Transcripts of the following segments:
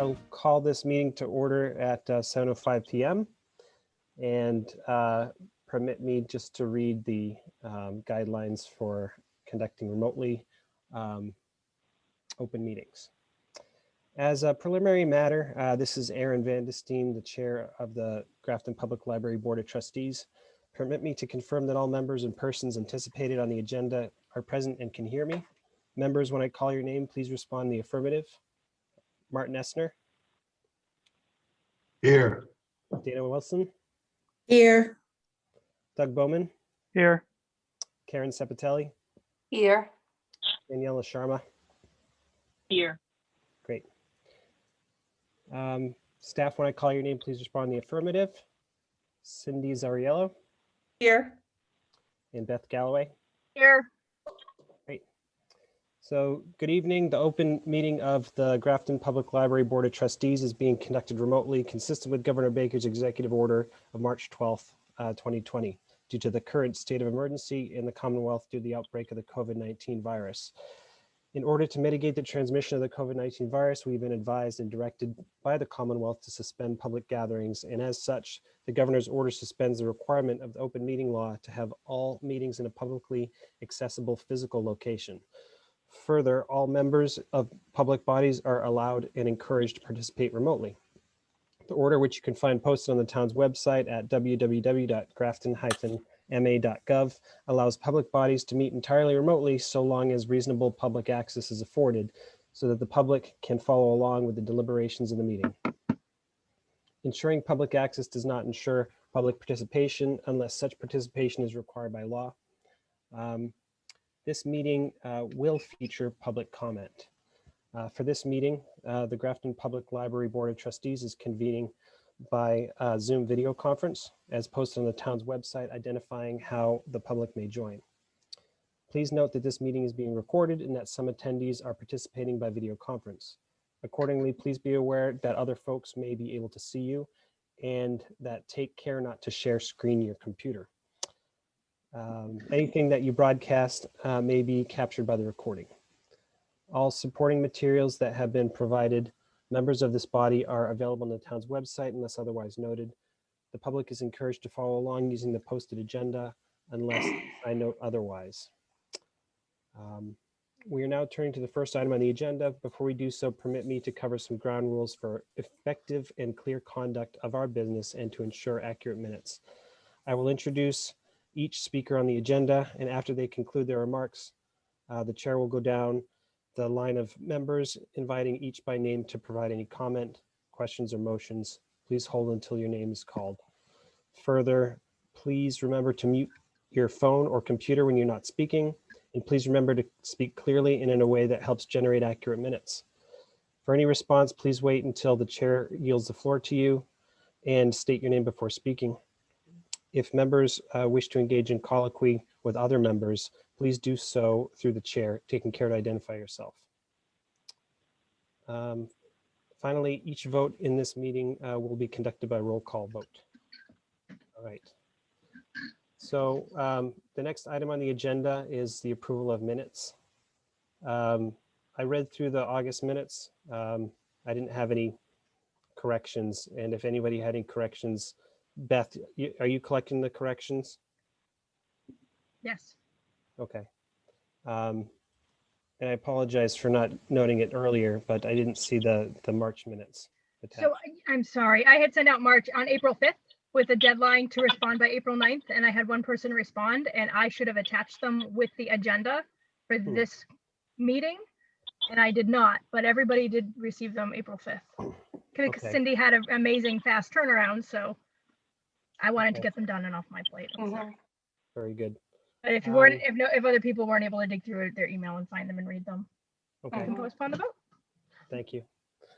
I'll call this meeting to order at 7:05 p.m. and permit me just to read the guidelines for conducting remotely open meetings. As a preliminary matter, this is Aaron Van de Steen, the chair of the Grafton Public Library Board of Trustees. Permit me to confirm that all members and persons anticipated on the agenda are present and can hear me. Members, when I call your name, please respond in the affirmative. Martin Essner. Here. Dana Wilson. Here. Doug Bowman. Here. Karen Sepatelli. Here. Daniela Sharma. Here. Great. Staff, when I call your name, please respond in the affirmative. Cindy Zariello. Here. And Beth Galloway. Here. Great. So good evening. The open meeting of the Grafton Public Library Board of Trustees is being conducted remotely, consistent with Governor Baker's executive order of March 12th, 2020, due to the current state of emergency in the Commonwealth due to the outbreak of the COVID-19 virus. In order to mitigate the transmission of the COVID-19 virus, we've been advised and directed by the Commonwealth to suspend public gatherings. And as such, the governor's order suspends the requirement of the open meeting law to have all meetings in a publicly accessible physical location. Further, all members of public bodies are allowed and encouraged to participate remotely. The order, which you can find posted on the town's website at www.grafton-ma.gov, allows public bodies to meet entirely remotely so long as reasonable public access is afforded so that the public can follow along with the deliberations of the meeting. Ensuring public access does not ensure public participation unless such participation is required by law. This meeting will feature public comment. For this meeting, the Grafton Public Library Board of Trustees is convening by Zoom video conference as posted on the town's website, identifying how the public may join. Please note that this meeting is being recorded and that some attendees are participating by video conference. Accordingly, please be aware that other folks may be able to see you and that take care not to share screen your computer. Anything that you broadcast may be captured by the recording. All supporting materials that have been provided members of this body are available on the town's website unless otherwise noted. The public is encouraged to follow along using the posted agenda unless I note otherwise. We are now turning to the first item on the agenda. Before we do so, permit me to cover some ground rules for effective and clear conduct of our business and to ensure accurate minutes. I will introduce each speaker on the agenda, and after they conclude their remarks, the chair will go down the line of members, inviting each by name to provide any comment, questions, or motions. Please hold until your name is called. Further, please remember to mute your phone or computer when you're not speaking, and please remember to speak clearly and in a way that helps generate accurate minutes. For any response, please wait until the chair yields the floor to you and state your name before speaking. If members wish to engage in colloquy with other members, please do so through the chair, taking care to identify yourself. Finally, each vote in this meeting will be conducted by roll call vote. All right. So the next item on the agenda is the approval of minutes. I read through the August minutes. I didn't have any corrections, and if anybody had any corrections, Beth, are you collecting the corrections? Yes. Okay. And I apologize for not noting it earlier, but I didn't see the March minutes attached. So I'm sorry. I had sent out March on April 5th with a deadline to respond by April 9th, and I had one person respond, and I should have attached them with the agenda for this meeting, and I did not, but everybody did receive them April 5th. Because Okay. Cindy had an amazing fast turnaround, so I wanted to get them done and off my plate. Very good. But if you weren't, if other people weren't able to dig through their email and find them and read them, Okay. I can postpone the vote. Thank you.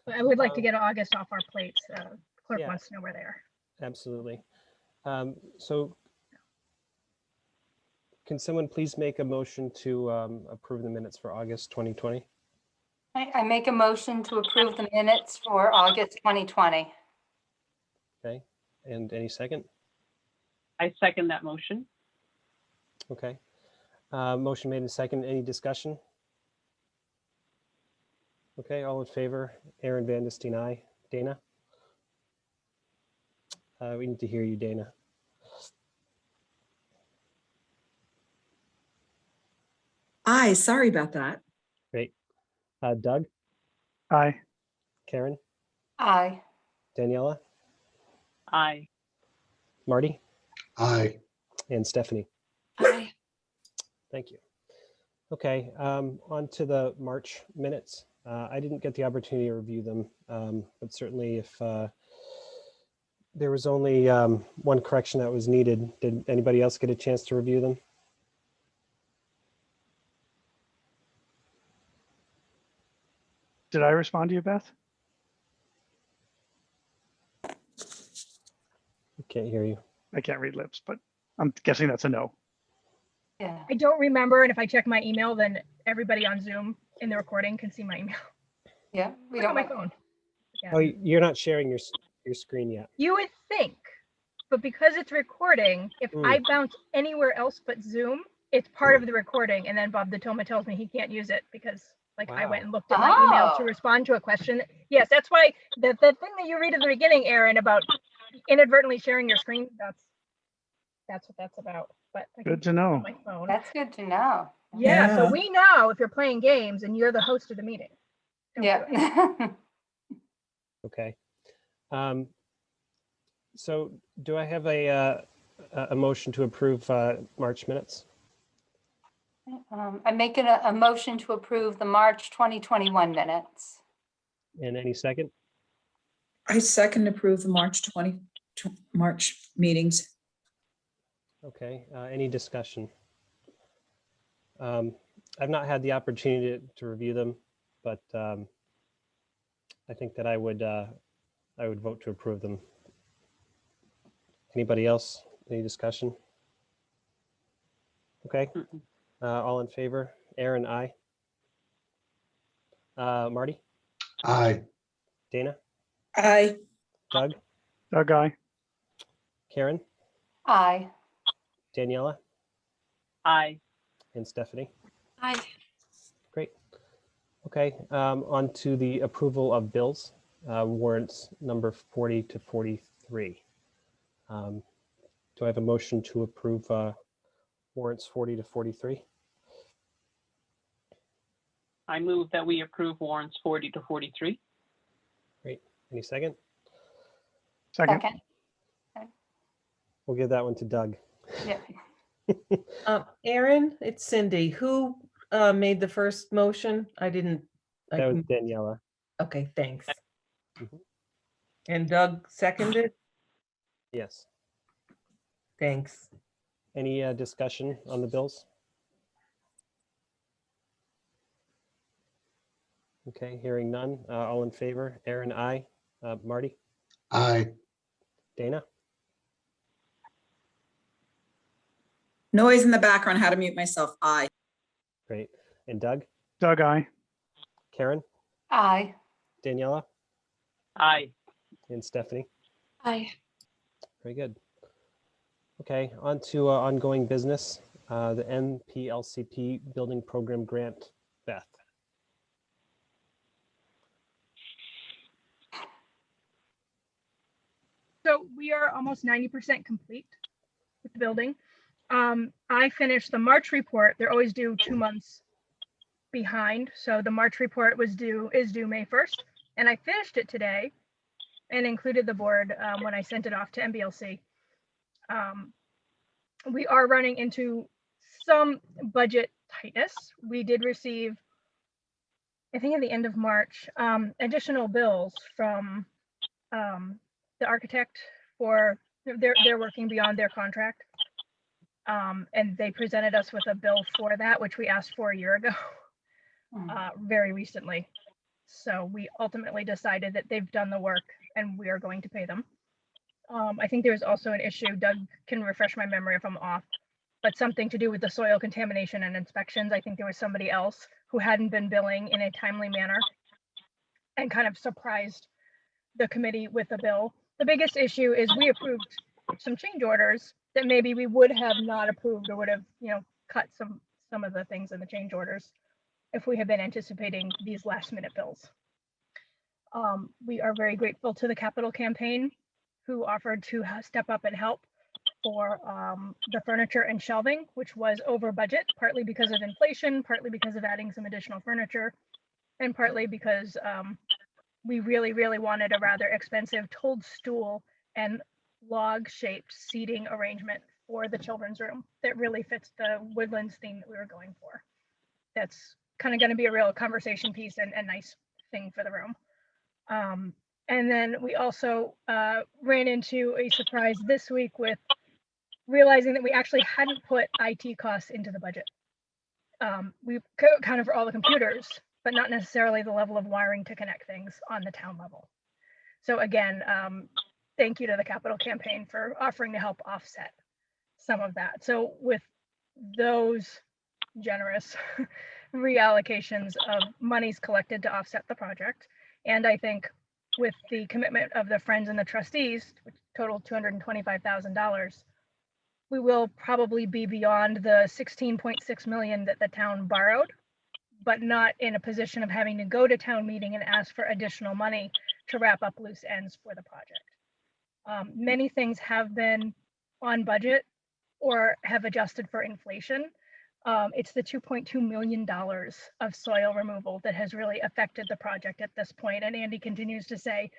But I would like to get August off our plates. Clerk Yeah. wants to know where they are. Absolutely. So can someone please make a motion to approve the minutes for August 2020? I make a motion to approve the minutes for August 2020. Okay. And any second? I second that motion. Okay. Motion made in second. Any discussion? Okay, all in favor? Aaron Vandestein, aye. Dana? We need to hear you, Dana. Aye, sorry about that. Great. Doug? Aye. Karen? Aye. Daniela? Aye. Marty? Aye. And Stephanie? Aye. Thank you. Okay, on to the March minutes. I didn't get the opportunity to review them, but certainly if there was only one correction that was needed, did anybody else get a chance to review them? Did I respond to you, Beth? I can't hear you. I can't read lips, but I'm guessing that's a no. Yeah. I don't remember, and if I check my email, then everybody on Zoom in the recording can see my email. Yeah. We Look at don't. my phone. Yeah. Oh, you're not sharing your screen yet. You would think, but because it's recording, if I bounce anywhere else but Zoom, it's part of the recording. And then Bob Toma tells me he can't use it because I went Wow. and looked at my email to Oh. respond to a question. Yes, that's why the thing that you read at the beginning, Aaron, about inadvertently sharing your screen, that's what that's about. But I can Good to check know. on my phone. That's good to know. Yeah, so Yeah. we know if you're playing games and you're the host of the meeting. Don't do it. Yeah. Okay. So do I have a motion to approve March minutes? I'm making a motion to approve the March 2021 minutes. And any second? I second approve the March meetings. Okay, any discussion? I've not had the opportunity to review them, but I think that I would vote to approve them. Anybody else? Any discussion? Okay, all in favor? Aaron, aye. Marty? Aye. Dana? Aye. Doug? Doug, aye. Karen? Aye. Daniela? Aye. And Stephanie? Aye. Great. Okay, on to the approval of bills, warrants number 40 to 43. Do I have a motion to approve warrants 40 to 43? I move that we approve warrants 40 to 43. Great. Any second? Second. Second. We'll give that one to Doug. Yeah. Aaron, it's Cindy. Who made the first motion? I didn't. That was Daniela. Okay, thanks. Mhm. And Doug seconded? Yes. Thanks. Any discussion on the bills? Okay, hearing none. All in favor? Aaron, aye. Marty? Aye. Dana? Noise in the background, how to mute myself. Aye. Great. And Doug? Doug, aye. Karen? Aye. Daniela? Aye. And Stephanie? Aye. Very good. Okay, on to ongoing business, the MPLCP Building Program Grant. Beth. So we are almost 90% complete with the building. I finished the March report. They're always due 2 months behind. So the March report is due May 1st. And I finished it today and included the board when I sent it off to MBLC. We are running into some budget tightness. We did receive, I think at the end of March, additional bills from the architect for they're working beyond their contract. And they presented us with a bill for that, which we asked for a year ago, very recently. So we ultimately decided that they've done the work and we are going to pay them. I think there's also an issue, Doug can refresh my memory if I'm off, but something to do with the soil contamination and inspections. I think there was somebody else who hadn't been billing in a timely manner and kind of surprised the committee with a bill. The biggest issue is we approved some change orders that maybe we would have not approved or would have, cut some of the things in the change orders. if we had been anticipating these last minute bills. We are very grateful to the capital campaign who offered to step up and help for the furniture and shelving, which was over budget, partly because of inflation, partly because of adding some additional furniture, and partly because we really, really wanted a rather expensive toadstool and log-shaped seating arrangement for the children's room that really fits the woodlands theme that we were going for. That's kind of going to be a real conversation piece and nice thing for the room. And then we also ran into a surprise this week with realizing that we actually hadn't put IT costs into the budget. We accounted for all the computers, but not necessarily the level of wiring to connect things on the town level. So again, thank you to the capital campaign for offering to help offset some of that. So with those generous reallocations of monies collected to offset the project, and I think with the commitment of the Friends and the Trustees, which totaled $225,000, we will probably be beyond the 16.6 million that the town borrowed, but not in a position of having to go to town meeting and ask for additional money to wrap up loose ends for the project. Many things have been on budget or have adjusted for inflation. It's the $2.2 million of soil removal that has really affected the project at this point. And Andy continues to say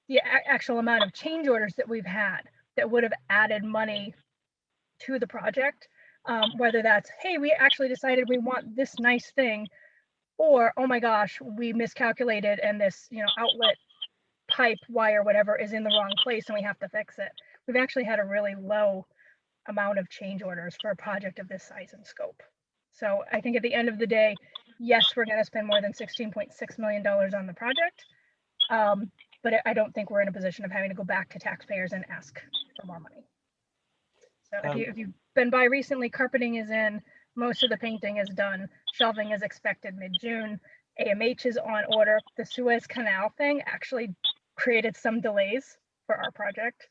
the actual amount of change orders that we've had that would have added money to the project, whether that's, hey, we actually decided we want this nice thing, or, oh my gosh, we miscalculated and this, outlet pipe, wire, whatever is in the wrong place and we have to fix it. We've actually had a really low amount of change orders for a project of this size and scope. So I think at the end of the day, yes, we're going to spend more than $16.6 million on the project, but I don't think we're in a position of having to go back to taxpayers and ask for more money. So if you've been by recently, carpeting is in, most of the painting is done, shelving is expected mid-June, AMH is on order. The Suez Canal thing actually created some delays for our project,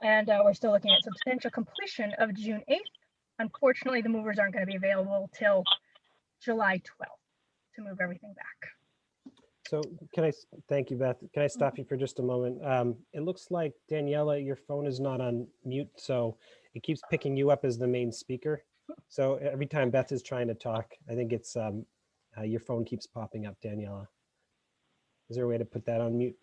and we're still looking at substantial completion of June 8th. Unfortunately, the movers aren't going to be available till July 12th to move everything back. So thank you, Beth. Can I stop you for just a moment? It looks like, Daniela, your phone is not on mute, so it keeps picking you up as the main speaker. So every time Beth is trying to talk, I think it's your phone keeps popping up, Daniela. Is there a way to put that on mute?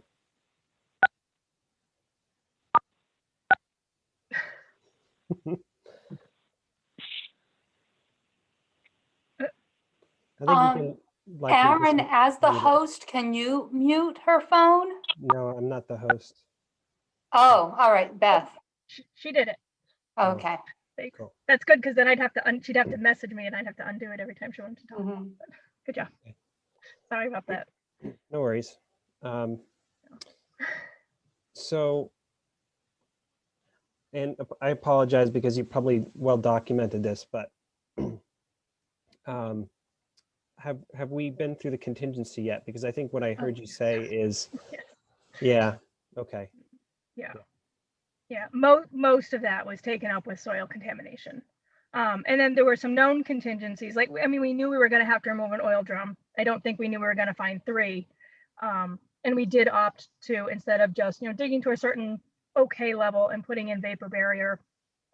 I think you can. Aaron, just as the mute it. host, can you mute her phone? No, I'm not the host. Oh, all right, Beth. She did it. Okay. Cool. That's good, because then I'd have to she'd have to message me and I'd have to undo it every time she wanted to talk. Mhm. Good job. Okay. Sorry about that. No worries. So, and I apologize because you probably well documented this, but have we been through the contingency yet? Because I think what I heard you say is, Yes. yeah, okay. Yeah, most of that was taken up with soil contamination. And then there were some known contingencies. Like, I mean, we knew we were going to have to remove an oil drum. I don't think we knew we were going to find 3. And we did opt to, instead of just, digging to a certain okay level and putting in vapor barrier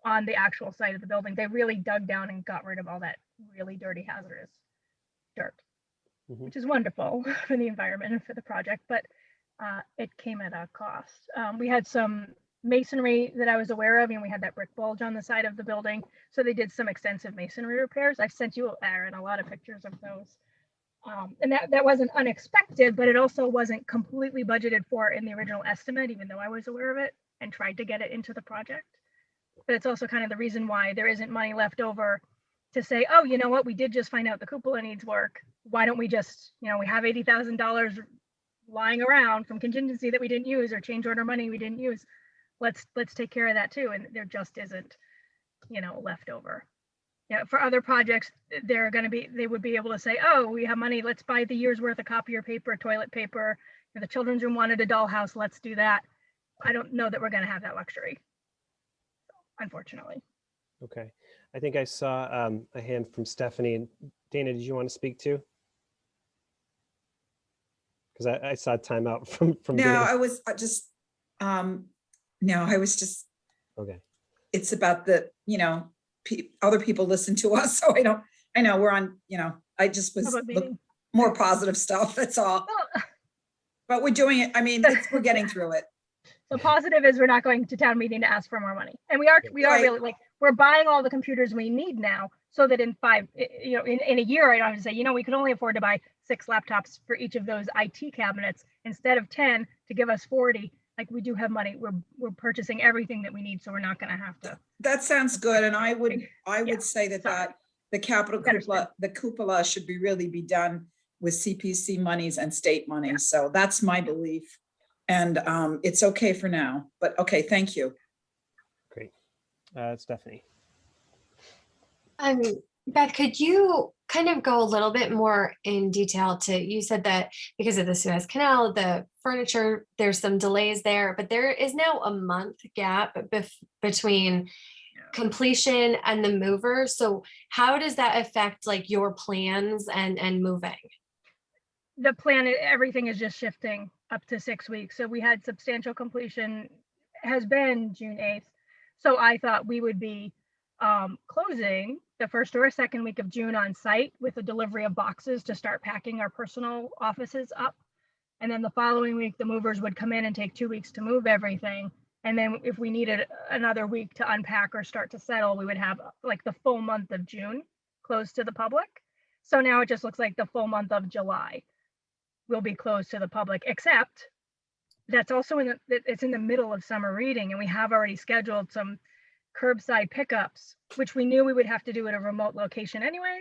on the actual site of the building, they really dug down and got rid of all that really dirty, hazardous dirt, which is wonderful for the environment and for the project, but it came at a cost. We had some masonry that I was aware of, and we had that brick bulge on the side of the building. So they did some extensive masonry repairs. I've sent you, Aaron, a lot of pictures of those. And that wasn't unexpected, but it also wasn't completely budgeted for in the original estimate, even though I was aware of it and tried to get it into the project. But it's also kind of the reason why there isn't money left over to say, oh, you know what, we did just find out the cupola needs work. Why don't we just, we have $80,000 lying around from contingency that we didn't use, or change order money we didn't use. Let's take care of that too. And there just isn't, left over. Yeah, for other projects, they would be able to say, oh, we have money, let's buy the year's worth of copier paper, toilet paper. The children's room wanted a dollhouse, let's do that. I don't know that we're going to have that luxury, unfortunately. Okay. I think I saw a hand from Stephanie. Dana, did you want to speak too? Because I saw timeout from No, doing I it. was just, no, I was just, Okay. it's about the, other people listen to us, so I know we're on, I just was Public meeting. more positive stuff, that's all. Well, But we're doing it, I mean, we're getting through it. so positive is we're not going to town meeting to ask for more money. And we are Right. really like, we're buying all the computers we need now so that in in a year, I don't have to say, we could only afford to buy 6 laptops for each of those IT cabinets instead of 10 to give us 40. Like we do have money. We're purchasing everything that we need. So we're not going to have to. That sounds good, and I would Yeah, say that sorry. the capital Understood. cupola should really be done with CPC monies and state money, so that's my belief. And it's okay for now, but okay, thank you. Great. It's Stephanie. Beth, could you kind of go a little bit more in detail you said that because of the Suez Canal, the furniture, there's some delays there, but there is now a month gap between completion and the mover. So how does that affect like your plans and moving? The plan, everything is just shifting up to 6 weeks. So we had substantial completion has been June 8th. So I thought we would be closing the first or second week of June on site with a delivery of boxes to start packing our personal offices up. And then the following week, the movers would come in and take 2 weeks to move everything. And then if we needed another week to unpack or start to settle, we would have like the full month of June closed to the public. So now it just looks like the full month of July will be closed to the public, except that's also it's in the middle of summer reading, and we have already scheduled some curbside pickups, which we knew we would have to do at a remote location anyway.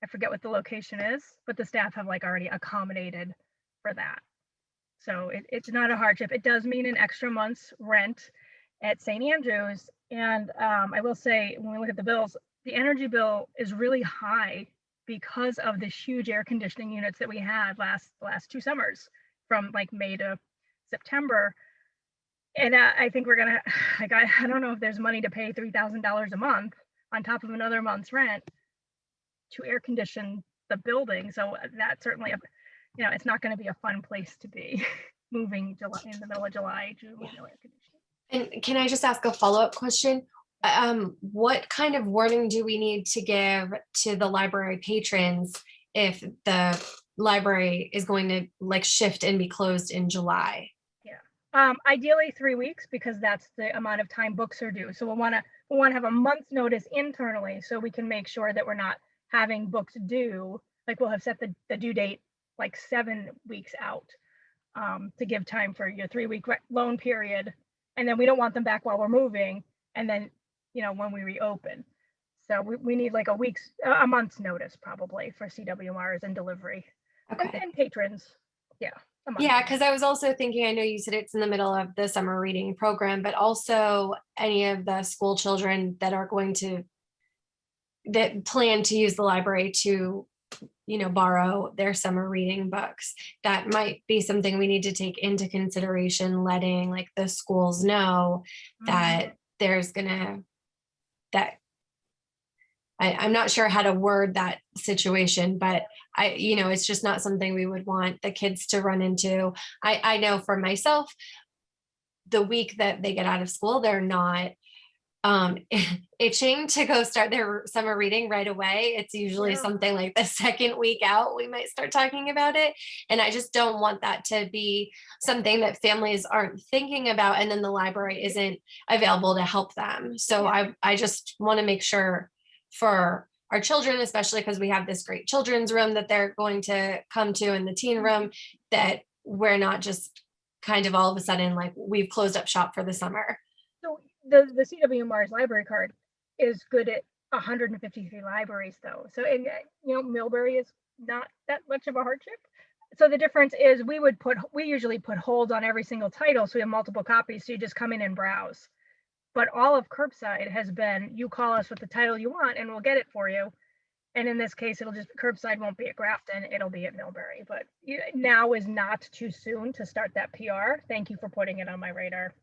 I forget what the location is, but the staff have like already accommodated for that. So it's not a hardship. It does mean an extra month's rent at St. Andrews. And I will say, when we look at the bills, the energy bill is really high because of the huge air conditioning units that we had last 2 summers from like May to September. And I think we're gonna, like, I don't know if there's money to pay $3,000 a month on top of another month's rent to air condition the building. So that's certainly it's not going to be a fun place to be moving in the middle of July, June with no air conditioning. And can I just ask a follow-up question? What kind of warning do we need to give to the library patrons if the library is going to like shift and be closed in July? Ideally 3 weeks, because that's the amount of time books are due. So we'll want to have a month's notice internally so we can make sure that we're not having books due. Like we'll have set the due date like 7 weeks out to give time for your 3-week loan period. And then we don't want them back while we're moving. And then, when we reopen. So we need like a month's notice probably for CWRs and delivery. Okay. And patrons. Yeah. Yeah, because I was also thinking, I know you said it's in the middle of the summer reading program, but also any of the school children that plan to use the library to, borrow their summer reading books. That might be something we need to take into consideration, letting like the schools know that there's I'm not sure how to word that situation, but it's just not something we would want the kids to run into. I know for myself, the week that they get out of school, they're not itching to go start their summer reading right away. It's usually something like the second week out, we might start talking about it. And I just don't want that to be something that families aren't thinking about. And then the library isn't available to help them. So I just want to make sure for our children, especially because we have this great children's room that they're going to come to in the teen room, that we're not just kind of all of a sudden like we've closed up shop for the summer. So the CWMR's library card is good at 153 libraries though. So, and Millbury is not that much of a hardship. So the difference is we usually put holds on every single title. So we have multiple copies. So you just come in and browse. But all of curbside has been, you call us with the title you want and we'll get it for you. And in this case, curbside won't be at Grafton, it'll be at Millbury. But now is not too soon to start that PR. Thank you for putting it on my radar.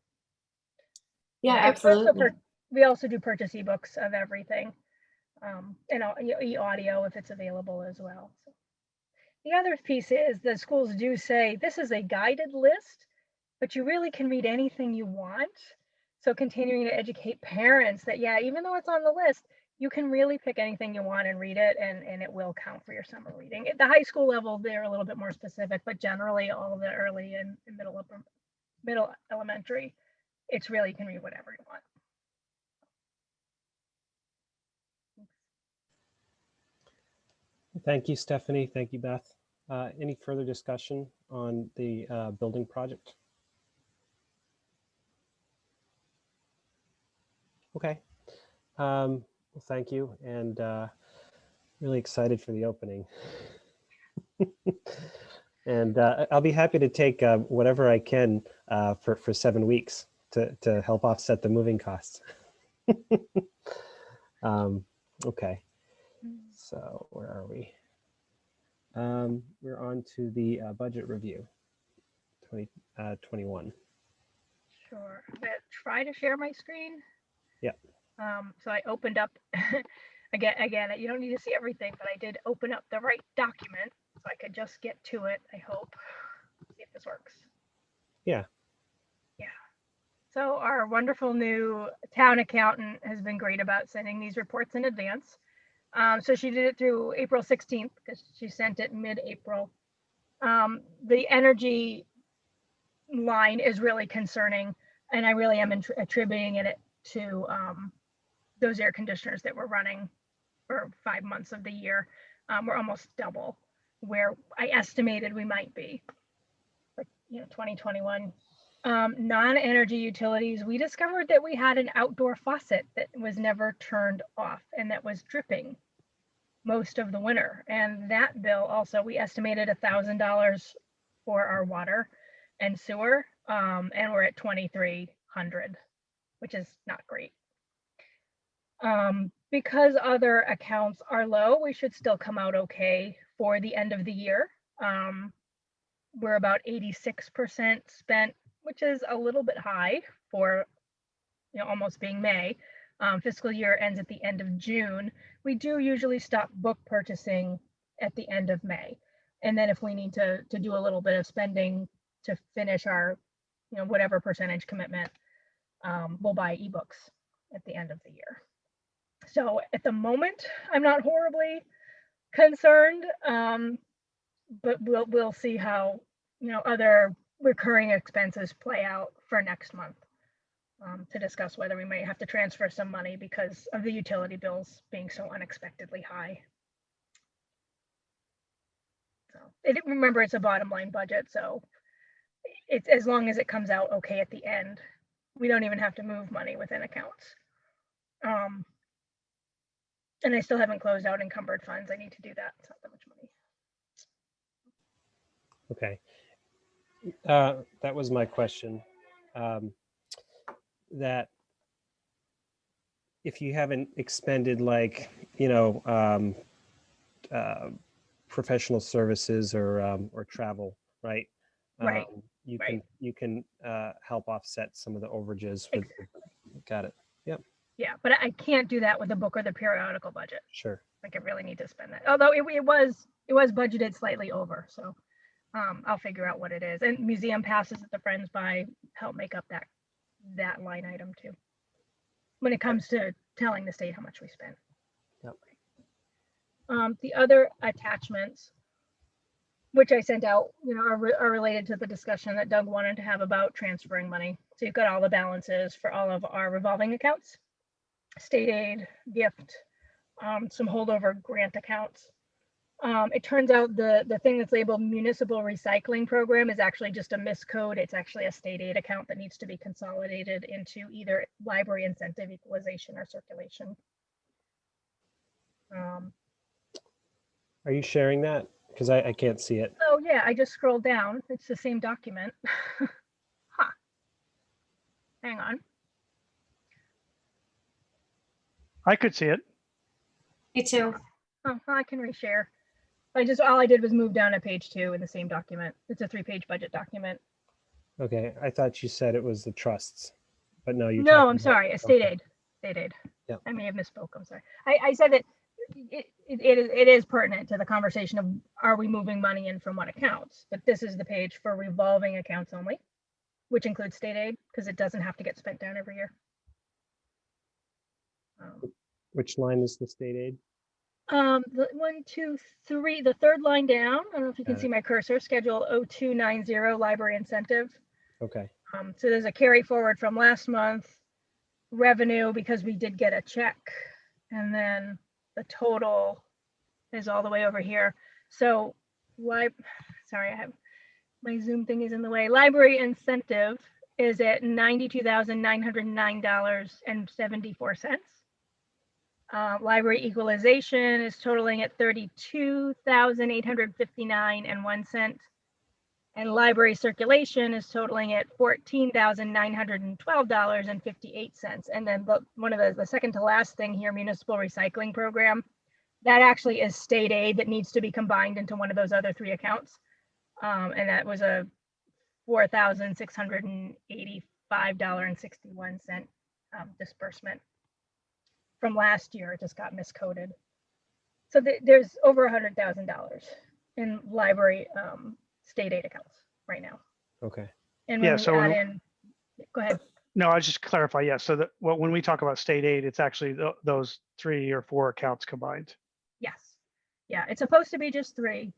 Yeah, absolutely. We also do purchase ebooks of everything, and e-audio if it's available as well. So The other piece is the schools do say this is a guided list, but you really can read anything you want. So continuing to educate parents that, yeah, even though it's on the list, you can really pick anything you want and read it, and it will count for your summer reading. At the high school level, they're a little bit more specific, but generally all of the early and middle elementary, it's really, you can read whatever you want. Thank you, Stephanie. Thank you, Beth. Any further discussion on the building project? Okay. Well, thank you, and really excited for the opening. And I'll be happy to take whatever I can for 7 weeks to help offset the moving costs. Okay, so where are we? We're on to the budget review 2021. Sure. I'm gonna try to share my screen. Yep. So I opened up again, you don't need to see everything, but I did open up the right document so I could just get to it, I hope. See if this works. Yeah. Yeah. So our wonderful new town accountant has been great about sending these reports in advance. So she did it through April 16th because she sent it mid-April. The energy line is really concerning, and I really am attributing it to those air conditioners that were running for 5 months of the year. We're almost double where I estimated we might be for 2021. Non-energy utilities, we discovered that we had an outdoor faucet that was never turned off and that was dripping most of the winter. And that bill also, we estimated $1,000 for our water and sewer, and we're at 2,300, which is not great. Because other accounts are low, we should still come out okay for the end of the year. We're about 86% spent, which is a little bit high for almost being May. Fiscal year ends at the end of June. We do usually stop book purchasing at the end of May. And then if we need to do a little bit of spending to finish our, whatever percentage commitment, we'll buy ebooks at the end of the year. So at the moment, I'm not horribly concerned, but we'll see how, other recurring expenses play out for next month, to discuss whether we might have to transfer some money because of the utility bills being so unexpectedly high. So remember, it's a bottom line budget, so it's as long as it comes out okay at the end, we don't even have to move money within accounts. And I still haven't closed out encumbered funds. I need to do that. It's not that much money. Okay. That was my question. That if you haven't expended professional services or travel, right? Right. You can help offset some of the overages with. Exactly. Got it. Yep. Yeah, but I can't do that with the book or the periodical budget. Sure. Like I really need to spend that. Although it was budgeted slightly over, so I'll figure out what it is. And museum passes that the friends buy help make up that line item too, when it comes to telling the state how much we spent. Yep. The other attachments, which I sent out, are related to the discussion that Doug wanted to have about transferring money. So you've got all the balances for all of our revolving accounts, state aid, gift, some holdover grant accounts. It turns out the thing that's labeled municipal recycling program is actually just a miscode. It's actually a state aid account that needs to be consolidated into either library incentive equalization or circulation. Are you sharing that? Because I can't see it. Oh yeah, I just scrolled down. It's the same document. Huh. Hang on. I could see it. Me too. Oh, well, I can reshare. All I did was move down to page 2 in the same document. It's a 3-page budget document. Okay, I thought you said it was the trusts, but no, I'm sorry, a state aid. State aid. Yeah. I may have misspoke. I'm sorry. I said that it is pertinent to the conversation of, are we moving money in from what accounts? But this is the page for revolving accounts only, which includes state aid, because it doesn't have to get spent down every year. Which line is the state aid? The 1, 2, 3, the third line down. I don't know if you can Got see it. my cursor, schedule 0290 library incentive. Okay. So there's a carry forward from last month revenue because we did get a check, and then the total is all the way over here. So sorry, I have my Zoom thing is in the way. Library incentive is at $92,909.74. Library equalization is totaling at $32,859.01. And library circulation is totaling at $14,912.58. And then one of the second to last thing here, municipal recycling program, that actually is state aid that needs to be combined into one of those other three accounts. And that was a $4,685.61 disbursement from last year. It just got miscoded. So there's over $100,000 in library state aid accounts right now. Okay. And Yeah, when we so add in, go ahead. No, I just clarify. Yes. So that when we talk about state aid, it's actually those 3 or 4 accounts combined. Yes. Yeah, it's supposed to be just 3.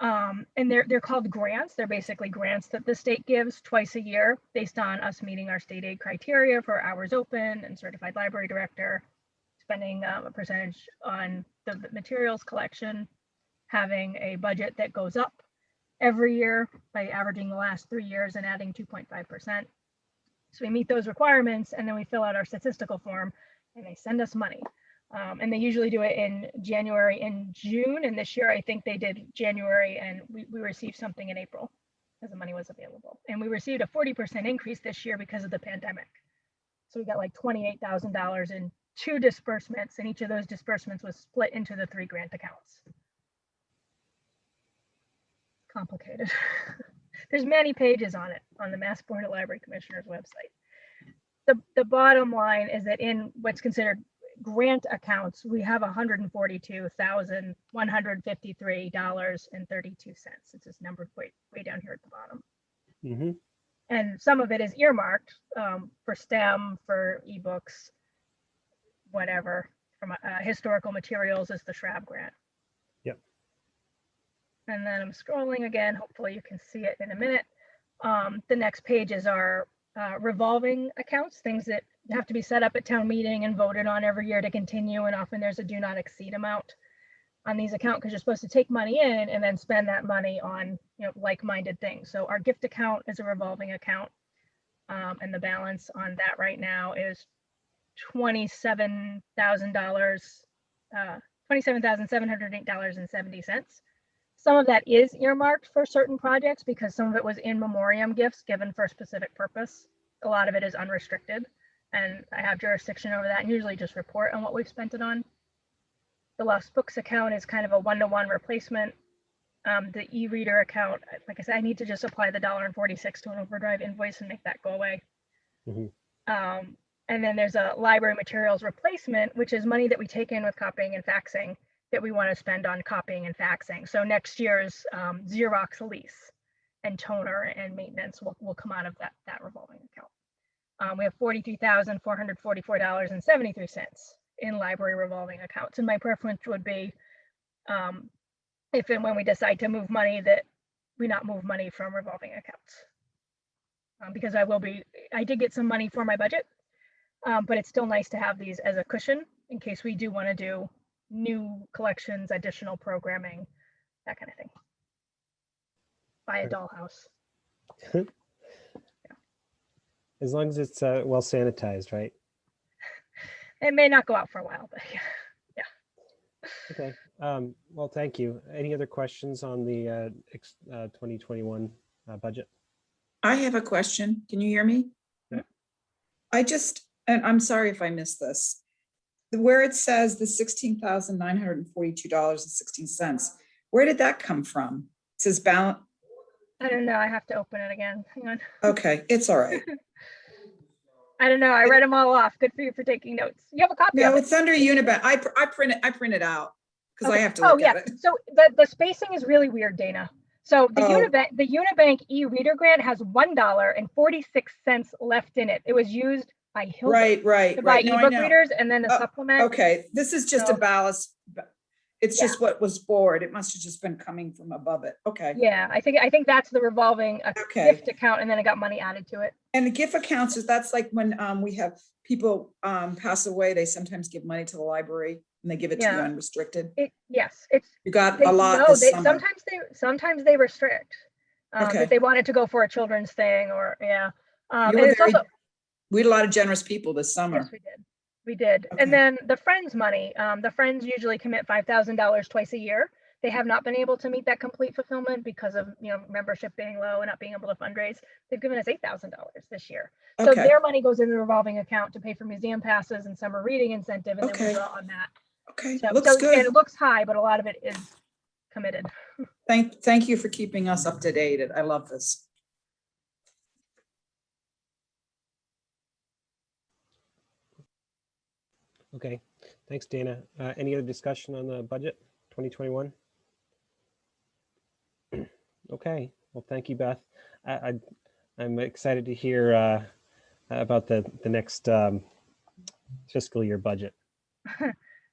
And they're called grants. They're basically grants that the state gives twice a year based on us meeting our state aid criteria for hours open and certified library director, spending a percentage on the materials collection, having a budget that goes up every year by averaging the last 3 years and adding 2.5%. So we meet those requirements, and then we fill out our statistical form, and they send us money. And they usually do it in January and June. And this year, I think they did January, and we received something in April because the money was available. And we received a 40% increase this year because of the pandemic. So we got like $28,000 in 2 disbursements, and each of those disbursements was split into the 3 grant accounts. Complicated. There's many pages on it on the Mass Board of Library Commissioners website. The bottom line is that in what's considered grant accounts, we have $142,153.32. It's just numbered way down here at the bottom. Mm-hmm. And some of it is earmarked for STEM, for ebooks, whatever. From historical materials is the Shrab grant. Yep. And then I'm scrolling again. Hopefully you can see it in a minute. The next page is our revolving accounts, things that have to be set up at town meeting and voted on every year to continue. And often there's a do not exceed amount on these accounts because you're supposed to take money in and then spend that money on like-minded things. So our gift account is a revolving account, and the balance on that right now is $27,000, $27,708.70. Some of that is earmarked for certain projects because some of it was in memoriam gifts given for a specific purpose. A lot of it is unrestricted, and I have jurisdiction over that and usually just report on what we've spent it on. The Lost Books account is kind of a one-to-one replacement. The e-reader account, like I said, I need to just apply the $1.46 to an overdrive invoice and make that go away. Mm-hmm. And then there's a library materials replacement, which is money that we take in with copying and faxing that we want to spend on copying and faxing. So next year's Xerox lease and toner and maintenance will come out of that revolving account. We have $43,444.73 in library revolving accounts. And my preference would be if and when we decide to move money that we not move money from revolving accounts. Because I did get some money for my budget, but it's still nice to have these as a cushion in case we do want to do new collections, additional programming, that kind of thing. Buy a dollhouse. As long as it's well sanitized, right? It may not go out for a while, but yeah. Okay. Well, thank you. Any other questions on the 2021 budget? I have a question. Can you hear me? Yeah. And I'm sorry if I missed this. Where it says the $16,942.16, where did that come from? It says balance. I don't know. I have to open it again. Hang on. Okay, it's all right. I don't know. I read them all off. Good for you for taking notes. You have a copy No, of it. it's under Unibank. I print it out. because I Okay. have to Oh, look yeah. at it. So the spacing is really weird, Dana. So the Oh. Unibank e-reader grant has $1.46 left in it. It was used by Hilda Right. to buy No, I ebook know. readers and then the Oh, supplement. Okay, this is just a So- ballast. It's Yeah. just what was forward. It must have just been coming from above it. Okay. Yeah, I think that's the revolving Okay. gift account, and then it got money added to it. And the gift accounts that's like when we have people pass away, they sometimes give money to the library and they give it to you Yeah. unrestricted. Yes, it's You got they, a lot no, this they summer. sometimes they restrict. Okay. If they wanted to go for a children's thing or yeah. You And were it's also we had a lot of generous people this yes, summer. we did. We did. Okay. And then the Friends money, the Friends usually commit $5,000 twice a year. They have not been able to meet that complete fulfillment because of, membership being low and not being able to fundraise. They've given us $8,000 this year. So Okay. their money goes in the revolving account to pay for museum passes and summer reading incentive, and then Okay. we draw on that. Okay, So, looks and good. it looks high, but a lot of it is committed. Thank you for keeping us up to date. I love this. Okay, thanks, Dana. Any other discussion on the budget 2021? Okay, well, thank you, Beth. I'm excited to hear about the next fiscal year budget.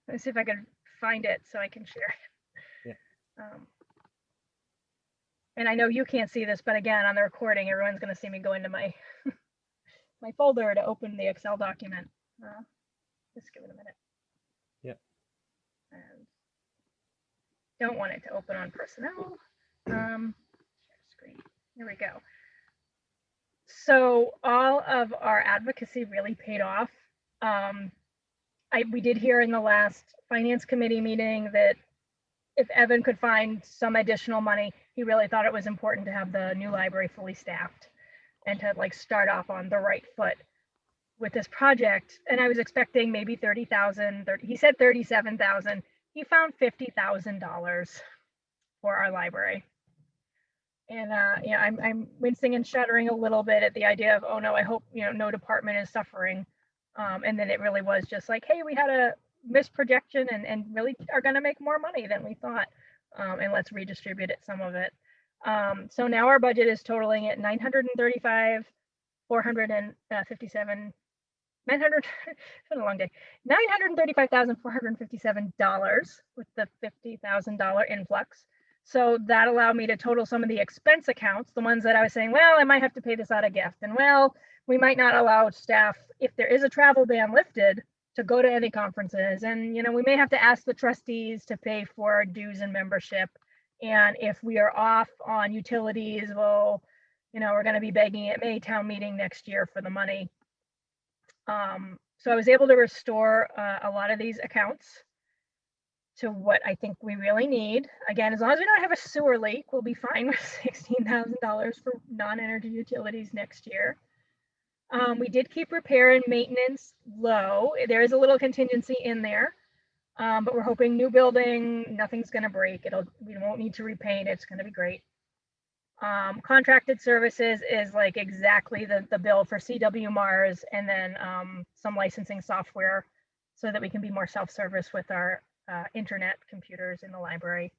Let's see if I can find it so I can share. Yeah. And I know you can't see this, but again, on the recording, everyone's going to see me go into my my folder to open the Excel document. Just give it a minute. Yep. And don't want it to open on personnel. Share screen. Here we go. So all of our advocacy really paid off. We did hear in the last finance committee meeting that if Evan could find some additional money, he really thought it was important to have the new library fully staffed and to start off on the right foot with this project. And I was expecting maybe 30,000. He said 37,000. He found $50,000 for our library. And I'm wincing and shuddering a little bit at the idea of, oh no, I hope no department is suffering. And then it really was just like, hey, we had a misprojection and really are going to make more money than we thought. And let's redistribute it, some of it. So now our budget is totaling at $935,457. It's been a long day. $935,457 with the $50,000 influx. So that allowed me to total some of the expense accounts, the ones that I was saying, well, I might have to pay this out of gift. And well, we might not allow staff, if there is a travel ban lifted, to go to any conferences. And, we may have to ask the trustees to pay for dues and membership. And if we are off on utilities, well, we're going to be begging at May town meeting next year for the money. So I was able to restore a lot of these accounts to what I think we really need. Again, as long as we don't have a sewer leak, we'll be fine with $16,000 for non-energy utilities next year. We did keep repair and maintenance low. There is a little contingency in there, but we're hoping new building, nothing's going to break. We won't need to repaint. It's going to be great. Contracted services is exactly the bill for CW Mars, and then some licensing software so that we can be more self-service with our internet computers in the library.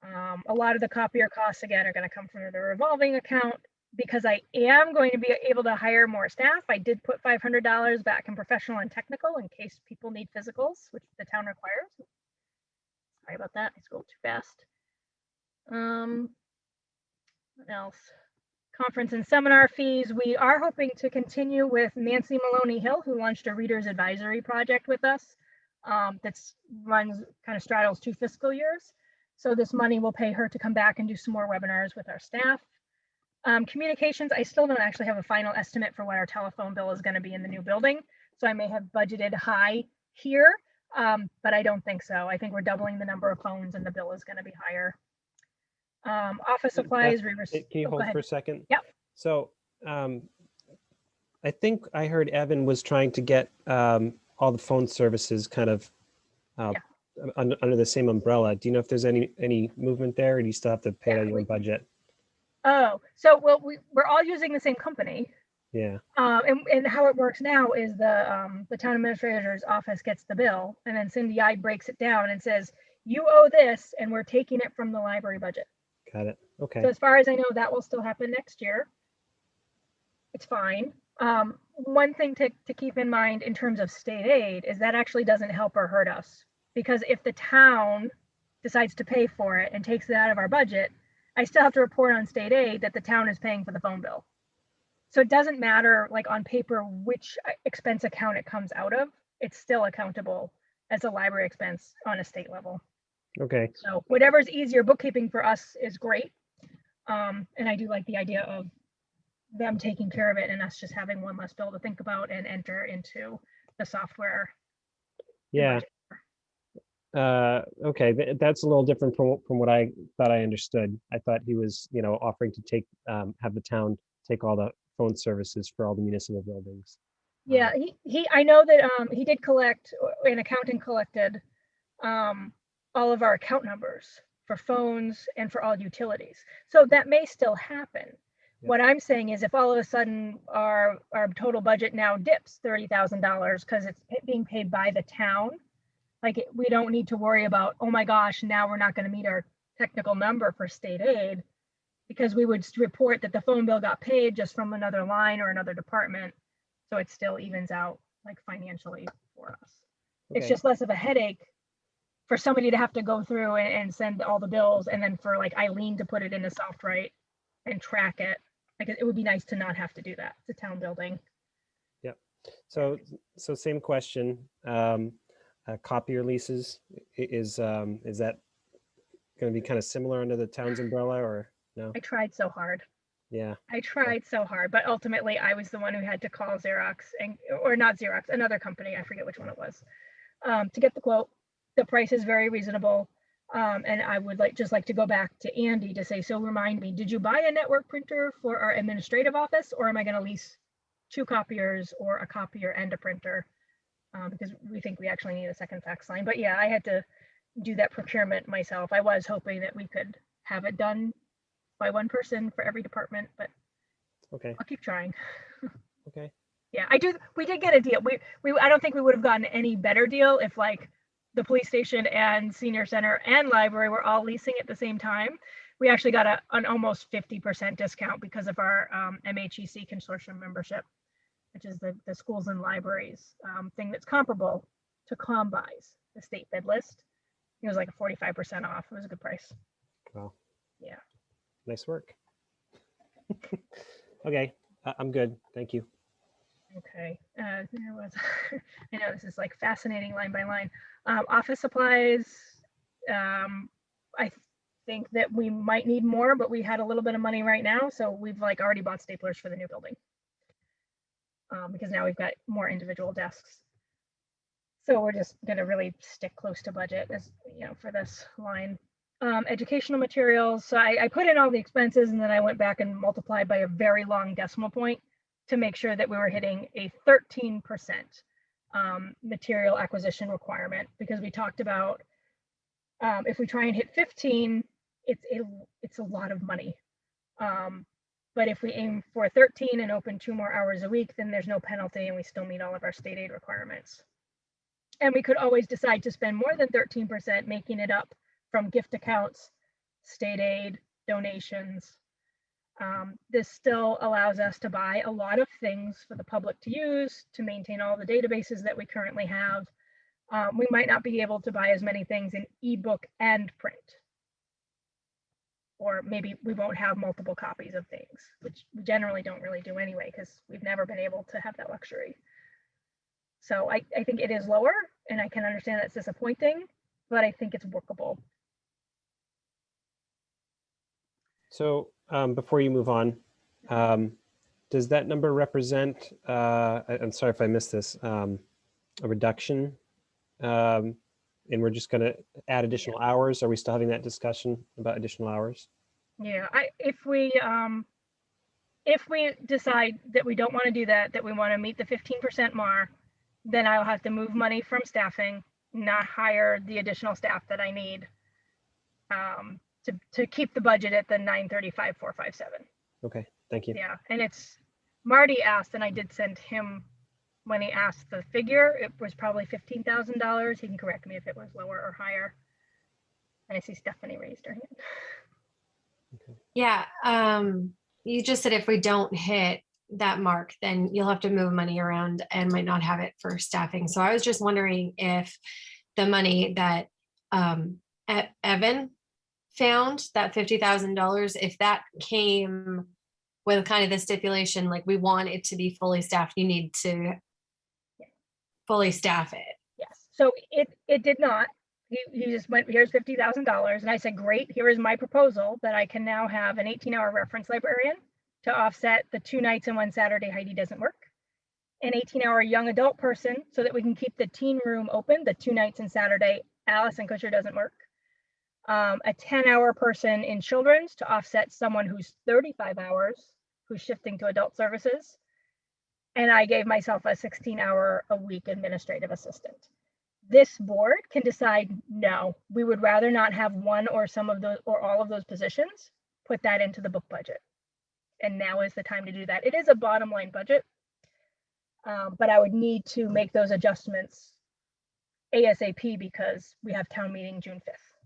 A lot of the copier costs, again, are going to come from the revolving account. Because I am going to be able to hire more staff, I did put $500 back in professional and technical in case people need physicals, which the town requires. Sorry about that, I scrolled too fast. What else? Conference and seminar fees. We are hoping to continue with Nancy Maloney Hill, who launched a readers advisory project with us. That's kind of straddles 2 fiscal years. So this money will pay her to come back and do some more webinars with our staff. Communications, I still don't actually have a final estimate for what our telephone bill is going to be in the new building. So I may have budgeted high here, but I don't think so. I think we're doubling the number of phones and the bill is going to be higher. Office supplies. Can you hold for a second? Yep. So I think I heard Evan was trying to get all the phone services kind of under the same umbrella. Do you know if there's any movement there, or do you still have to pay out of your own budget? Oh, so well, we're all using the same company. Yeah. And how it works now is the town administrator's office gets the bill, and then Cindy I breaks it down and says, you owe this, and we're taking it from the library budget. Got it. Okay. So as far as I know, that will still happen next year. It's fine. One thing to keep in mind in terms of state aid is that actually doesn't help or hurt us, because if the town decides to pay for it and takes it out of our budget, I still have to report on state aid that the town is paying for the phone bill. So it doesn't matter, like on paper, which expense account it comes out of. It's still accountable as a library expense on a state level. Okay. So whatever's easier bookkeeping for us is great. And I do like the idea of them taking care of it and us just having one less bill to think about and enter into the software. Yeah. Okay. That's a little different from what I thought I understood. I thought he was, offering to take, have the town take all the phone services for all the municipal buildings. Yeah, I know that he did collect, an accountant collected all of our account numbers for phones and for all utilities. So that may still happen. What I'm saying is if all of a sudden our total budget now dips $30,000 because it's being paid by the town, like we don't need to worry about, oh my gosh, now we're not going to meet our technical number for state aid, because we would report that the phone bill got paid just from another line or another department. So it still evens out like financially for us. It's Okay. just less of a headache for somebody to have to go through and send all the bills, and then for like Eileen to put it in the SoftWrite and track it. Like it would be nice to not have to do that. It's a town building. Yep. So same question. Copier leases, is that going to be kind of similar under the town's umbrella, or no? I tried so hard. Yeah. I tried so hard, but ultimately I was the one who had to call Xerox or not Xerox, another company, I forget which one it was, to get the quote. The price is very reasonable. And I would just like to go back to Andy to say, so remind me, did you buy a network printer for our administrative office, or am I going to lease 2 copiers or a copier and a printer? Because we think we actually need a second fax line. But yeah, I had to do that procurement myself. I was hoping that we could have it done by one person for every department, but Okay. I'll keep trying. Okay. Yeah, we did get a deal. I don't think we would have gotten any better deal if like the police station and senior center and library were all leasing at the same time. We actually got an almost 50% discount because of our MHEC consortium membership, which is the schools and libraries thing that's comparable to ComBuys, the state bid list. It was like a 45% off. It was a good price. Wow. Yeah. Nice work. Okay. I'm good. Thank you. Okay, there was, I know this is like fascinating line by line. Office supplies, I think that we might need more, but we had a little bit of money right now, so we've like already bought staplers for the new building. Because now we've got more individual desks. So we're just gonna really stick close to budget as, for this line. Educational materials, so I put in all the expenses and then I went back and multiplied by a very long decimal point to make sure that we were hitting a 13% material acquisition requirement, because we talked about if we try and hit 15, it's a lot of money. But if we aim for 13 and open 2 more hours a week, then there's no penalty and we still meet all of our state aid requirements. And we could always decide to spend more than 13%, making it up from gift accounts, state aid, donations. This still allows us to buy a lot of things for the public to use, to maintain all the databases that we currently have. We might not be able to buy as many things in ebook and print. Or maybe we won't have multiple copies of things, which we generally don't really do anyway, because we've never been able to have that luxury. So I think it is lower, and I can understand that's disappointing, but I think it's workable. So before you move on, does that number represent, I'm sorry if I missed this, a reduction? And we're just going to add additional hours? Are we still having that discussion about additional hours? Yeah, if we decide that we don't want to do that, that we want to meet the 15% more, then I'll have to move money from staffing, not hire the additional staff that I need to keep the budget at the 935,457. Okay, thank you. Yeah, and it's Marty asked, and I did send him, when he asked the figure, it was probably $15,000. He can correct me if it was lower or higher. And I see Stephanie raised her hand. Yeah, you just said if we don't hit that mark, then you'll have to move money around and might not have it for staffing. So I was just wondering if the money that Evan found, that $50,000, if that came with kind of the stipulation, like we want it to be fully staffed, you need to fully staff it. Yes, so it did not. He just went, here's $50,000. And I said, great, here is my proposal that I can now have an 18-hour reference librarian to offset the 2 nights and 1 Saturday Heidi doesn't work. An 18-hour young adult person so that we can keep the teen room open, the 2 nights and Saturday Allison Kutcher doesn't work. A 10-hour person in children's to offset someone who's 35 hours, who's shifting to adult services. And I gave myself a 16-hour a week administrative assistant. This board can decide, no, we would rather not have one or some of those or all of those positions, put that into the book budget. And now is the time to do that. It is a bottom line budget, but I would need to make those adjustments ASAP because we have town meeting June 5th.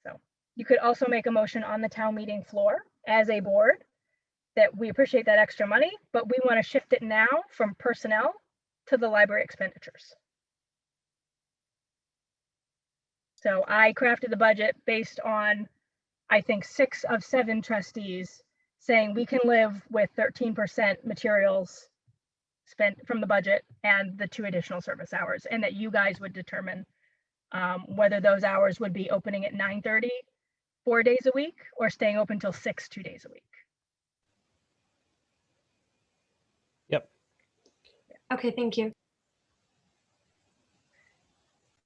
So you could also make a motion on the town meeting floor as a board that we appreciate that extra money, but we want to shift it now from personnel to the library expenditures. So I crafted the budget based on, I think, 6 of 7 trustees saying we can live with 13% materials spent from the budget and the 2 additional service hours, and that you guys would determine whether those hours would be opening at 9:30 4 days a week or staying open till 6 2 days a week. Yep. Okay, thank you.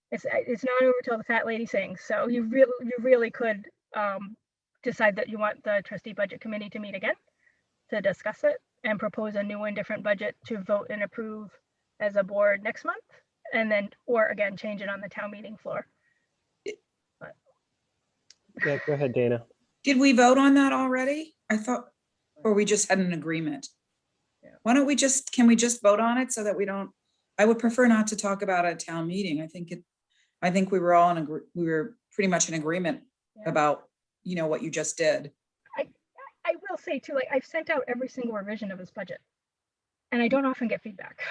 It's not over till the fat lady sings. So you really could decide that you want the trustee budget committee to meet again to discuss it and propose a new and different budget to vote and approve as a board next month, and then, or again, change it on the town meeting floor. Yeah, go ahead, Dana. Did we vote on that already? I thought, or we just had an agreement. Yeah. Why don't we just, can we just vote on it so that we don't, I would prefer not to talk about a town meeting. I think we were all we were pretty much in agreement Yeah. about, what you just did. I will say too, like I've sent out every single revision of this budget and I don't often get feedback.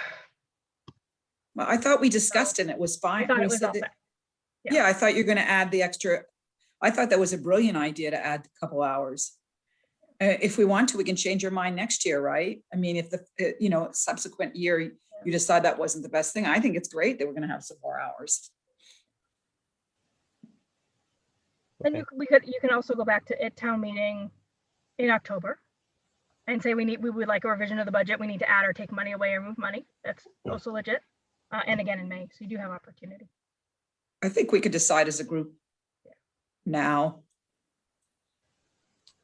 Well, I thought we discussed it and it was I fine. thought We it was said all that- set. Yeah, I thought you're going to add the extra. I thought that was a brilliant idea to add a couple hours. If we want to, we can change your mind next year, right? I mean, if the, subsequent year, you decide that wasn't the best thing, I think it's great that we're going to have some more hours. And Okay. you can also go back to at town meeting in October and say we would like a revision of the budget. We need to add or take money away or move money. That's also legit. And again in May, so you do have opportunity. I think we could decide as a group now.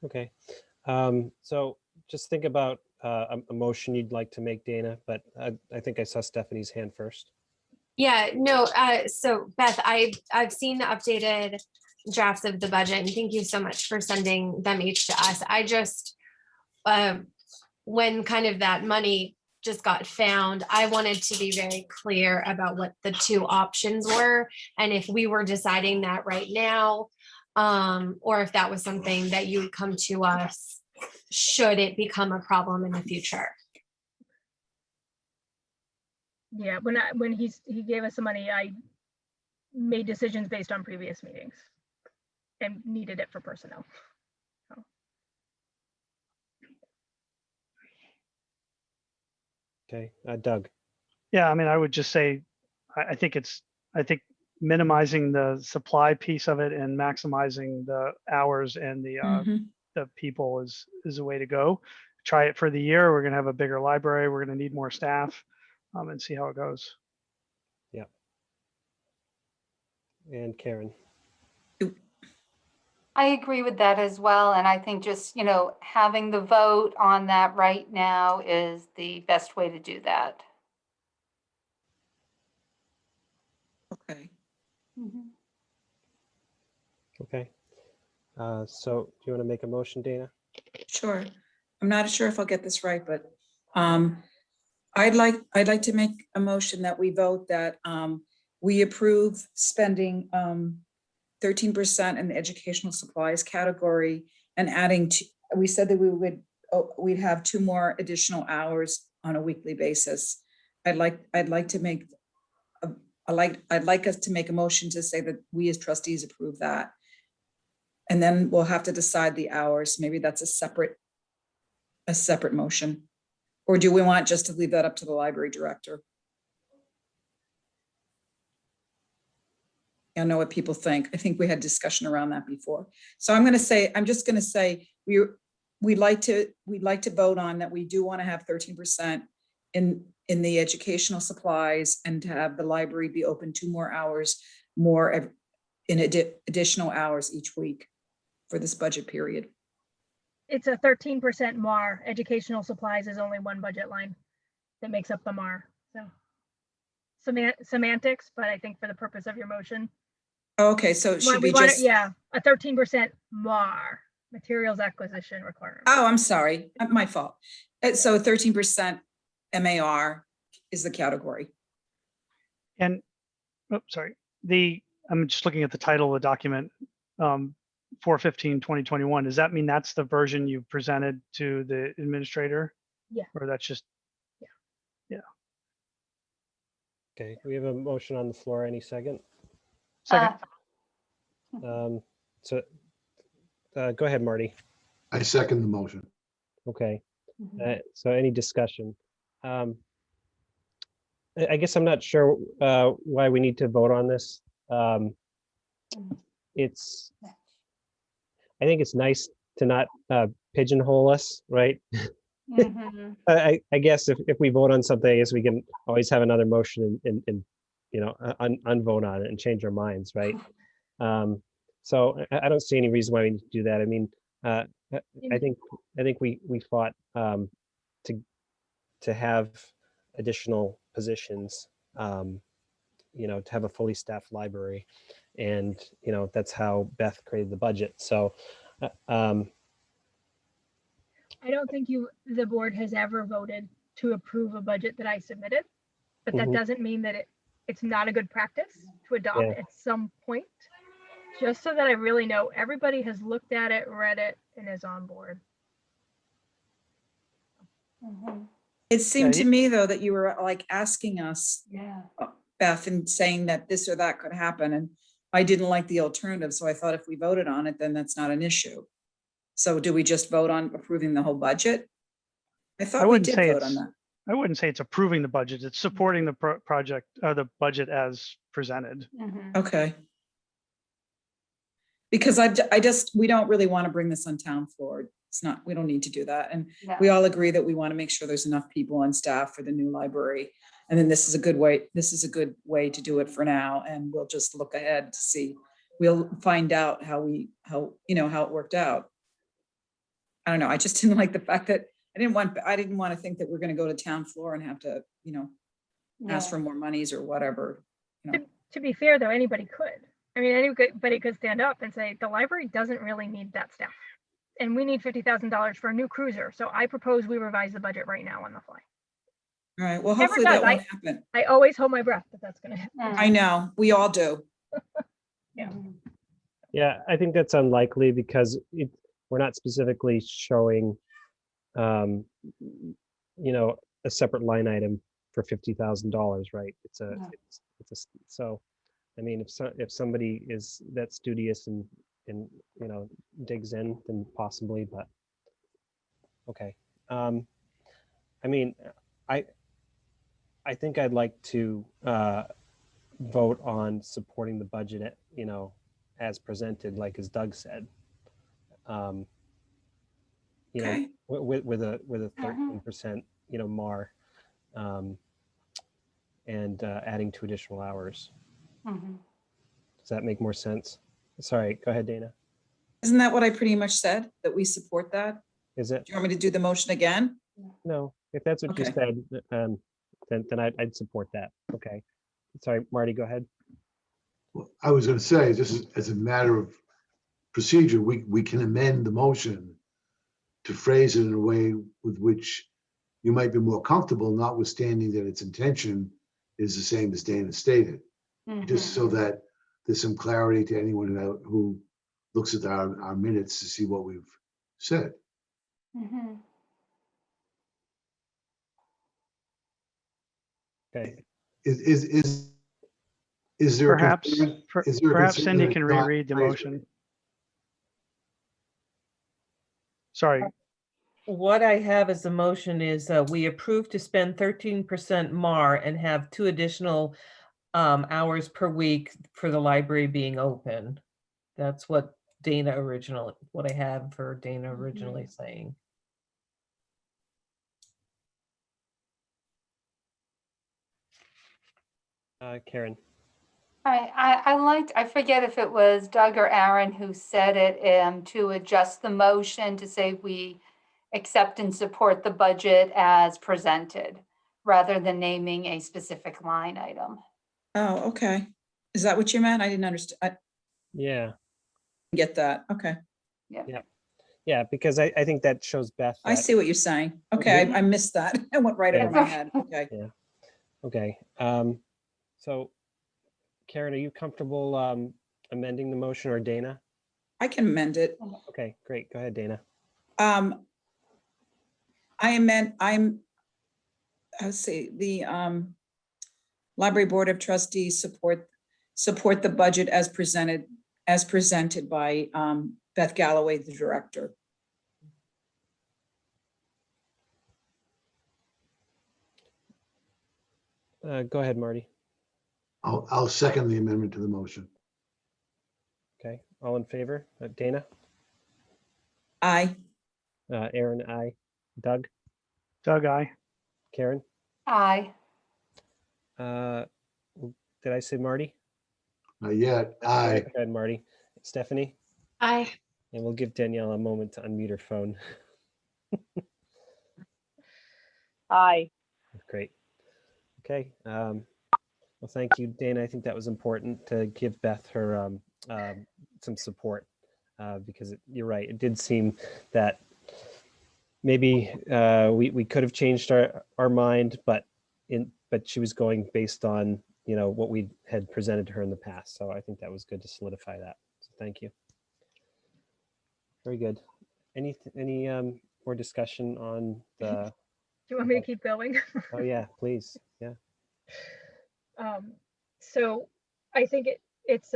Okay. So just think about a motion you'd like to make, Dana, but I think I saw Stephanie's hand first. Yeah, no, so Beth, I've seen the updated drafts of the budget, and thank you so much for sending them each to us. I just, when kind of that money just got found, I wanted to be very clear about what the 2 options were, and if we were deciding that right now, or if that was something that you would come to us should it become a problem in the future. Yeah, when he gave us the money, I made decisions based on previous meetings and needed it for personnel. So. Okay, Doug. Yeah, I mean, I would just say, I think minimizing the supply piece of it and maximizing the hours and Mhm. the people is a way to go. Try it for the year. We're going to have a bigger library. We're going to need more staff, and see how it goes. Yeah. And Karen. I agree with that as well. And I think just, having the vote on that right now is the best way to do that. Okay. Okay. So do you want to make a motion, Dana? Sure. I'm not sure if I'll get this right, but I'd like to make a motion that we vote that we approve spending 13% in the educational supplies category and adding we said that we'd have 2 more additional hours on a weekly basis. I'd like us to make a motion to say that we as trustees approve that. And then we'll have to decide the hours. Maybe that's a separate motion. Or do we want just to leave that up to the library director? I know what people think. I think we had discussion around that before. So I'm just going to say we'd like to vote on that. We do want to have 13% in the educational supplies and to have the library be open 2 more hours additional hours each week for this budget period. It's a 13% MAR. Educational supplies is only one budget line that makes up the MAR. So semantics, but I think for the purpose of your motion. Okay, so should we just? Yeah, a 13% MAR, materials acquisition requirement. Oh, I'm sorry, my fault. So 13% MAR is the category. And, oh, sorry, I'm just looking at the title of the document, 4/15/2021. Does that mean that's the version you presented to the administrator? Yeah. Or that's just? Yeah. Okay, we have a motion on the floor. Any second? Second. So go ahead, Marty. I second the motion. Okay. So any discussion? I guess I'm not sure why we need to vote on this. I think it's nice to not pigeonhole us, right? Mhm. I guess if we vote on something, I guess we can always have another motion and unvote on it and change our minds, right? So I don't see any reason why we need to do that. I mean, I think we fought to have additional positions, to have a fully staffed library, and that's how Beth created the budget. So I don't think the board has ever voted to approve a budget that I submitted, but that doesn't mean that it's not a good practice to adopt at some point, just so that I really know everybody has looked at it, read it, and is on board. It seemed to me though that you were like asking us, Yeah. Beth, and saying that this or that could happen, and I didn't like the alternative, so I thought if we voted on it, then that's not an issue. So do we just vote on approving the whole budget? I thought we did vote on that. I wouldn't say it's approving the budget. It's supporting the project, the budget as presented. Okay. Because we don't really want to bring this on town floor. We don't need to do that. And we all agree that we want to make sure there's enough people on staff for the new library. And then this is a good way to do it for now. And we'll just look ahead to see, we'll find out how it worked out. I don't know. I just didn't like the fact that I didn't want to think that we're going to go to town floor and have to, ask for more monies or whatever. To be fair though, anybody could. I mean, anybody could stand up and say, the library doesn't really need that staff. And we need $50,000 for a new cruiser. So I propose we revise the budget right now on the fly. All right. Well, hopefully that won't happen. I always hold my breath that that's going to happen. I know. We all do. yeah, I think that's unlikely because we're not specifically showing, a separate line item for $50,000, right? So, I mean, if somebody is that studious and digs in, then possibly, but okay. I mean, I think I'd like to vote on supporting the budget, as presented, like as Doug said. Okay. With a 13%, MAR, and adding 2 additional hours. Does that make more sense? Sorry, go ahead, Dana. Isn't that what I pretty much said, that we support that? Is it? Do you want me to do the motion again? No, if that's what you Okay. said, then I'd support that. Okay. Sorry, Marty, go ahead. Well, I was going to say, just as a matter of procedure, we can amend the motion to phrase it in a way with which you might be more comfortable, notwithstanding that its intention is the same as Dana stated, just so that there's some clarity to anyone who looks at our minutes to see what we've said. Mhm. Okay. Is there a Perhaps, concern? Is there a perhaps concern Cindy that can it's not reread the phrased motion. Sorry, What I have as a motion is we approve to spend 13% MAR and have 2 additional hours per week for the library being open. That's what what I have for Dana originally saying. Karen. I forget if it was Doug or Aaron who said it, to adjust the motion to say we accept and support the budget as presented, rather than naming a specific line item. Oh, okay. Is that what you meant? I didn't understand. I Yeah. get that. Okay. Yeah, because I think that shows Beth. I that- see what you're saying. Okay, I missed that. It went right over my head. Okay. Okay. So Karen, are you comfortable amending the motion, or Dana? I can amend it. Okay, great. Go ahead, Dana. Let's see, the Library Board of Trustees support the budget as presented by Beth Galloway, the director. Go ahead, Marty. I'll second the amendment to the motion. Okay, all in favor? Dana? Aye. Aaron, aye. Doug? Doug, aye. Karen? Aye. Did I say Marty? Not yet. Aye. Go ahead, Marty. Stephanie? Aye. And we'll give Danielle a moment to unmute her phone. Aye. Great. Okay. Well, thank you, Dana. I think that was important to give Beth her some support because you're right. It did seem that maybe we could have changed our mind, but she was going based on what we had presented to her in the past. So I think that was good to solidify that. So thank you. Very good. Any more discussion on the? Do you want me to keep going? Oh yeah, please. Yeah. So I think it's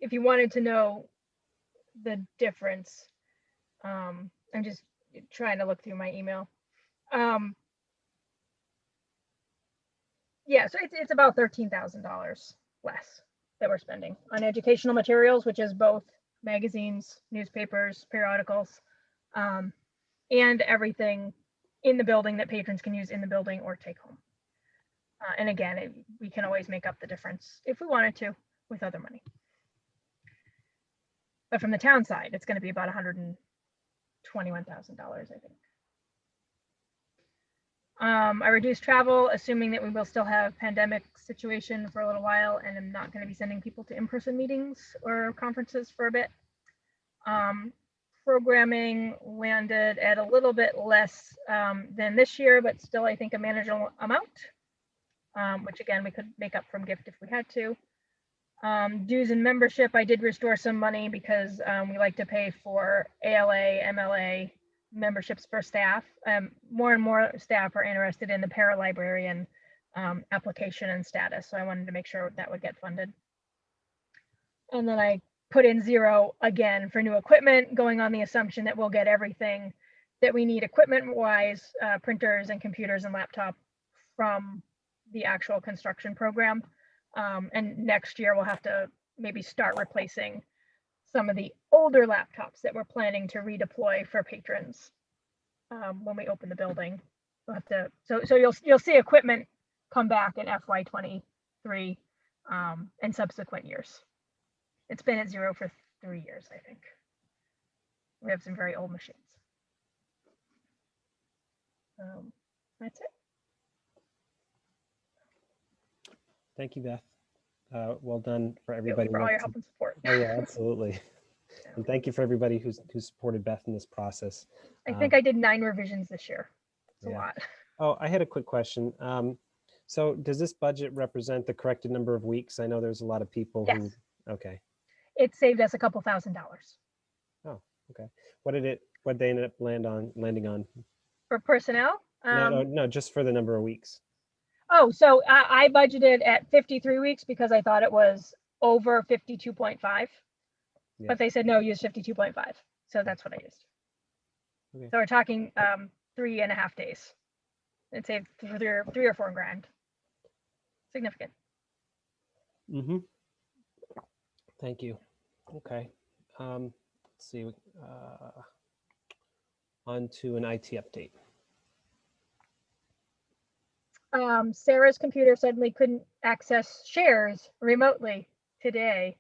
if you wanted to know the difference, I'm just trying to look through my email. Yeah, so it's about $13,000 less that we're spending on educational materials, which is both magazines, newspapers, periodicals, and everything in the building that patrons can use in the building or take home. And again, we can always make up the difference if we wanted to with other money. But from the town side, it's going to be about $121,000, I think. I reduced travel, assuming that we will still have pandemic situation for a little while, and I'm not going to be sending people to in-person meetings or conferences for a bit. Programming landed at a little bit less than this year, but still, I think, a manageable amount, which again, we could make up from gift if we had to. Dues and membership, I did restore some money because we like to pay for ALA, MLA memberships for staff. More and more staff are interested in the paralibrarian application and status, so I wanted to make sure that would get funded. And then I put in 0 again for new equipment, going on the assumption that we'll get everything that we need equipment-wise, printers and computers and laptop from the actual construction program. And next year we'll have to maybe start replacing some of the older laptops that we're planning to redeploy for patrons when we open the building. We'll have to, so you'll see equipment come back in FY23 and subsequent years. It's been at 0 for 3 years, I think. We have some very old machines. That's it. Thank you, Beth. Well done for Thank you everybody. for all your help and support. Oh yeah, absolutely. And thank you for everybody who supported Beth in this process. I think I did 9 revisions this year. It's a Yeah. lot. Oh, I had a quick question. So does this budget represent the corrected number of weeks? I know there's a lot of people who, Yes. okay. It saved us a couple $1,000 Oh, okay. What they ended up landing on? for personnel. No, just for the number of weeks. Oh, so I budgeted at 53 weeks because I thought it was over 52.5, Yeah. but they said, no, use 52.5. So that's what I used. Okay. So we're talking 3.5 days. It saved $3 or $4 grand. Significant. Mm-hmm. Thank you. Okay. Let's see. On to an IT update. Sarah's computer suddenly couldn't access shares remotely today.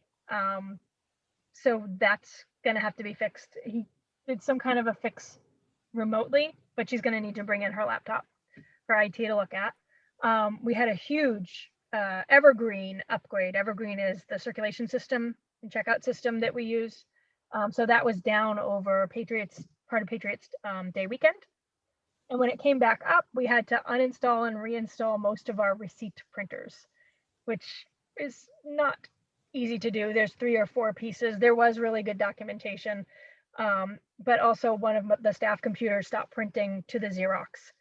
So that's going to have to be fixed. He did some kind of a fix remotely, but she's going to need to bring in her laptop for IT to look at. We had a huge Evergreen upgrade. Evergreen is the circulation system and checkout system that we use. So that was down over part of Patriots Day weekend. And when it came back up, we had to uninstall and reinstall most of our receipt printers, which is not easy to do. There's 3 or 4 pieces. There was really good documentation, but also one of the staff computers stopped printing to the Xerox.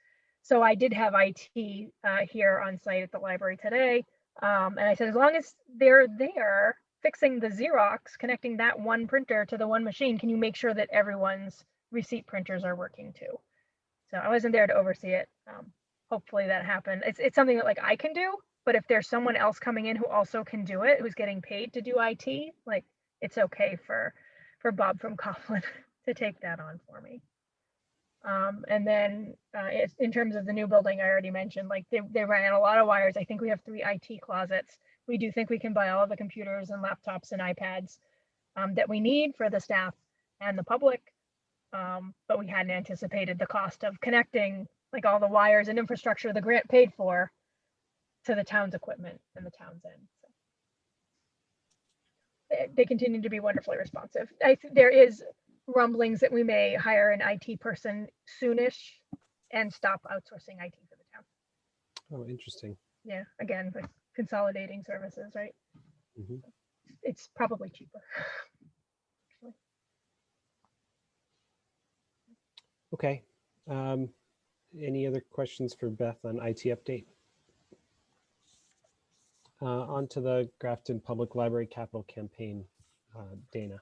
So I did have IT here on site at the library today. And I said, as long as they're there fixing the Xerox, connecting that one printer to the one machine, can you make sure that everyone's receipt printers are working too? So I wasn't there to oversee it. Hopefully that happened. It's something that like I can do, but if there's someone else coming in who also can do it, who's getting paid to do IT, like it's okay for Bob from Coughlin to take that on for me. And then in terms of the new building, I already mentioned, like they ran a lot of wires. I think we have 3 IT closets. We do think we can buy all of the computers and laptops and iPads that we need for the staff and the public. But we hadn't anticipated the cost of connecting like all the wires and infrastructure the grant paid for to the town's equipment and the town's end. So they continue to be wonderfully responsive. I think there is rumblings that we may hire an IT person soonish and stop outsourcing IT for the town. Oh, interesting. Yeah, again, like consolidating services, right? Mm-hmm. It's probably cheaper. Okay. Any other questions for Beth on IT update? On to the Grafton Public Library Capital Campaign, Dana.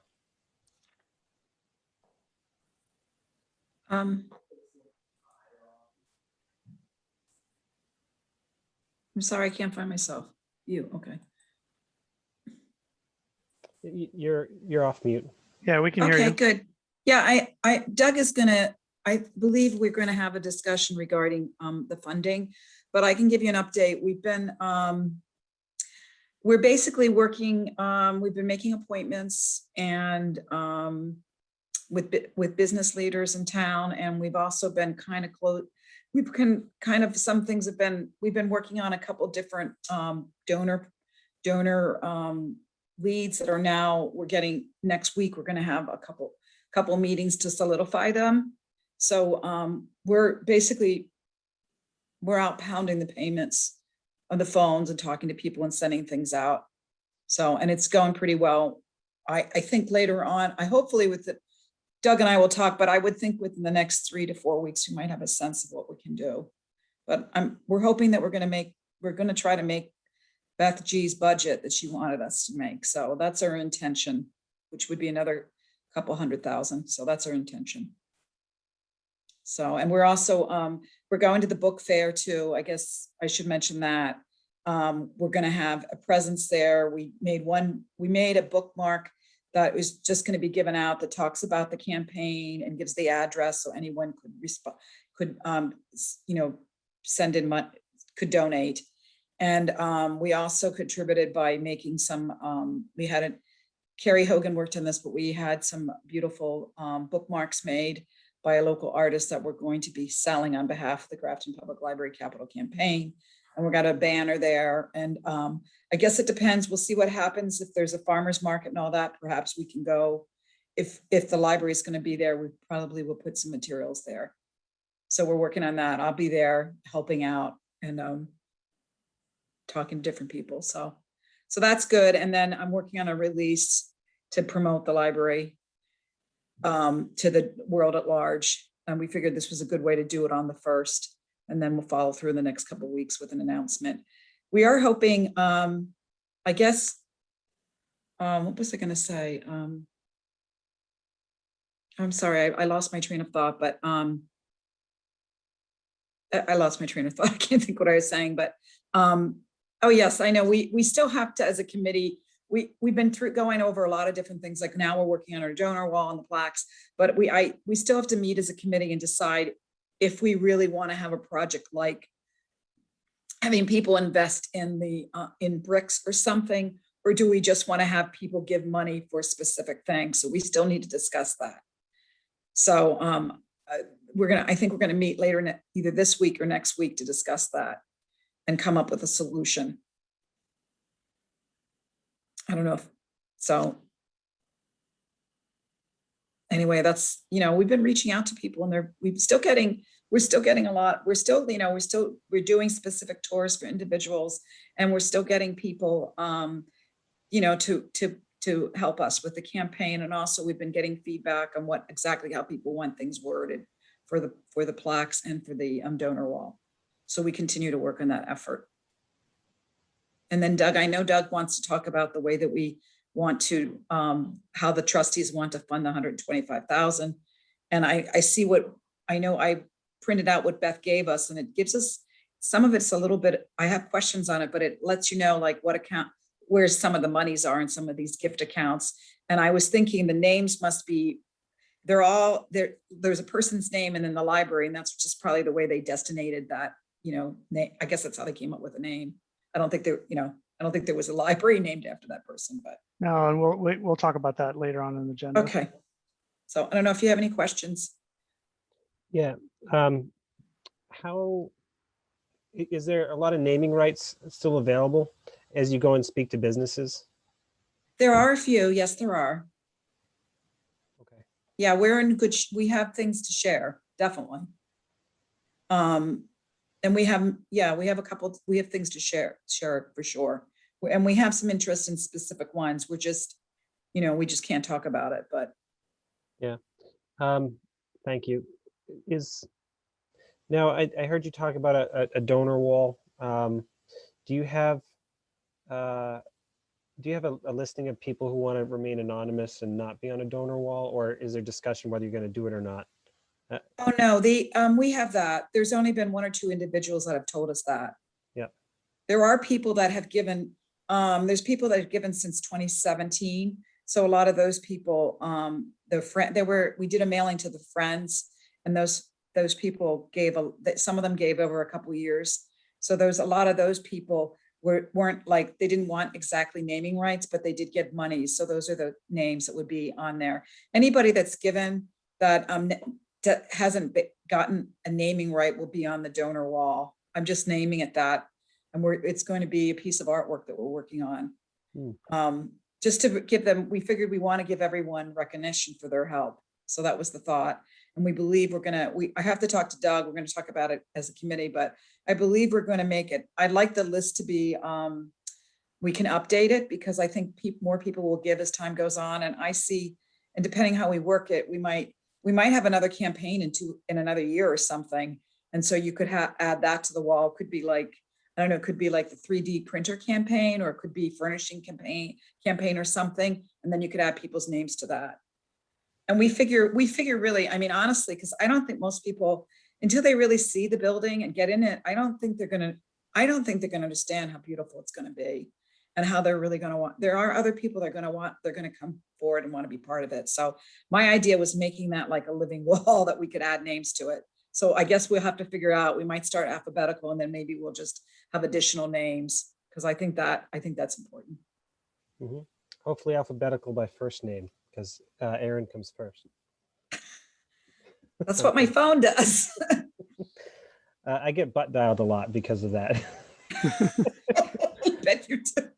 I'm sorry, I can't find myself. You, okay. You're off mute. Yeah, we can hear Okay, you. good. Yeah, Doug is gonna, I believe we're gonna have a discussion regarding the funding, but I can give you an update. We're basically working, we've been making appointments and with business leaders in town, and we've also been kind of close. We've some things have been, we've been working on a couple different donor leads that are now, we're getting next week, we're gonna have a couple meetings to solidify them. So we're out pounding the payments on the phones and talking to people and sending things out. So, and it's going pretty well. I think later on, hopefully with the, Doug and I will talk, but I would think within the next 3 to 4 weeks, we might have a sense of what we can do. But we're hoping that we're going to try to make Beth G's budget that she wanted us to make. So that's our intention, which would be another couple $100,000. So that's our intention. So, and we're also, we're going to the book fair too. I guess I should mention that. We're going to have a presence there. We made a bookmark that was just going to be given out that talks about the campaign and gives the address so anyone could respond, send in money, could donate. And we also contributed by making some, Carrie Hogan worked on this, but we had some beautiful bookmarks made by a local artist that we're going to be selling on behalf of the Grafton Public Library Capital Campaign. And we've got a banner there. And I guess it depends. We'll see what happens if there's a farmer's market and all that. Perhaps we can go if the library is going to be there, we probably will put some materials there. So we're working on that. I'll be there helping out and talking to different people. So that's good. And then I'm working on a release to promote the library to the world at large. And we figured this was a good way to do it on the 1st. And then we'll follow through in the next couple of weeks with an announcement. We are hoping, I guess, what was I going to say? I'm sorry, I lost my train of thought, but I lost my train of thought. I can't think what I was saying, but oh yes, I know we still have to, as a committee, we've been going over a lot of different things. Like now we're working on our donor wall and the plaques, but we still have to meet as a committee and decide if we really want to have a project like having people invest in the in bricks or something, or do we just want to have people give money for specific things? So we still need to discuss that. So I think we're gonna meet later, either this week or next week, to discuss that and come up with a solution. I don't know if, so anyway, that's, we've been reaching out to people and we're still getting a lot. We're still, we're doing specific tours for individuals, and we're still getting people, to help us with the campaign. And also we've been getting feedback on how people want things worded for the plaques and for the donor wall. So we continue to work on that effort. And then Doug, I know Doug wants to talk about the way that we want to, how the trustees want to fund the 125,000. And I see I printed out what Beth gave us, and it gives us, some of it's a little bit, I have questions on it, but it lets you know like what account, where some of the monies are in some of these gift accounts. And I was thinking the names must be, they're all there. There's a person's name and then the library, and that's just probably the way they designated that, I guess that's how they came up with a name. I don't think there was a library named after that person, but. No, and we'll talk about that later on in the agenda. Okay. So I don't know if you have any questions. Yeah. How is there a lot of naming rights still available as you go and speak to businesses? There are a few. Yes, there are. Okay. Yeah, we're in good, we have things to share, definitely. And we have things to share for sure. And we have some interest in specific ones. We're just, we just can't talk about it, but. Yeah. Thank you. Now I heard you talk about a donor wall. Do you have a listing of people who want to remain anonymous and not be on a donor wall, or is there discussion whether you're going to do it or not? Oh, no, we have that. There's only been 1 or 2 individuals that have told us that. Yeah. There are people that have given, there's people that have given since 2017. So a lot of those people, we did a mailing to the friends, and those people some of them gave over a couple of years. So a lot of those people weren't like, they didn't want exactly naming rights, but they did get money. So those are the names that would be on there. Anybody that's given that hasn't gotten a naming right will be on the donor wall. I'm just naming it that. And it's going to be a piece of artwork that we're working on. Just to give them, we figured we want to give everyone recognition for their help. So that was the thought. And we believe I have to talk to Doug. We're going to talk about it as a committee, but I believe we're going to make it. I'd like the list to be, we can update it, because I think more people will give as time goes on. And and depending how we work it, we might have another campaign in another year or something. And so you could add that to the wall. Could be like, I don't know, it could be like the 3D printer campaign, or it could be furnishing campaign or something. And then you could add people's names to that. And we figure really, I mean, honestly, because I don't think most people, until they really see the building and get in it, I don't think they're going to understand how beautiful it's going to be and how they're really going to want. There are other people that are going to come forward and want to be part of it. So my idea was making that like a living wall that we could add names to it. So I guess we'll have to figure out, we might start alphabetical, and then maybe we'll just have additional names, because I think that's important. Mm-hmm. Hopefully alphabetical by first name, because Aaron comes first. That's what my phone does. I get butt dialed a lot because of that. I bet you do.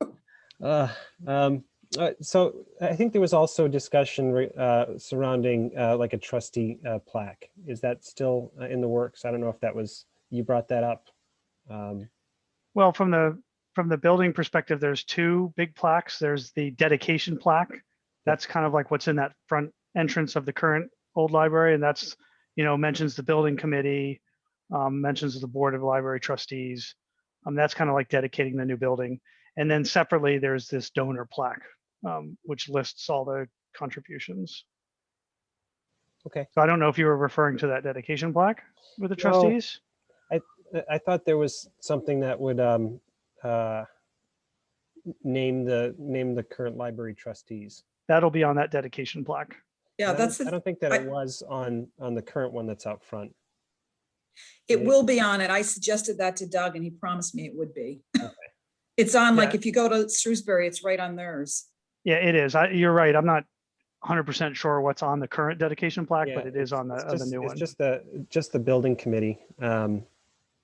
So I think there was also discussion surrounding like a trustee plaque. Is that still in the works? I don't know if that was, you brought that up. Well, from the building perspective, there's two big plaques. There's the dedication plaque. That's kind of like what's in that front entrance of the current old library. And that's, mentions the building committee, mentions the board of library trustees. That's kind of like dedicating the new building. And then separately, there's this donor plaque, which lists all the contributions. Okay. So I don't know if you were referring to that dedication plaque with the No. trustees. I thought there was something that would name the current library trustees. That'll be on that dedication plaque. Yeah, I don't think that it I- was on the current one that's out front. it will be on it. I suggested that to Doug and he promised me it would be. Okay. It's on, like, Yeah. if you go to Shrewsbury, it's right on theirs. Yeah, it is. You're right. I'm not 100% sure what's on the current dedication plaque, Yeah, but it is on the, it's new one. It's just the building committee, and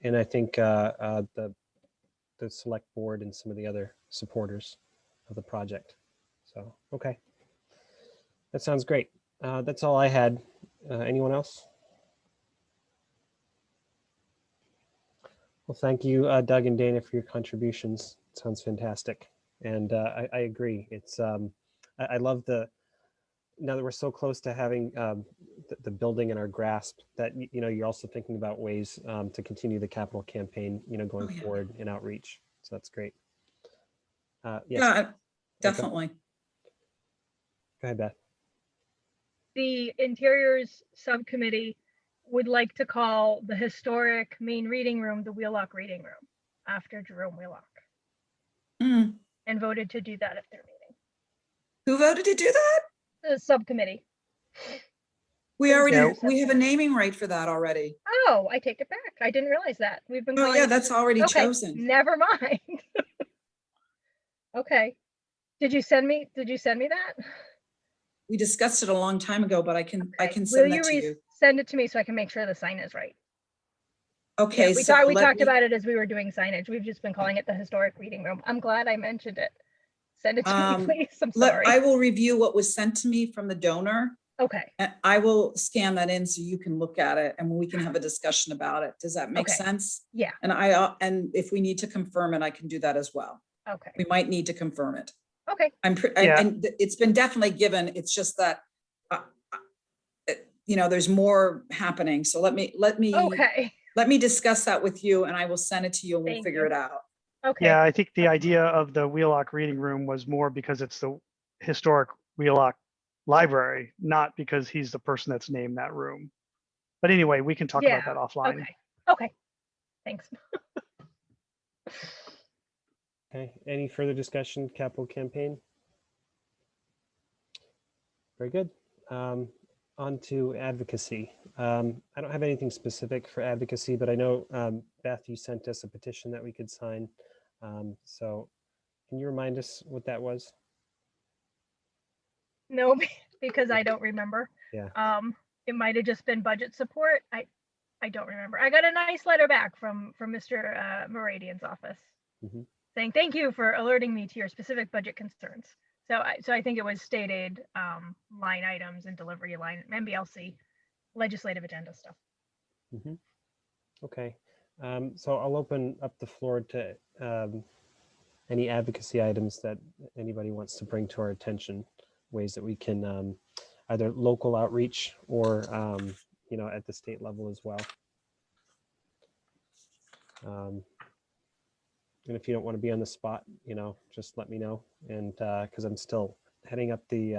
I think the select board and some of the other supporters of the project. So okay, that sounds great. That's all I had. Anyone else? Well, thank you, Doug and Dana, for your contributions. Sounds fantastic, and I agree. It's I love now that we're so close to having the building in our grasp, that you're also thinking about ways to continue the capital campaign, going Oh, yeah. forward in outreach. So that's great. Yes, Yeah, definitely. go ahead, Beth. The Interiors Subcommittee would like to call the historic main reading room the Wheelock Reading Room after Jerome Wheelock, Mm. and voted to do that at their meeting. Who voted to do that? The subcommittee. We already, Yeah. we have a naming right for that already. Oh, I take it back. I didn't realize that. We've been Oh, calling yeah, it- that's already okay, chosen. never mind. Okay. Did you send me that? We discussed it a long time ago, but I can Will send you that to you. send it to me so I can make sure the sign is right? Okay, Yeah, we so we let talked me- about it as we were doing signage. We've just been calling it the historic reading room. I'm glad I mentioned it. Send it to me, please. I'm sorry. I will review what was sent to me from the donor. Okay, And I will scan that in so you can look at it and we can have a discussion about it. Does that make Okay. sense? yeah, And if we need to confirm it, I can do that as well. okay, We might need to confirm it. okay. Yeah. And it's been definitely given. It's just that, there's more happening. So let me Okay, discuss that with you and I will send it to you and we'll Thank figure you. it out. okay. Yeah, I think the idea of the Wheelock Reading Room was more because it's the historic Wheelock Library, not because he's the person that's named that room. But anyway, we can talk about that offline. Okay, okay. Thanks. Okay, any further discussion, capital campaign? Very good. On to advocacy. I don't have anything specific for advocacy, but I know, Beth, you sent us a petition that we could sign. So can you remind us what that was? No, because I don't remember. Yeah. It might have just been budget support. I don't remember. I got a nice letter back from Mr. Moradian's office Mhm. saying, thank you for alerting me to your specific budget concerns. So I think it was stated line items and delivery line, MBLC, legislative agenda stuff. Mhm. Okay, so I'll open up the floor to any advocacy items that anybody wants to bring to our attention, ways that we can either local outreach or at the state level as well. And if you don't want to be on the spot, just let me know. And because I'm still heading up the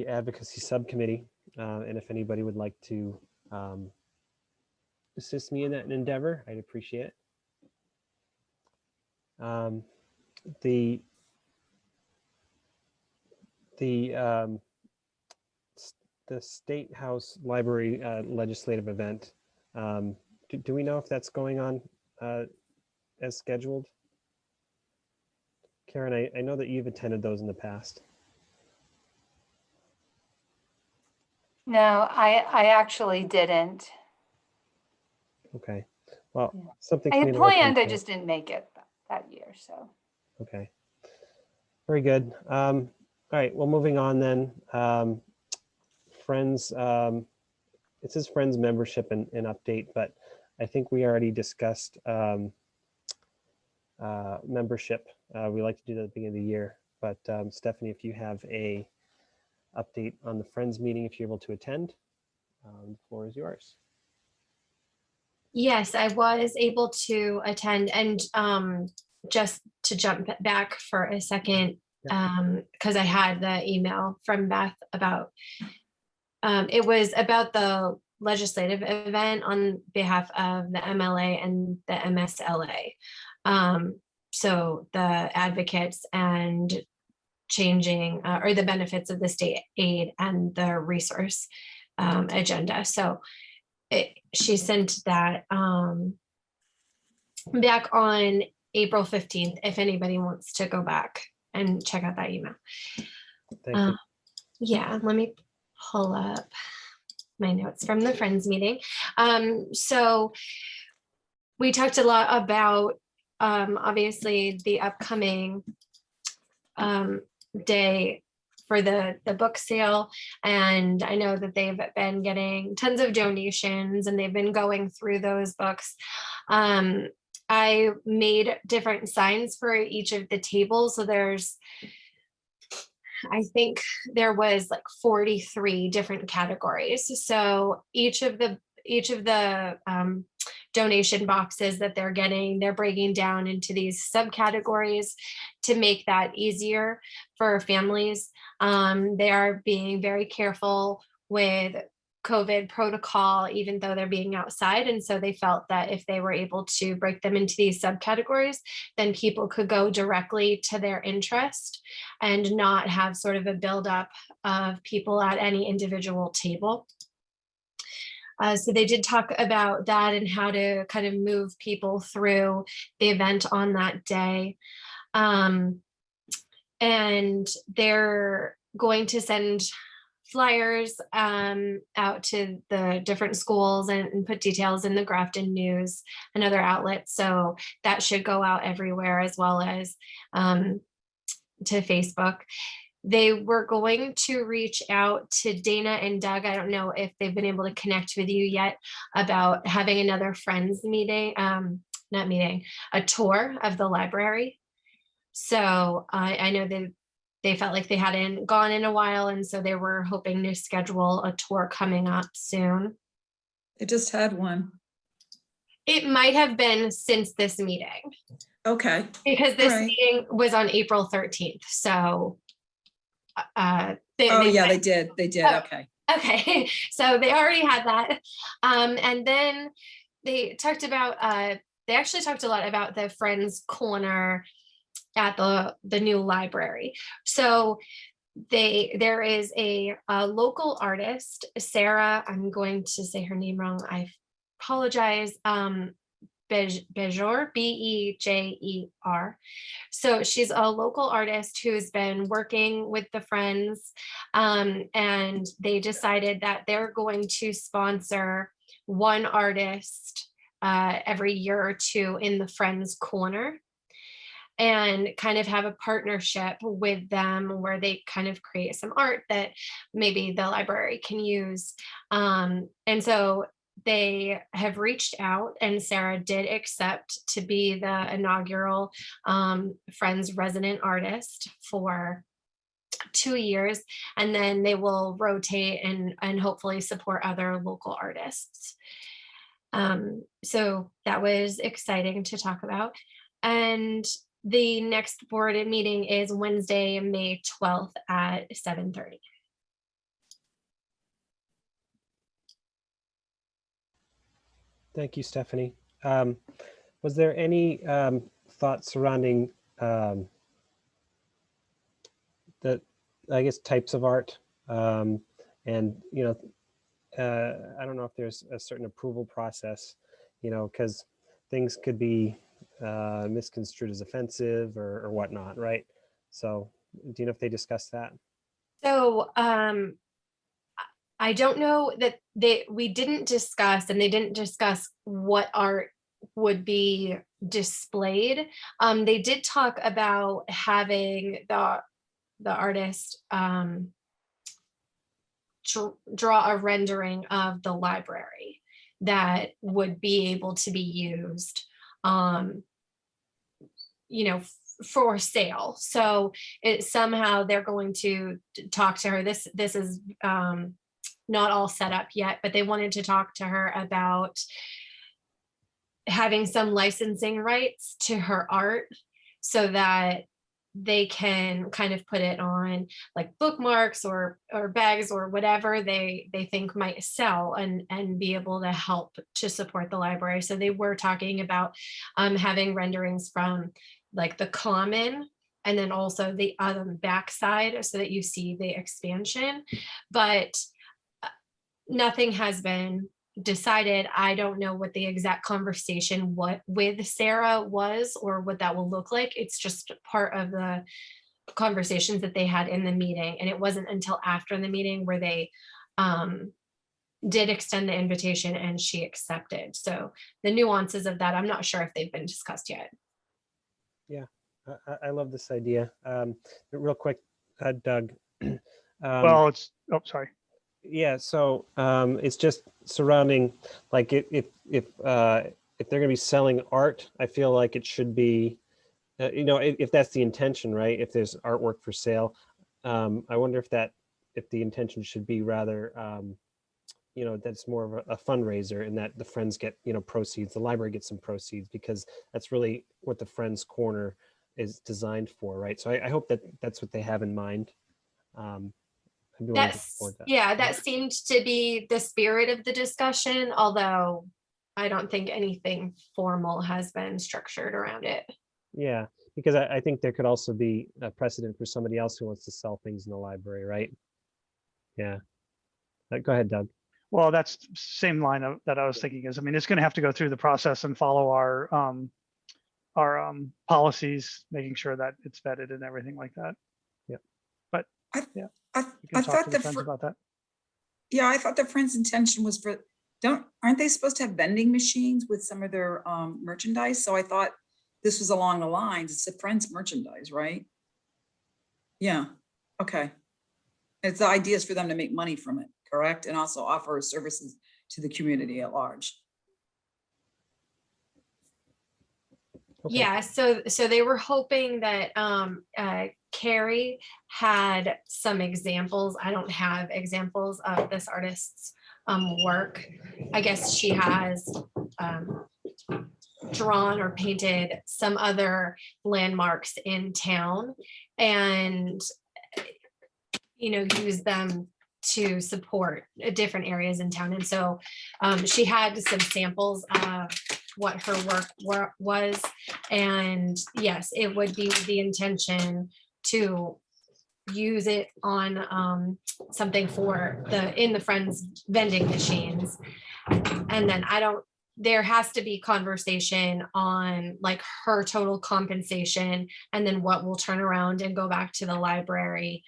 advocacy subcommittee, and if anybody would like to assist me in that endeavor, I'd appreciate it. The State House Library legislative event. Do we know if that's going on as scheduled? Karen, I know that you've attended those in the past. No, I actually didn't. Okay. Well, Yeah. something I for me had to look planned, I into. just didn't make it that year, so. Okay. Very good. All right, well, moving on then. Friends, it says Friends membership and update, but I think we already discussed membership. We like to do that at the beginning of the year, but Stephanie, if you have a update on the Friends meeting, if you're able to attend, the floor is yours. Yes, I was able to attend, and just to jump back for a second, because I had the email from Beth about it was about the legislative event on behalf of the MLA and the MSLA. So the advocates and changing or the benefits of the state aid and the resource agenda. So she sent that back on April 15th, if anybody wants to go back and check out that email. Thank you. Yeah, let me pull up my notes from the Friends meeting. So we talked a lot about obviously the upcoming day for the book sale, and I know that they've been getting tons of donations and they've been going through those books. I made different signs for each of the tables, so I think there was like 43 different categories. So each of the donation boxes that they're getting, they're breaking down into these subcategories to make that easier for families. They are being very careful with COVID protocol, even though they're being outside. And so they felt that if they were able to break them into these subcategories, then people could go directly to their interest and not have sort of a buildup of people at any individual table. So they did talk about that and how to kind of move people through the event on that day. And they're going to send flyers out to the different schools and put details in the Grafton News and other outlets. So that should go out everywhere, as well as to Facebook. They were going to reach out to Dana and Doug. I don't know if they've been able to connect with you yet about having another Friends meeting, a tour of the library. So I know they felt like they hadn't gone in a while, and so they were hoping to schedule a tour coming up soon. They just had one. It might have been since this meeting. Okay. Because this All right. meeting was on April 13th. So they did. Oh. Okay. Okay, so they already had that. And then they talked about, they actually talked a lot about the Friends Corner at the new library. So there is a local artist, Sarah, I'm going to say her name wrong, I apologize, Bejer, Bejer. So she's a local artist who's been working with the Friends, and they decided that they're going to sponsor one artist every year or two in the Friends Corner, and kind of have a partnership with them where they kind of create some art that maybe the library can use. And so they have reached out, and Sarah did accept to be the inaugural Friends resident artist for 2 years, and then they will rotate and hopefully support other local artists. So that was exciting to talk about. And the next board meeting is Wednesday, May 12th at 7:30. Thank you, Stephanie. Was there any thoughts surrounding the, I guess, types of art? And, you know, I don't know if there's a certain approval process, you know, because things could be misconstrued as offensive or whatnot, right? So do you know if they discussed that? So I don't know that we didn't discuss, and they didn't discuss what art would be displayed. They did talk about having the artist draw a rendering of the library that would be able to be used, for sale. So it somehow they're going to talk to her. This is not all set up yet, but they wanted to talk to her about having some licensing rights to her art so that they can kind of put it on like bookmarks or bags or whatever they think might sell and be able to help to support the library. So they were talking about having renderings from like the common and then also the backside so that you see the expansion, but nothing has been decided. I don't know what the exact conversation with Sarah was or what that will look like. It's just part of the conversations that they had in the meeting. And it wasn't until after the meeting where they did extend the invitation and she accepted. So the nuances of that, I'm not sure if they've been discussed yet. Yeah, I love this idea. Real quick, Doug. Well, it's, oh, sorry. Yeah, so it's just surrounding, like if they're going to be selling art, I feel like it should be, if that's the intention, right? If there's artwork for sale, I wonder if the intention should be rather, that's more of a fundraiser and that the Friends get, proceeds, the library gets some proceeds, because that's really what the Friends Corner is designed for, right? So I hope that that's what they have in mind. That seemed to be the spirit of the discussion, although I don't think anything formal has been structured around it. Yeah, because I think there could also be a precedent for somebody else who wants to sell things in the library, right? Yeah. Go ahead, Doug. Well, that's the same line that I was thinking is, I mean, it's going to have to go through the process and follow our policies, making sure that it's vetted and everything like that. Yeah. But yeah. I thought about that. Yeah, I thought the Friends' intention was aren't they supposed to have vending machines with some of their merchandise? So I thought this was along the lines, it's the Friends merchandise, right? Yeah, okay. It's the idea is for them to make money from it, correct? And also offer services to the community at large. Okay. Yeah, so they were hoping that Carrie had some examples. I don't have examples of this artist's work. I guess she has drawn or painted some other landmarks in town and use them to support different areas in town. And so she had some samples of what her work was. And yes, it would be the intention to use it on something in the Friends vending machines. And then there has to be conversation on like her total compensation and then what will turn around and go back to the library.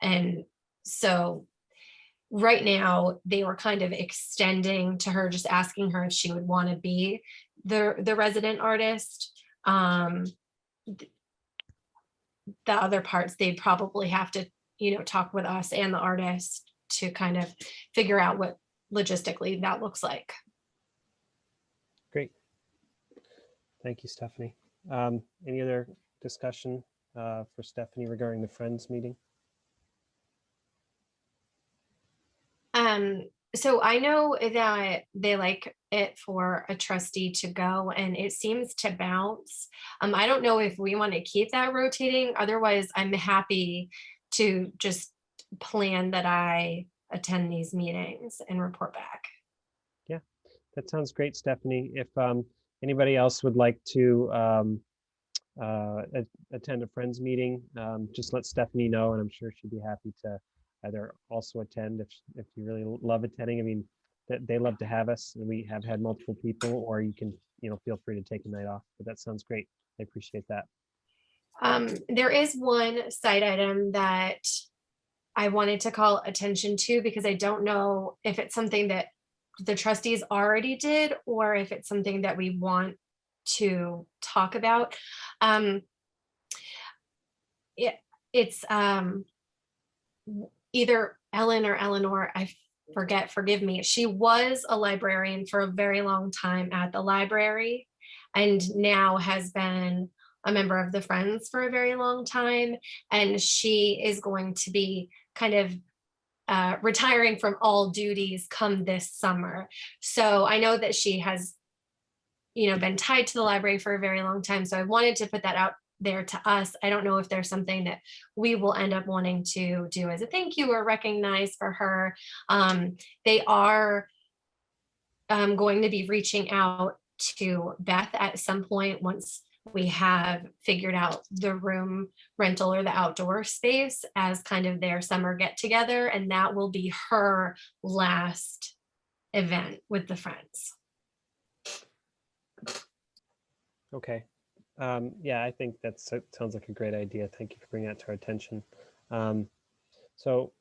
And so right now they were kind of extending to her, just asking her if she would want to be the resident artist. The other parts, they'd probably have to, talk with us and the artist to kind of figure out what logistically that looks like. Great. Thank you, Stephanie. Any other discussion for Stephanie regarding the Friends meeting? So I know that they like it for a trustee to go and it seems to bounce. I don't know if we want to keep that rotating. Otherwise, I'm happy to just plan that I attend these meetings and report back. Yeah, that sounds great, Stephanie. If anybody else would like to attend a Friends meeting, just let Stephanie know and I'm sure she'd be happy to either also attend if you really love attending. I mean, they love to have us and we have had multiple people, or you can, feel free to take a night off, but that sounds great. I appreciate that. There is one side item that I wanted to call attention to because I don't know if it's something that the trustees already did, or if it's something that we want to talk about. It's either Ellen or Eleanor, I forget, forgive me. She was a librarian for a very long time at the library and now has been a member of the Friends for a very long time. And she is going to be kind of retiring from all duties come this summer. So I know that she has, been tied to the library for a very long time. So I wanted to put that out there to us. I don't know if there's something that we will end up wanting to do as a thank you or recognize for her. They are going to be reaching out to Beth at some point once we have figured out the room rental or the outdoor space as kind of their summer get together. And that will be her last event with the Friends. Okay. Yeah, I think that sounds like a great idea. Thank you for bringing that to our attention. So,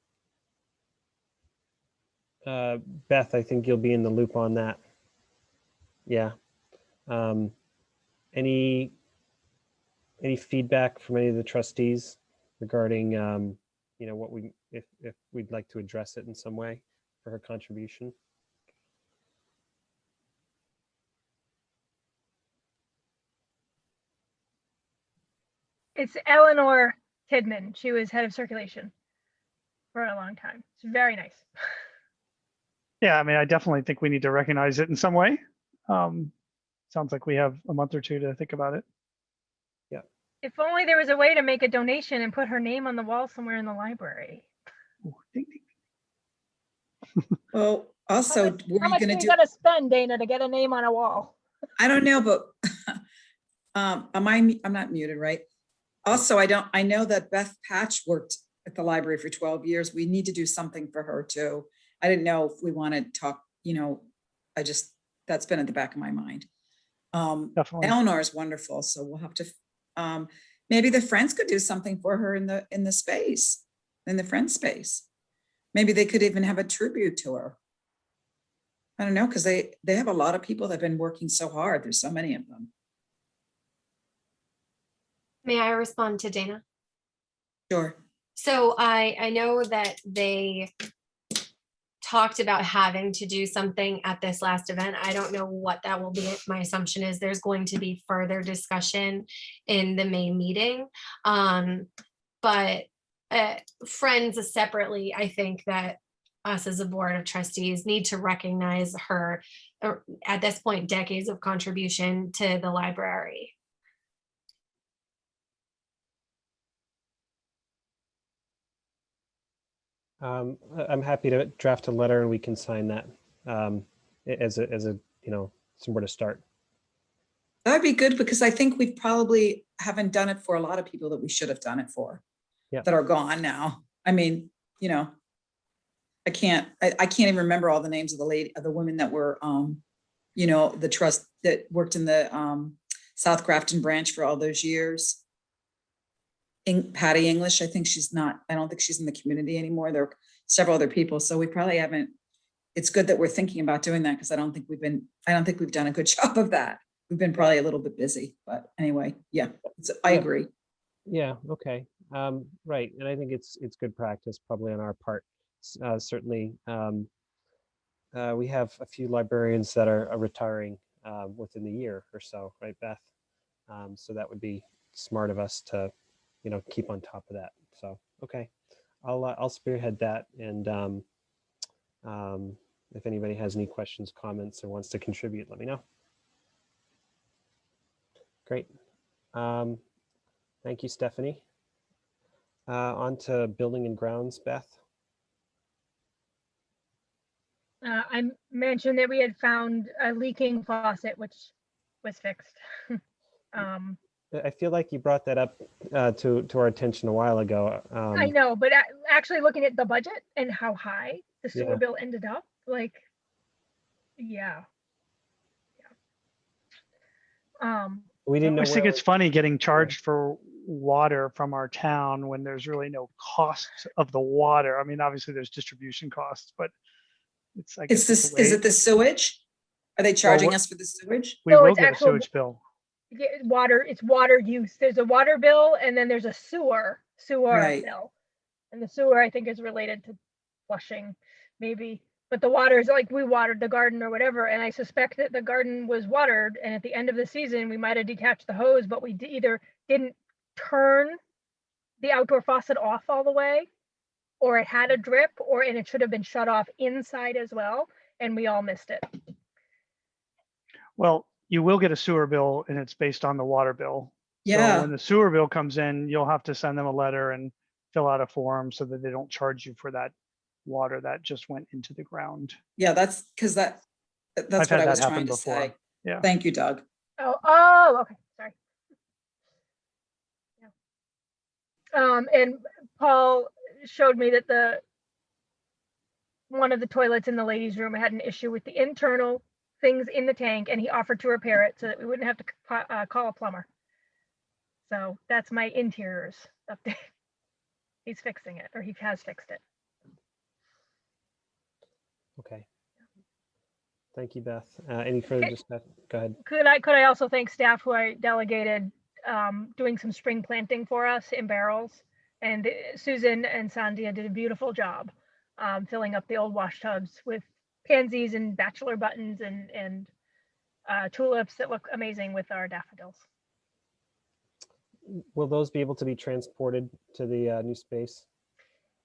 Beth, I think you'll be in the loop on that. Yeah. Any feedback from any of the trustees regarding, what if we'd like to address it in some way for her contribution? It's Eleanor Tidman. She was head of circulation for a long time. It's very nice. Yeah, I mean, I definitely think we need to recognize it in some way. Sounds like we have a month or two to think about it. Yeah. If only there was a way to make a donation and put her name on the wall somewhere in the library. Ooh, ding, ding. Well, also, How were you much going are to you do? gonna spend, Dana, to get a name on a wall? I don't know, but I'm not muted, right? Also, I know that Beth Patch worked at the library for 12 years. We need to do something for her too. I didn't know if we want to talk, that's been at the back of my mind. Definitely. Eleanor is wonderful. So we'll have to, maybe the Friends could do something for her in the space, in the Friends space. Maybe they could even have a tribute to her. I don't know, because they have a lot of people that have been working so hard. There's so many of them. May I respond to Dana? Sure. So I know that they talked about having to do something at this last event. I don't know what that will be. My assumption is there's going to be further discussion in the May meeting. But Friends separately, I think that us as a board of trustees need to recognize her, at this point, decades of contribution to the library. I'm happy to draft a letter and we can sign that as a somewhere to start. That'd be good, because I think we probably haven't done it for a lot of people that we should have done it for. Yeah. That are gone now. I mean, I can't even remember all the names of the women that were, the trust that worked in the South Grafton branch for all those years. Patty English, I don't think she's in the community anymore. There are several other people. So we probably haven't, it's good that we're thinking about doing that, because I don't think we've done a good job of that. We've been probably a little bit busy, but anyway, yeah, I agree. Yeah. Okay. Right. And I think it's good practice probably on our part. Certainly, we have a few librarians that are retiring within the year or so, right, Beth? So that would be smart of us to, keep on top of that. So, okay, I'll spearhead that. And if anybody has any questions, comments, or wants to contribute, let me know. Great. Thank you, Stephanie. On to building and grounds, Beth. I mentioned that we had found a leaking faucet, which was fixed. I feel like you brought that up to our attention a while ago. I know, but actually looking at the budget and how high the sewer Yeah. bill ended up, yeah. We I didn't know. always think it's funny getting charged for water from our town when there's really no cost of the water. I mean, obviously there's distribution costs, but It's, I It's guess, it's this, a is way. it the sewage? Are they charging what- us for the sewage? We No, will it's get a actual sewage bill. water, it's water use. There's a water bill and then there's a sewer Right. bill. And the sewer, I think, is related to flushing, maybe. But the water is like we watered the garden or whatever. And I suspect that the garden was watered. And at the end of the season, we might have detached the hose, but we either didn't turn the outdoor faucet off all the way, or it had a drip, and it should have been shut off inside as well. And we all missed it. Well, you will get a sewer bill and it's based on the water bill. So Yeah. when the sewer bill comes in, you'll have to send them a letter and fill out a form so that they don't charge you for that water that just went into the ground. Yeah, that's because that's I've what had I that was happen trying to before. say. Yeah. Thank you, Doug. Oh, okay, sorry. Yeah. And Paul showed me that one of the toilets in the ladies' room had an issue with the internal things in the tank, and he offered to repair it so that we wouldn't have to call a plumber. So that's my interiors update. He's fixing it, or he has fixed it. Okay. Thank you, Beth. Any further discussion? Go ahead. Could I also thank staff who I delegated doing some spring planting for us in barrels, and Susan and Sandia did a beautiful job filling up the old wash tubs with pansies and bachelor buttons and tulips that look amazing with our daffodils. Will those be able to be transported to the new space?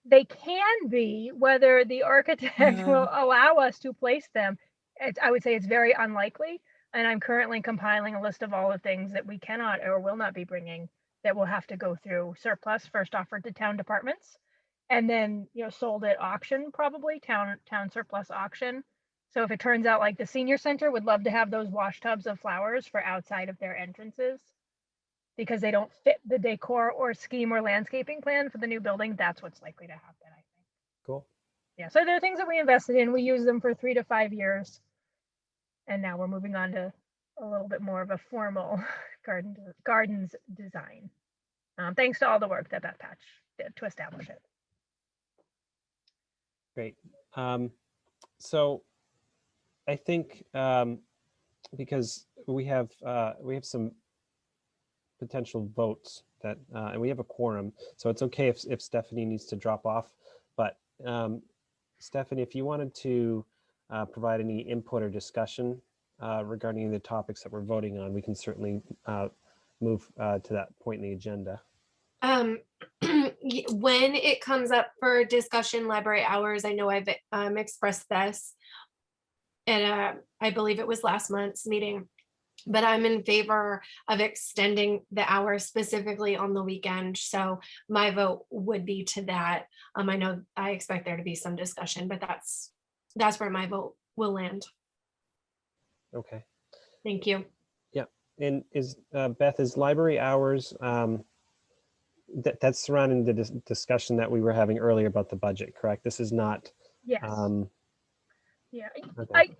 They can be, whether the architect will allow us to place them. I would say it's very unlikely. And I'm currently compiling a list of all the things that we cannot or will not be bringing that will have to go through surplus, first offered to town departments, and then, sold at auction, probably town surplus auction. So if it turns out like the senior center would love to have those wash tubs of flowers for outside of their entrances, because they don't fit the decor or scheme or landscaping plan for the new building, that's what's likely to happen, I think. Cool. Yeah, so there are things that we invested in. We use them for 3 to 5 years. And now we're moving on to a little bit more of a formal gardens design. Thanks to all the work that Beth Patch did to establish it. Great. So I think because we have some potential votes that and we have a quorum, so it's okay if Stephanie needs to drop off. But Stephanie, if you wanted to provide any input or discussion regarding the topics that we're voting on, we can certainly move to that point in the agenda. When it comes up for discussion, library hours, I know I've expressed this, and I believe it was last month's meeting, but I'm in favor of extending the hours specifically on the weekend. So my vote would be to that. I know I expect there to be some discussion, but that's where my vote will land. Okay. Thank you. Yeah. And is Beth, is library hours that's surrounding the discussion that we were having earlier about the budget, correct? This is not. Yes. Yeah. Okay.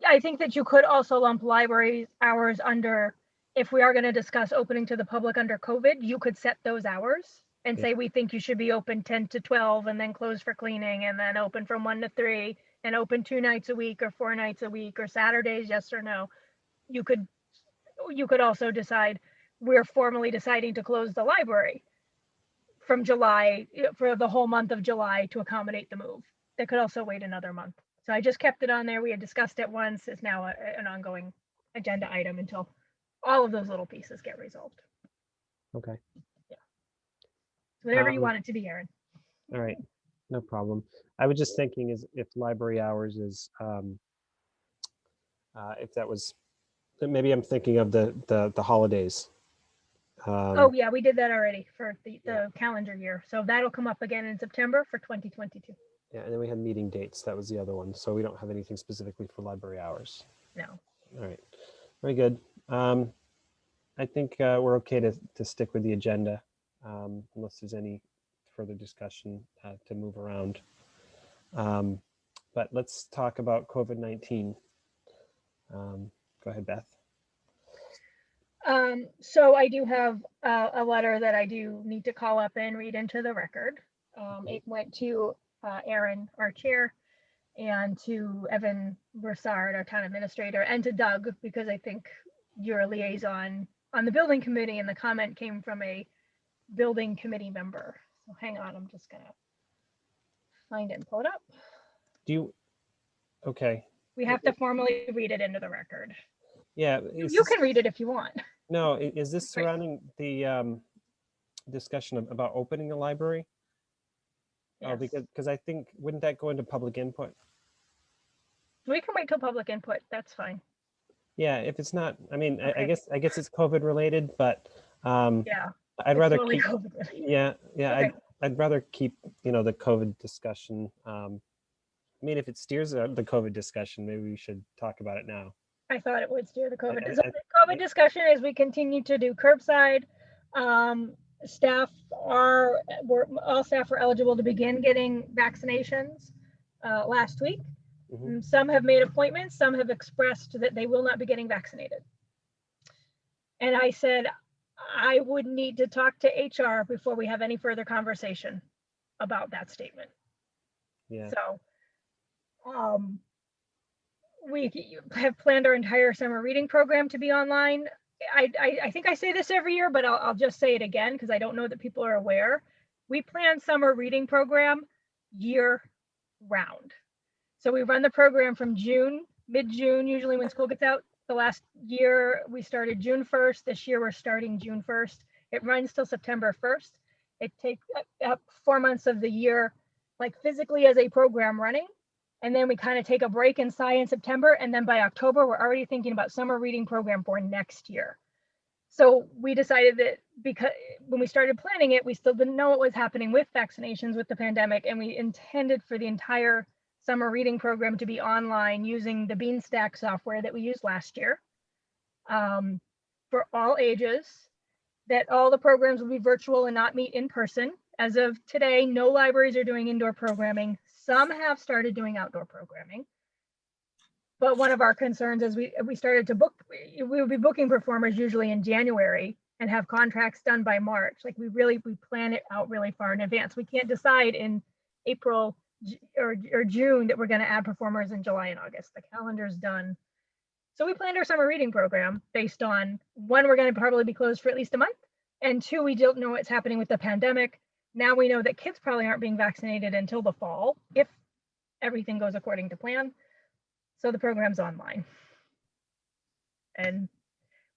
I think that you could also lump library hours under, if we are going to discuss opening to the public under COVID, you could set those hours and say, we think you should be open 10 to 12 and then close for cleaning, and then open from 1 to 3 and open 2 nights a week or 4 nights a week or Saturdays, yes or no. You could also decide, we're formally deciding to close the library from July for the whole month of July to accommodate the move. They could also wait another month. So I just kept it on there. We had discussed it once. It's now an ongoing agenda item until all of those little pieces get resolved. Okay. Yeah. So whatever you want it to be, Aaron. All right. No problem. I was just thinking is if library hours is, if that was, maybe I'm thinking of the holidays. Oh yeah, we did that already for the calendar year. So that'll come up again in September for 2022. Yeah, and then we had meeting dates. That was the other one. So we don't have anything specifically for library hours. No. All right. Very good. I think we're okay to stick with the agenda unless there's any further discussion to move around. But let's talk about COVID-19. Go ahead, Beth. So I do have a letter that I do need to call up and read into the record. It went to Aaron, our chair, and to Evan Broussard, our town administrator, and to Doug, because I think you're a liaison on the building committee, and the comment came from a building committee member. So hang on, I'm just gonna find it and pull it up. Do you, okay, We have to formally read it into the record. yeah. You can read it if you want. No, is this Right. surrounding the discussion about opening the library? Oh, Yes. because I think, wouldn't that go into public input? We can wait till public input, that's fine. Yeah, if it's not, I mean, I Okay. guess it's COVID related, but Yeah. I'd it's rather totally keep, COVID related. yeah, Okay. I'd rather keep, the COVID discussion. I mean, if it steers the COVID discussion, maybe we should talk about it now. I thought it would steer the COVID. I- So I- the COVID discussion is we continue to do curbside. Staff all staff are eligible to begin getting vaccinations last week. Mhm. Some have made appointments, some have expressed that they will not be getting vaccinated. And I said, I would need to talk to HR before we have any further conversation about that statement. Yeah, So we have planned our entire summer reading program to be online. I think I say this every year, but I'll just say it again because I don't know that people are aware. We plan summer reading program year round. So we run the program from June, mid-June, usually when school gets out. The last year we started June 1st. This year we're starting June 1st. It runs till September 1st. It takes up 4 months of the year, like physically as a program running. And then we kind of take a break in science September. And then by October, we're already thinking about summer reading program for next year. So we decided that because when we started planning it, we still didn't know what was happening with vaccinations with the pandemic. And we intended for the entire summer reading program to be online using the Beanstack software that we used last year for all ages, that all the programs will be virtual and not meet in person. As of today, no libraries are doing indoor programming. Some have started doing outdoor programming. But one of our concerns is we started to book, we would be booking performers usually in January and have contracts done by March. Like we plan it out really far in advance. We can't decide in April or June that we're going to add performers in July and August. The calendar's done. So we planned our summer reading program based on, one, we're going to probably be closed for at least a month. And two, we don't know what's happening with the pandemic. Now we know that kids probably aren't being vaccinated until the fall, if everything goes according to plan. So the program's online. And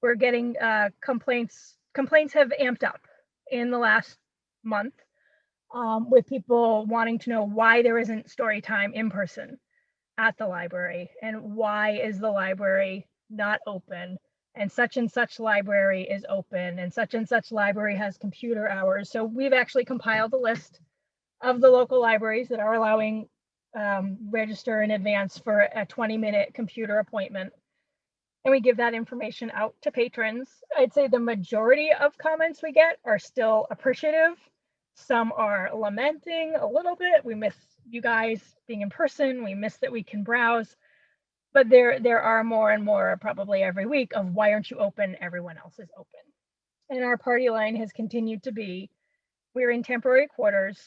we're getting complaints. Complaints have amped up in the last month with people wanting to know why there isn't story time in person at the library and why is the library not open and such library is open and such library has computer hours. So we've actually compiled a list of the local libraries that are allowing register in advance for a 20-minute computer appointment. And we give that information out to patrons. I'd say the majority of comments we get are still appreciative. Some are lamenting a little bit. We miss you guys being in person. We miss that we can browse. But there are more and more probably every week of why aren't you open? Everyone else is open. And our party line has continued to be, we're in temporary quarters.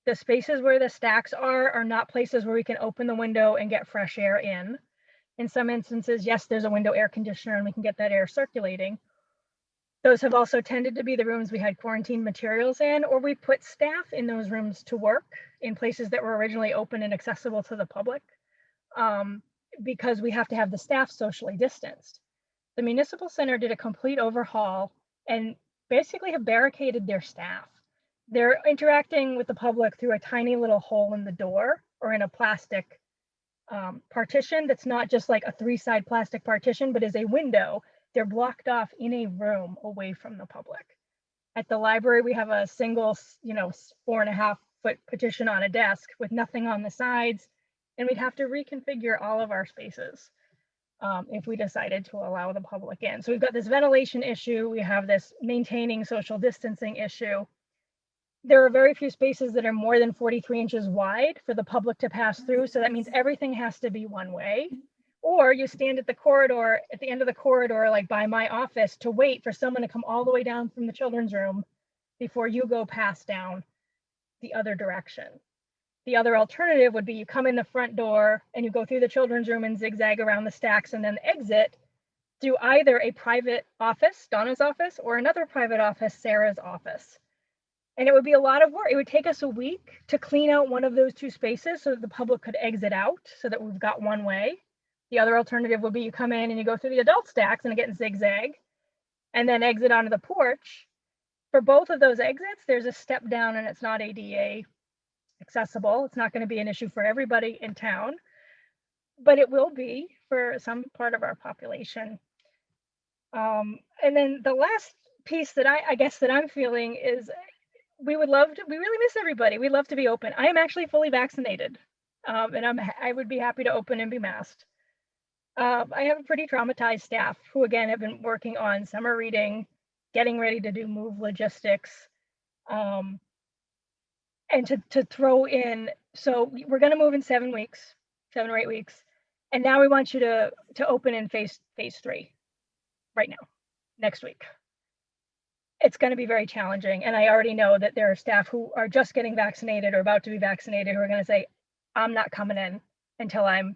The spaces where the stacks are not places where we can open the window and get fresh air in. In some instances, yes, there's a window air conditioner and we can get that air circulating. Those have also tended to be the rooms we had quarantine materials in, or we put staff in those rooms to work in places that were originally open and accessible to the public because we have to have the staff socially distanced. The municipal center did a complete overhaul and basically have barricaded their staff. They're interacting with the public through a tiny little hole in the door or in a plastic partition that's not just like a 3-side plastic partition, but is a window. They're blocked off in a room away from the public. At the library, we have a single, 4.5-foot partition on a desk with nothing on the sides, and we'd have to reconfigure all of our spaces if we decided to allow the public in. So we've got this ventilation issue. We have this maintaining social distancing issue. There are very few spaces that are more than 43 inches wide for the public to pass through. So that means everything has to be one way. Or you stand at the corridor, at the end of the corridor, like by my office, to wait for someone to come all the way down from the children's room before you go pass down the other direction. The other alternative would be you come in the front door and you go through the children's room and zigzag around the stacks and then exit through either a private office, Donna's office, or another private office, Sarah's office. And it would be a lot of work. It would take us a week to clean out one of those two spaces so that the public could exit out so that we've got one way. The other alternative would be you come in and you go through the adult stacks and get in zigzag and then exit onto the porch. For both of those exits, there's a step down and it's not ADA accessible. It's not going to be an issue for everybody in town, but it will be for some part of our population. And then the last piece that I guess that I'm feeling is we really miss everybody. We'd love to be open. I am actually fully vaccinated, and I would be happy to open and be masked. I have a pretty traumatized staff who, again, have been working on summer reading, getting ready to do move logistics, and to throw in. So we're going to move in 7 weeks, 7 or 8 weeks, and now we want you to open in phase 3 right now, next week. It's going to be very challenging. And I already know that there are staff who are just getting vaccinated or about to be vaccinated who are going to say, I'm not coming in until I've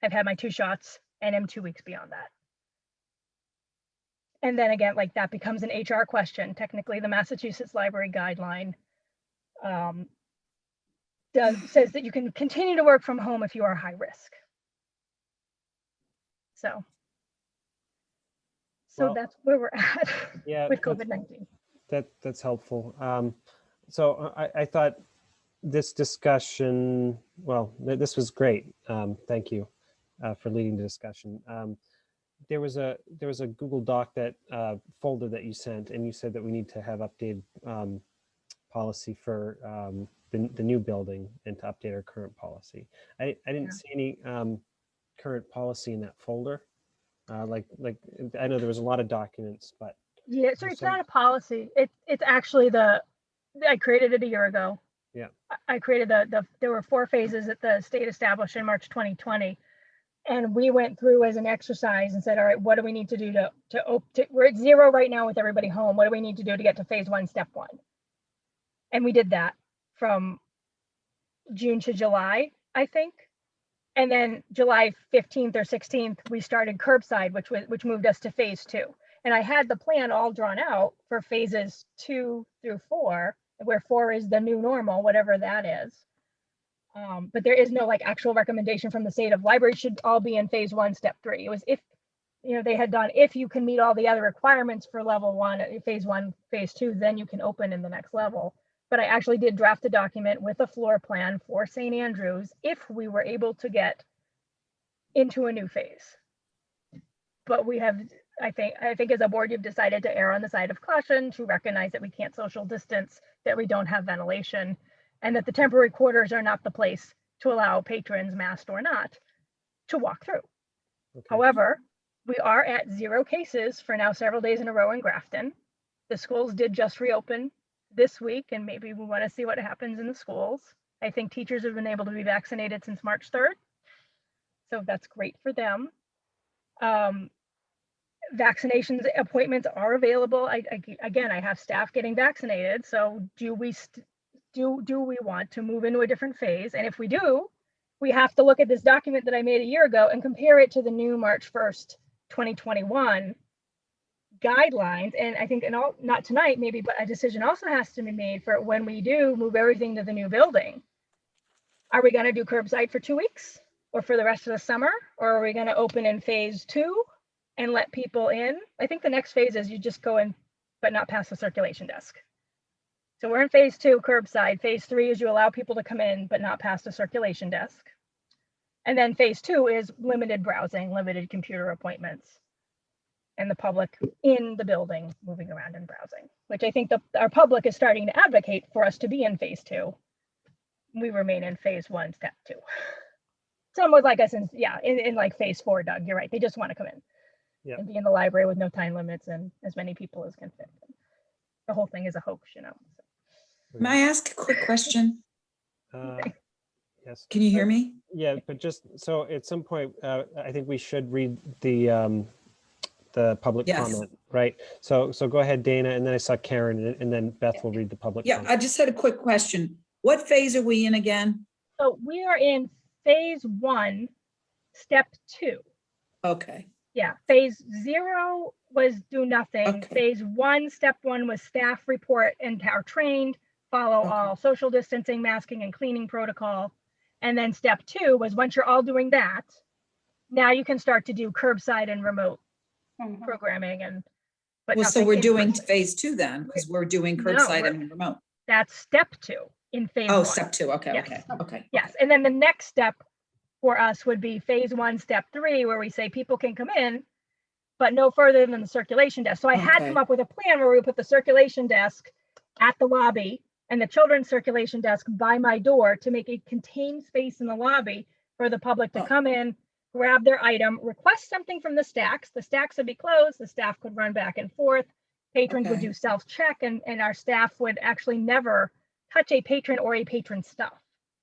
had my 2 shots and am 2 weeks beyond that. And then again, like that becomes an HR question. Technically, the Massachusetts Library Guideline says that you can continue to work from home if you are high risk. So Well, that's where we're at with that's- COVID-19. That's helpful. So I thought this discussion, well, this was great. Thank you for leading the discussion. There was a Google Doc that folder that you sent, and you said that we need to have updated policy for the new building and to update our current policy. I didn't see any current policy in that folder. Like I know there was a lot of documents, but Yeah, so it's not a policy. It's actually I created it a year ago. Yeah. I created there were 4 phases that the state established in March 2020. And we went through as an exercise and said, all right, what do we need to do we're at 0 right now with everybody home. What do we need to do to get to phase 1, step 1? And we did that from June to July, I think. And then July 15th or 16th, we started curbside, which moved us to phase 2. And I had the plan all drawn out for phases 2 through 4, where 4 is the new normal, whatever that is. But there is no like actual recommendation from the state of libraries should all be in phase 1, step 3. It was if, they had done, if you can meet all the other requirements for level 1, phase 1, phase 2, then you can open in the next level. But I actually did draft a document with a floor plan for St. Andrews if we were able to get into a new phase. But we have, I think as a board, you've decided to err on the side of caution, to recognize that we can't social distance, that we don't have ventilation, and that the temporary quarters are not the place to allow patrons, masked or not, to walk through. okay. However, we are at 0 cases for now several days in a row in Grafton. The schools did just reopen this week, and maybe we want to see what happens in the schools. I think teachers have been able to be vaccinated since March 3rd. So that's great for them. Vaccinations appointments are available. Again, I have staff getting vaccinated. So do we want to move into a different phase? And if we do, we have to look at this document that I made a year ago and compare it to the new March 1st, 2021 guidelines. And I think, not tonight maybe, but a decision also has to be made for when we do move everything to the new building. Are we going to do curbside for 2 weeks or for the rest of the summer? Or are we going to open in phase 2 and let people in? I think the next phase is you just go in, but not past the circulation desk. So we're in phase 2, curbside. Phase 3 is you allow people to come in, but not past the circulation desk. And then phase 2 is limited browsing, limited computer appointments, and the public in the building moving around and browsing, which I think our public is starting to advocate for us to be in phase 2. We remain in phase 1, step 2. Some would like us in like phase 4, Doug, you're right. They just want to come in and be in the library with no time limits and as many people as can fit. The whole thing is a hoax, So. May I ask a quick question? Yes. Can you hear me? Yeah, but just so at some point, I think we should read the public comment, right? So go ahead, Dana, and then I saw Karen, and then Beth will read the public comment. I just had a quick question. What phase are we in again? So we are in phase 1, step 2. Okay, Yeah, phase 0 was do nothing. Okay. Phase 1, step 1 was staff report and are trained, follow Okay. all social distancing, masking and cleaning protocol. And then step 2 was once you're all doing that, now you can start to do curbside and remote Mhm. programming but well, so nothing we're in doing person. phase 2 then, because we're doing No, curbside we're- and remote. That's step 2 in phase 1. Oh, step 2, okay, Yes. okay, okay. Yes, and then the next step for us would be phase 1, step 3, where we say people can come in, but no further than the circulation desk. So I had Okay. come up with a plan where we put the circulation desk at the lobby and the children's circulation desk by my door to make a contained space in the lobby for the public to Oh. come in, grab their item, request something from the stacks. The stacks would be closed. The staff could run back and forth. Patrons would Okay. do self-check and our staff would actually never touch a patron or a patron stuff.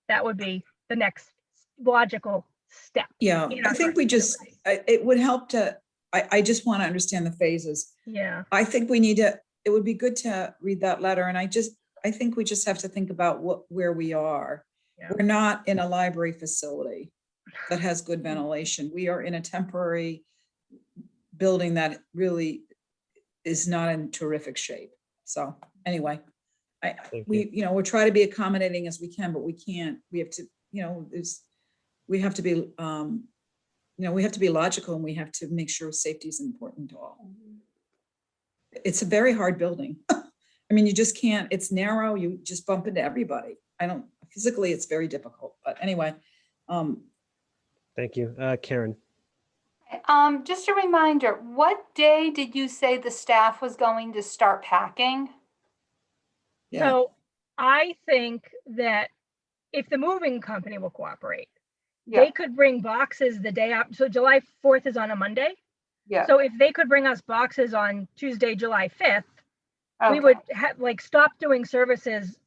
That would be the next logical step. Yeah, in I our think current we just, facility. it would help to, I just want to understand the phases. Yeah, I think we need to, it would be good to read that letter, and I think we just have to think about where we are. Yeah. We're not in a library facility that has good ventilation. We are in a temporary building that really is not in terrific shape. So anyway, Thank we we're trying to be accommodating as we can, but we can't, we have to, we have to be, we have to be logical, and we have to make sure safety is important to all. It's a very hard building. I mean, you just can't, it's narrow, you just bump into everybody. Physically, it's very difficult, but anyway. Thank you. Karen. Just a reminder, what day did you say the staff was going to start packing? Yeah, so I think that if the moving company will cooperate, Yeah, they could bring boxes the day up. So July 4th is on a Monday. yeah. So if they could bring us boxes on Tuesday, July 5th, we Okay. would stop doing services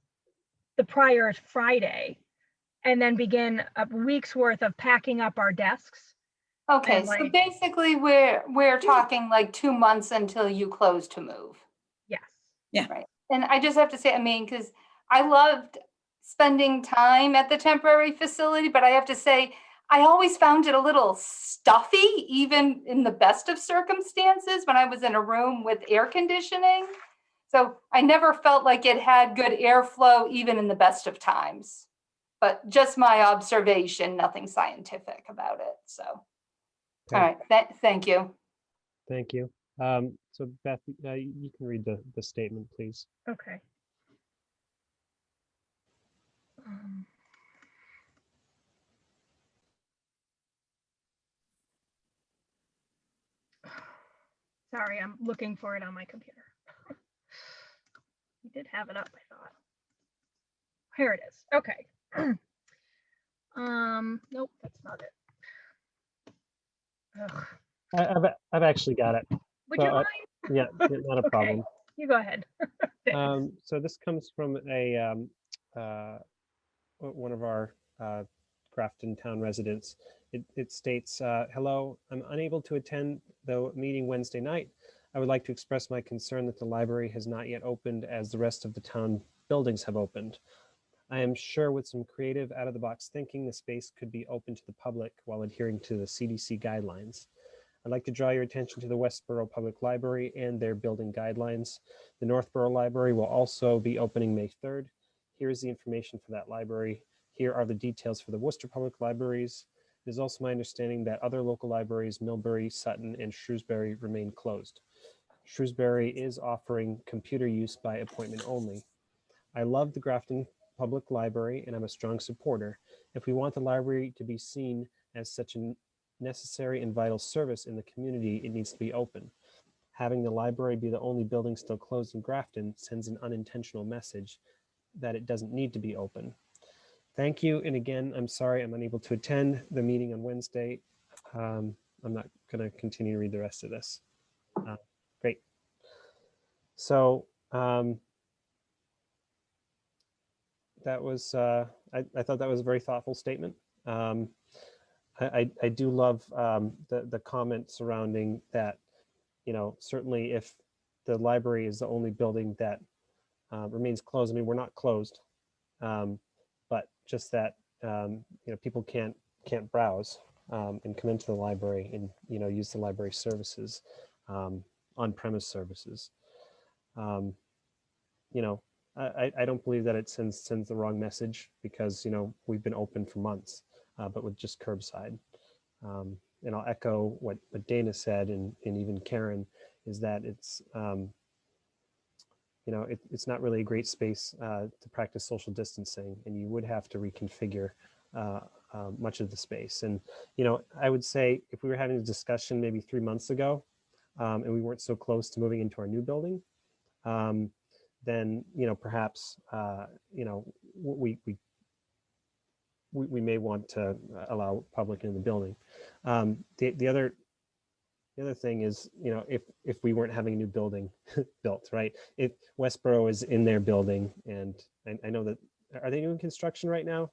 the prior Friday and then begin a week's worth of packing up our desks. Okay, and, so like- basically we're talking like 2 months until you close to move. Yes. Right. And I just have to say, I mean, because I loved spending time at the temporary facility, but I have to say, I always found it a little stuffy, even in the best of circumstances when I was in a room with air conditioning. So I never felt like it had good airflow, even in the best of times. But just my observation, nothing scientific about it. So, all right, thank you. Thank you. So Beth, you can read the statement, please. Okay. Sorry, I'm looking for it on my computer. You did have it up, I thought. Here it is. Okay. Nope, that's not it. Ugh. I've actually got it. Would So, you mind? Yeah, not a Okay. problem. You go ahead. Thanks. So this comes from one of our Grafton town residents. It states, hello, I'm unable to attend the meeting Wednesday night. I would like to express my concern that the library has not yet opened as the rest of the town buildings have opened. I am sure with some creative out-of-the-box thinking, the space could be open to the public while adhering to the CDC guidelines. I'd like to draw your attention to the Westboro Public Library and their building guidelines. The Northborough Library will also be opening May 3rd. Here is the information for that library. Here are the details for the Worcester Public Libraries. It is also my understanding that other local libraries, Millbury, Sutton, and Shrewsbury, remain closed. Shrewsbury is offering computer use by appointment only. I love the Grafton Public Library, and I'm a strong supporter. If we want the library to be seen as such a necessary and vital service in the community, it needs to be open. Having the library be the only building still closed in Grafton sends an unintentional message that it doesn't need to be open. Thank you, and again, I'm sorry I'm unable to attend the meeting on Wednesday. I'm not going to continue to read the rest of this. Great. So that was, I thought that was a very thoughtful statement. I do love the comment surrounding that, certainly if the library is the only building that remains closed, I mean, we're not closed, but just that people can't browse and come into the library and use the library services, on-premise services. I don't believe that it sends the wrong message, because we've been open for months, but with just curbside. And I'll echo what Dana said, and even Karen, is that it's it's not really a great space to practice social distancing, and you would have to reconfigure much of the space. And I would say, if we were having a discussion maybe 3 months ago, and we weren't so close to moving into our new building, then perhaps we may want to allow public in the building. The other thing is, if we weren't having a new building built, right? If Westboro is in their building, and I know that, are they doing construction right now?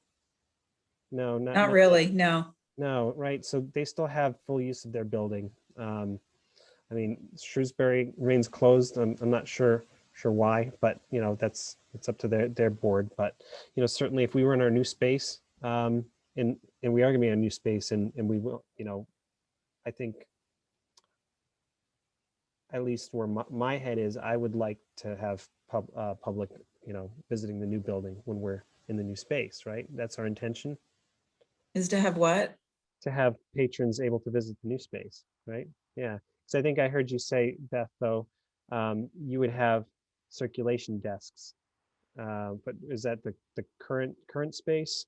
No, Not really, no. No, right. So they still have full use of their building. I mean, Shrewsbury remains closed. I'm not sure why, but it's up to their board. But certainly, if we were in our new space, and we are going to be in a new space, and we will, I think, at least where my head is, I would like to have public, visiting the new building when we're in the new space, right? That's our intention. Is to have what? To have patrons able to visit the new space, right? Yeah. So I think I heard you say, Beth, though, you would have circulation desks, but is that the current space?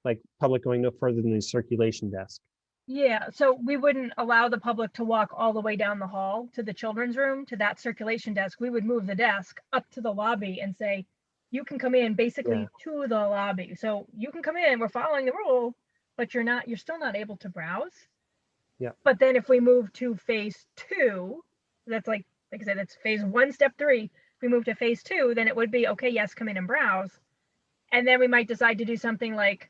Like public going no further than the circulation desk? Yeah, so we wouldn't allow the public to walk all the way down the hall to the children's room, to that circulation desk. We would move the desk up to the lobby and say, you can come in basically to the lobby. So you can come in, we're following the rule, but you're still not able to browse. Yeah. But then if we move to phase 2, that's like I said, it's phase 1, step 3. If we move to phase 2, then it would be, okay, yes, come in and browse. And then we might decide to do something like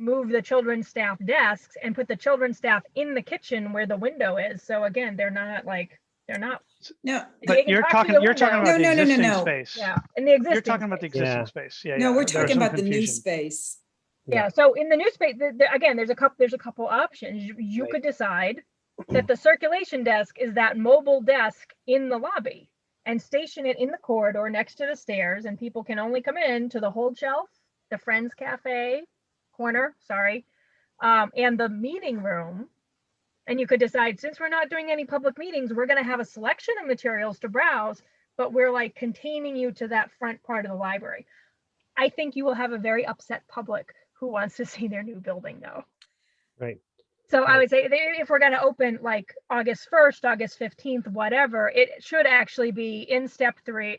move the children's staff desks and put the children's staff in the kitchen where the window is. So again, they're not. No, But you're talking about No, the no, no, no, existing no. space. Yeah, in the existing. You're talking about the existing Yeah. space. Yeah. no, yeah. we're There was talking some about the new confusion. space. Yeah. So in the new space, again, there's a couple options. You Right. could decide that the circulation desk is that mobile desk in the lobby and station it in the corridor next to the stairs, and people can only come in to the hold shelf, the Friends Cafe corner, and the meeting room. And you could decide, since we're not doing any public meetings, we're going to have a selection of materials to browse, but we're like containing you to that front part of the library. I think you will have a very upset public who wants to see their new building, though. Right. So I Right. would say if we're going to open like August 1st, August 15th, whatever, it should actually be in step 3,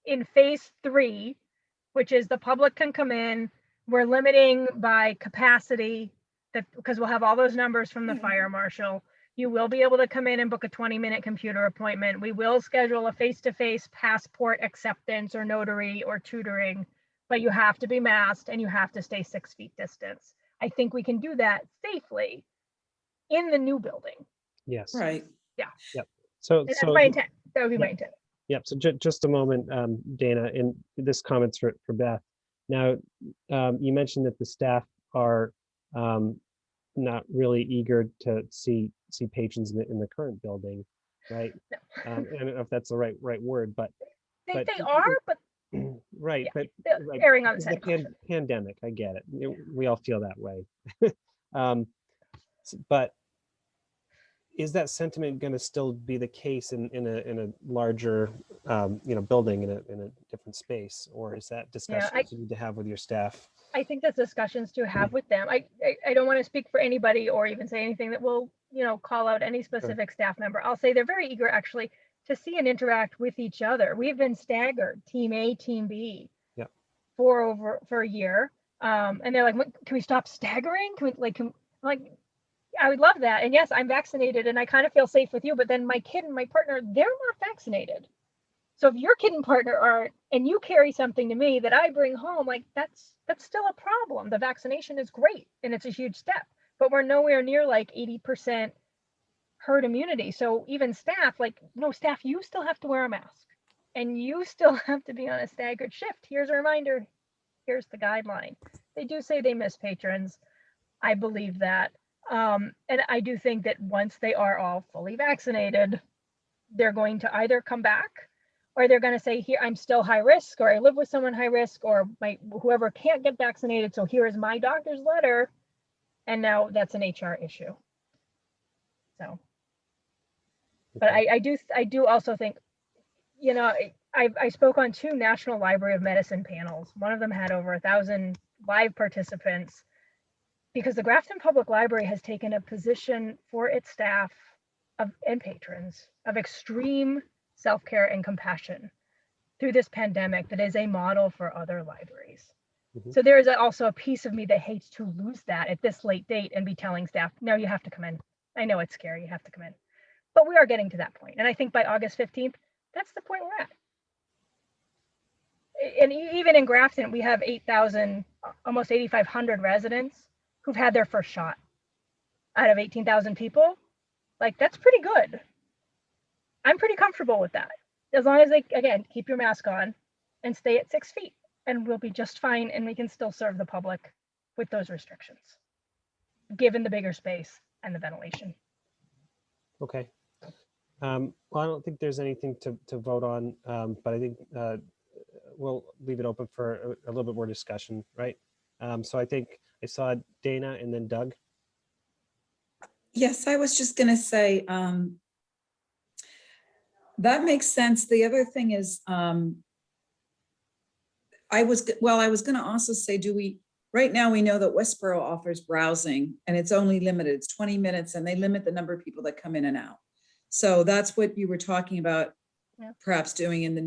in phase 3, which is the public can come in. We're limiting by capacity, because we'll have all those numbers from the fire marshal. You will be able to come in and book a 20-minute computer appointment. We will schedule a face-to-face passport acceptance or notary or tutoring, but you have to be masked and you have to stay 6 feet distance. I think we can do that safely in the new building. Yes. Right. So And that's my intent. That would be my intent. Yep. So just a moment, Dana, and this comment's for Beth. Now, you mentioned that the staff are not really eager to see patrons in the current building, right? No. I don't know if that's the right word, but They are, but right, Yeah, but they're right, erring on the because side of caution. pandemic, I get it. We all feel that way. But is that sentiment going to still be the case in a larger building in a different space, or is that discussion you need to have with your staff? I think that's discussions to have with them. I don't want to speak for anybody or even say anything that will, call out any specific staff member. I'll say they're very eager actually to see and interact with each other. We've been staggered, team A, team B, for a year. And they're like, can we stop staggering? I would love that. And yes, I'm vaccinated and I kind of feel safe with you, but then my kid and my partner, they're not vaccinated. So if your kid and partner aren't, and you carry something to me that I bring home, like that's still a problem. The vaccination is great and it's a huge step, but we're nowhere near like 80% herd immunity. So even staff, staff, you still have to wear a mask and you still have to be on a staggered shift. Here's a reminder. Here's the guideline. They do say they miss patrons. I believe that. And I do think that once they are all fully vaccinated, they're going to either come back or they're going to say, here, I'm still high risk, or I live with someone high risk, or whoever can't get vaccinated. So here is my doctor's letter. And now that's an HR issue. So, but I do also think, you know, I spoke on 2 National Library of Medicine panels. One of them had over 1,000 live participants, because the Grafton Public Library has taken a position for its staff and patrons of extreme self-care and compassion through this pandemic that is a model for other libraries. So there is also a piece of me that hates to lose that at this late date and be telling staff, no, you have to come in. I know it's scary, you have to come in. But we are getting to that point. And I think by August 15th, that's the point we're at. And even in Grafton, we have 8,000, almost 8,500 residents who've had their first shot out of 18,000 people. Like, that's pretty good. I'm pretty comfortable with that. As long as they, again, keep your mask on and stay at 6 feet, and we'll be just fine, and we can still serve the public with those restrictions, given the bigger space and the ventilation. Okay. Well, I don't think there's anything to vote on, but I think we'll leave it open for a little bit more discussion, right? So I think I saw Dana and then Doug. Yes, I was just gonna say, that makes sense. The other thing is, I was gonna also say, right now we know that Westboro offers browsing and it's only limited, it's 20 minutes, and they limit the number of people that come in and out. So that's what you were talking about, Yeah. perhaps doing in the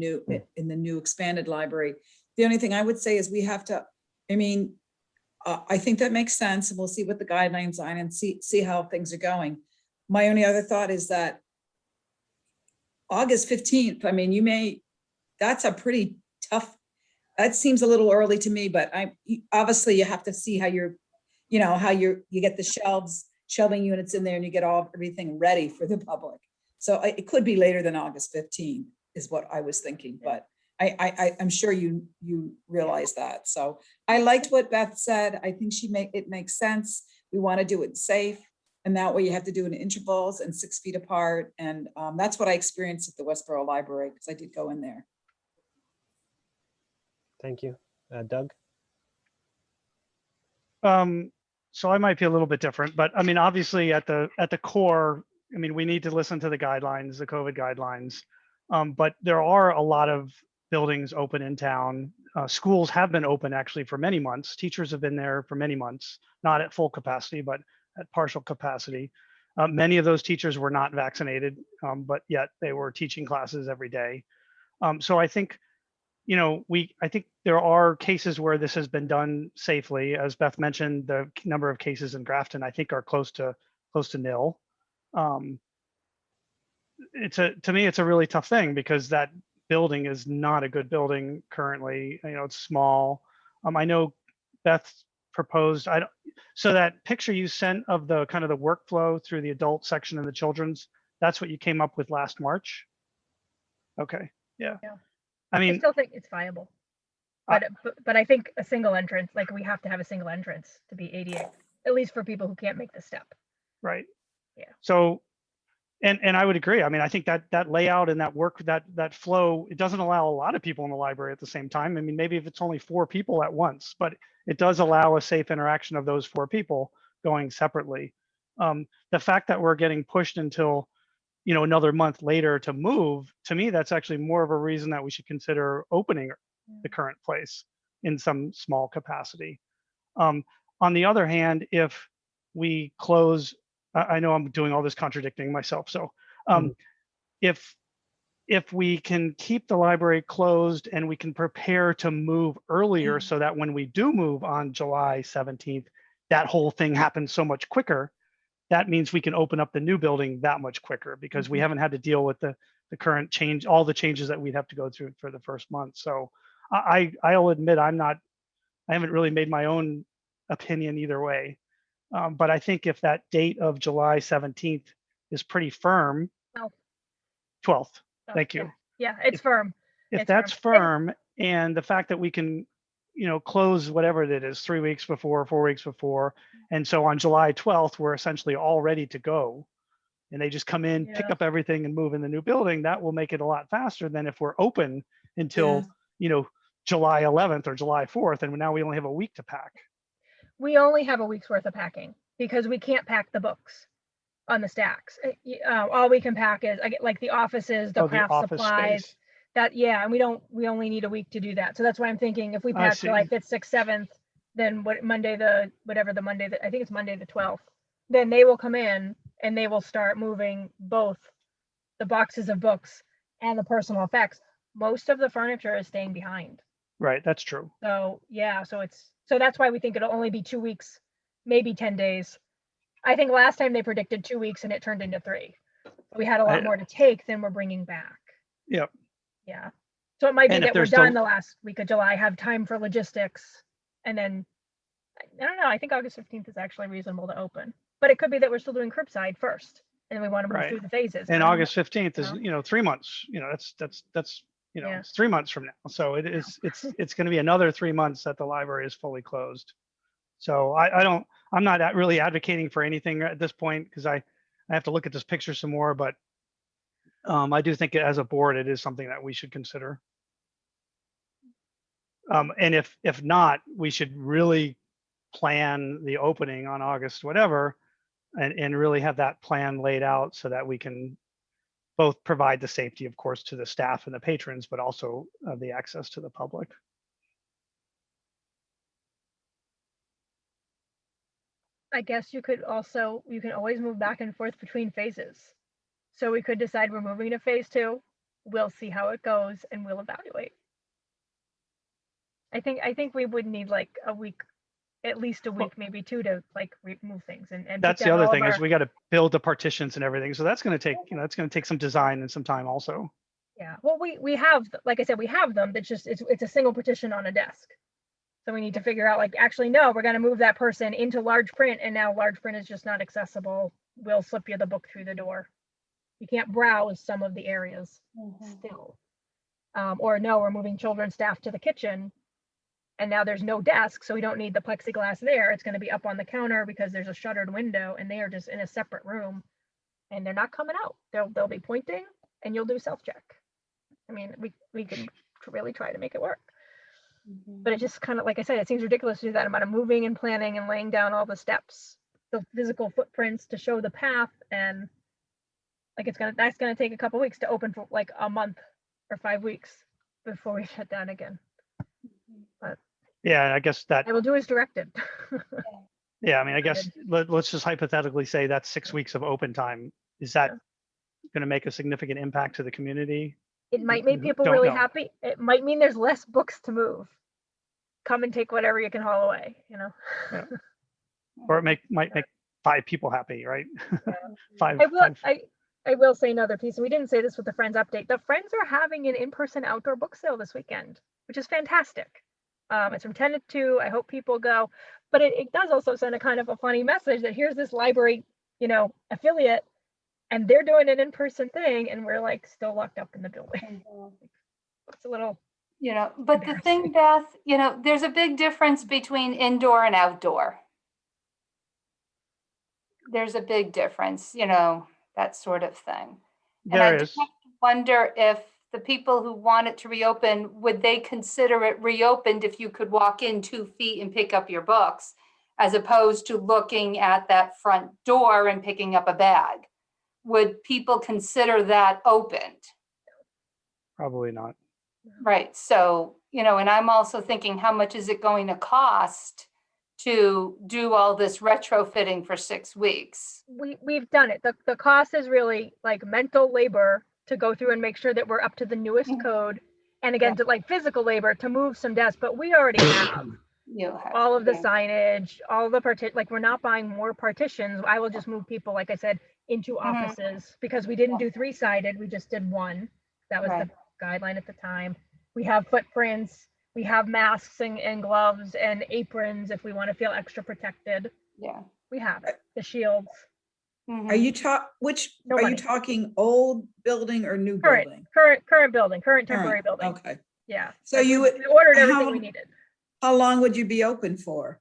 new expanded library. The only thing I would say is we have to, I think that makes sense, and we'll see what the guidelines are and see how things are going. My only other thought is that August 15th, that's a pretty tough, that seems a little early to me, but obviously you have to see how you get the shelving units in there and you get everything ready for the public. So it could be later than August 15th is what I was thinking, but I'm sure you realize that. So I liked what Beth said. I think it makes sense. We want to do it safe. And that way you have to do it in intervals and 6 feet apart. And that's what I experienced at the Westboro Library, because I did go in there. Thank you. Doug? So I might be a little bit different, but obviously at the core, we need to listen to the guidelines, the COVID guidelines. But there are a lot of buildings open in town. Schools have been open actually for many months. Teachers have been there for many months, not at full capacity, but at partial capacity. Many of those teachers were not vaccinated, but yet they were teaching classes every day. So I think, I think there are cases where this has been done safely. As Beth mentioned, the number of cases in Grafton, I think, are close to nil. To me, it's a really tough thing because that building is not a good building currently. It's small. I know Beth proposed, so that picture you sent of the kind of the workflow through the adult section and the children's, that's what you came up with last March? Okay, yeah. I still think it's viable, but I think a single entrance, like we have to have a single entrance to be ADA, at least for people who can't make the step. Right. Yeah. So, and I would agree. I think that layout and that work, that flow, it doesn't allow a lot of people in the library at the same time. Maybe if it's only 4 people at once, but it does allow a safe interaction of those 4 people going separately. The fact that we're getting pushed until, another month later to move, to me, that's actually more of a reason that we should consider opening the current place in some small capacity. On the other hand, if we close, I know I'm doing all this contradicting myself. So if we can keep the library closed and we can prepare to move earlier so that when we do move on July 17th, that whole thing happens so much quicker, that means we can open up the new building that much quicker because we haven't had to deal with the current change, all the changes that we'd have to go through for the first month. So I'll admit I haven't really made my own opinion either way. But I think if that date of July 17th is pretty firm, 12th, thank you. Yeah, it's firm. If It's that's firm, and the fact that we can close whatever it is, 3 weeks before, 4 weeks before. And so on July 12th, we're essentially all ready to go. And they just come in, pick Yeah. up everything and move in the new building. That will make it a lot faster than if we're open until, July 11th or July 4th. And now we only have a week to pack. We only have a week's worth of packing because we can't pack the books on the stacks. All we can pack is like the offices, the Oh, the craft office supplies. space. And we only need a week to do that. So that's why I'm thinking if we I pack see. July 5th, 6th, 7th, then I think it's Monday the 12th, then they will come in and they will start moving both the boxes of books and the personal effects. Most of the furniture is staying behind. Right. That's true. So yeah, so that's why we think it'll only be 2 weeks, maybe 10 days. I think last time they predicted 2 weeks and it turned into 3. We had a lot more to take than we're bringing back. Yep. Yeah. So it might be And if that we're there's done the last week of July, have time for logistics. And then, I don't know, I think August 15th is actually reasonable to open. But it could be that we're still doing curbside first. And we want to move Right. through the phases. And I don't August 15th is, know. 3 months, that's Yeah. it's 3 months from now. So it's going to be another 3 months that the library is fully closed. So I'm not really advocating for anything at this point because I have to look at this picture some more, but I do think as a board, it is something that we should consider. And if not, we should really plan the opening on August, whatever, and really have that plan laid out so that we can both provide the safety, of course, to the staff and the patrons, but also the access to the public. I guess you can always move back and forth between phases. So we could decide we're moving to phase 2. We'll see how it goes and we'll evaluate. I think we would need like a week, at least a week, maybe 2 to like move things and That's put the down other all of thing is our- we got to build the partitions and everything. So that's going to take, that's going to take some design and some time also. Yeah, well, we have, like I said, we have them. It's just, it's a single partition on a desk. So we need to figure out like, actually, no, we're going to move that person into large print and now large print is just not accessible. We'll slip you the book through the door. You can't browse some of the areas still. Or no, we're moving children's staff to the kitchen and now there's no desk. So we don't need the plexiglass there. It's going to be up on the counter because there's a shuttered window and they are just in a separate room and they're not coming out. They'll be pointing and you'll do self-check. I mean, we can really try to make it work. But it just kind of, like I said, it seems ridiculous to do that amount of moving and planning and laying down all the steps, the physical footprints to show the path. And like, that's going to take a couple weeks to open for like a month or 5 weeks before we shut down again. But yeah, I guess that I will do as directed. Yeah, I mean, I guess let's just hypothetically say that's 6 weeks of open time. Is that going to make a significant impact to the community? It might make people Don't really know. happy. It might mean there's less books to move. Come and take whatever you can haul away, Yeah. Or it might make 5 people happy, right? five. I will say another piece. We didn't say this with the Friends update. The Friends are having an in-person outdoor book sale this weekend, which is fantastic. It's from 10 to 2. I hope people go. But it does also send a kind of a funny message that here's this library, affiliate, and they're doing an in-person thing, and we're like still locked up in the building. It's a little, but the thing, Beth, there's a big difference between indoor and outdoor. There's a big difference, that sort of thing. And I There just is. have to wonder if the people who want it to reopen, would they consider it reopened if you could walk in 2 feet and pick up your books, as opposed to looking at that front door and picking up a bag? Would people consider that opened? Probably not. Right. So, and I'm also thinking, how much is it going to cost to do all this retrofitting for 6 weeks? we've done it. The cost is really like mental labor to go through and make sure that we're up to the newest code. And again, to like physical labor to move some desks, but we already have all of the signage, all the like we're not buying more partitions. I will just move people, like I said, into offices because we didn't do 3-sided. We just did 1. That was the guideline at the time. We have footprints, we have masks and gloves and aprons if we want to feel extra protected. Yeah. We have it. The shields. Are you No are money. you talking old building or new Current building? current building, current temporary building. Okay. Yeah. So Like, you we would, ordered everything how- we needed. How long would you be open for?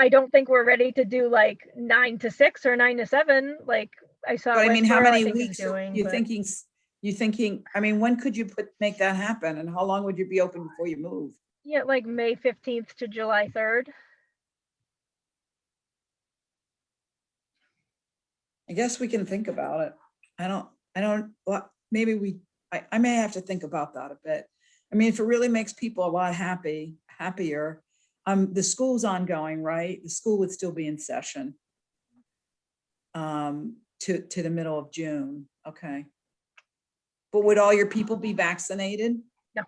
I don't think we're ready to do like 9 to 6 or 9 to 7, like I saw. But I mean, how Westboro, I many think, is weeks are doing, you but- thinking, I mean, when could you make that happen? And how long would you be open before you move? Yeah, like May 15th to July 3rd. I guess we can think about it. Well, maybe I may have to think about that a bit. I mean, if it really makes people a lot happier, the school's ongoing, right? The school would still be in session. To the middle of June, okay. But would all your people be vaccinated? No.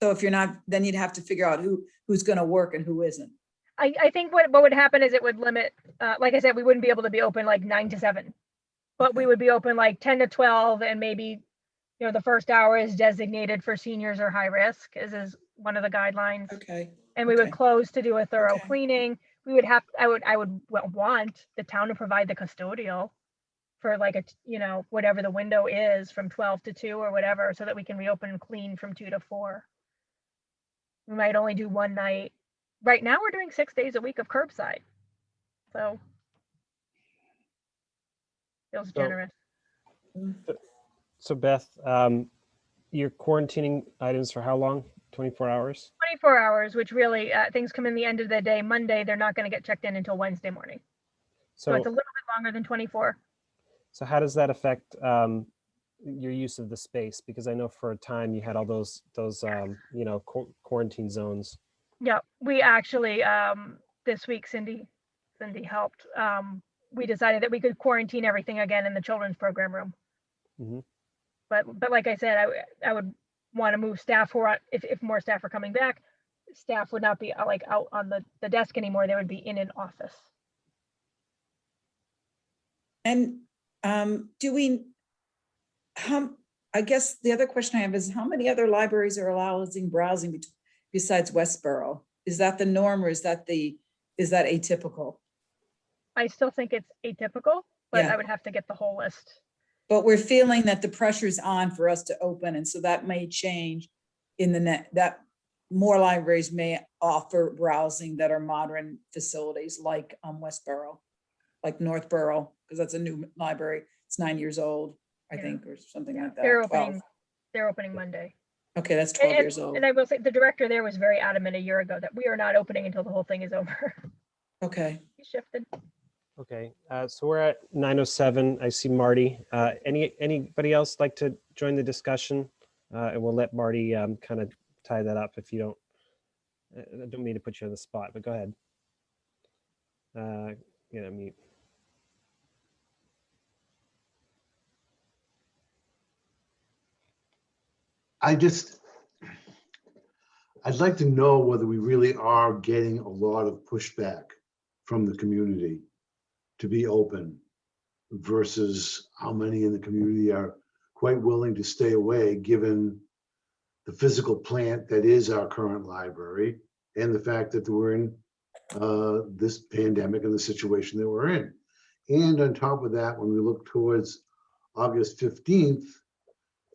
So if you're not, then you'd have to figure out who's gonna work and who isn't. I think what would happen is it would limit, like I said, we wouldn't be able to be open like 9 to 7, but we would be open like 10 to 12, and maybe, you know, the first hour is designated for seniors or high risk, is one of the guidelines. Okay. And we would okay. close to do a thorough Okay. cleaning. We would have, I would want the town to provide the custodial for like a, you know, whatever the window is from 12 to 2 or whatever, so that we can reopen and clean from 2 to 4. We might only do one night. Right now we're doing 6 days a week of curbside. So feels generous. So Beth, you're quarantining items for how long? 24 hours? 24 hours, which really, things come in the end of the day. Monday, they're not going to get checked in until Wednesday morning. So it's a little bit longer than 24. So how does that affect your use of the space? Because I know for a time you had all those you know, quarantine zones. Yeah, we actually, this week, Cindy helped. We decided that we could quarantine everything again in the children's program room. Mm-hmm. But like I said, I would want to move staff who are, if more staff are coming back, staff would not be like out on the desk anymore. They would be in an office. And I guess the other question I have is, how many other libraries are allowing browsing besides Westboro? Is that the norm, or is that atypical? I still think it's atypical, but Yeah. I would have to get the whole list. But we're feeling that the pressure's on for us to open, and so that may change in that more libraries may offer browsing that are modern facilities like Westboro, like Northborough, because that's a new library. It's 9 years old, I think, or something like that. They're 12. opening Monday. Okay, that's 12 years old. And I will say the director there was very adamant a year ago that we are not opening until the whole thing is over. Okay. He shifted. Okay, so we're at 9:07. I see Marty. Anybody else like to join the discussion? And we'll let Marty kind of tie that up if you don't. I don't mean to put you on the spot, but go ahead. Mute. I'd like to know whether we really are getting a lot of pushback from the community to be open versus how many in the community are quite willing to stay away, given the physical plant that is our current library and the fact that we're in this pandemic and the situation that we're in. And on top of that, when we look towards August 15th,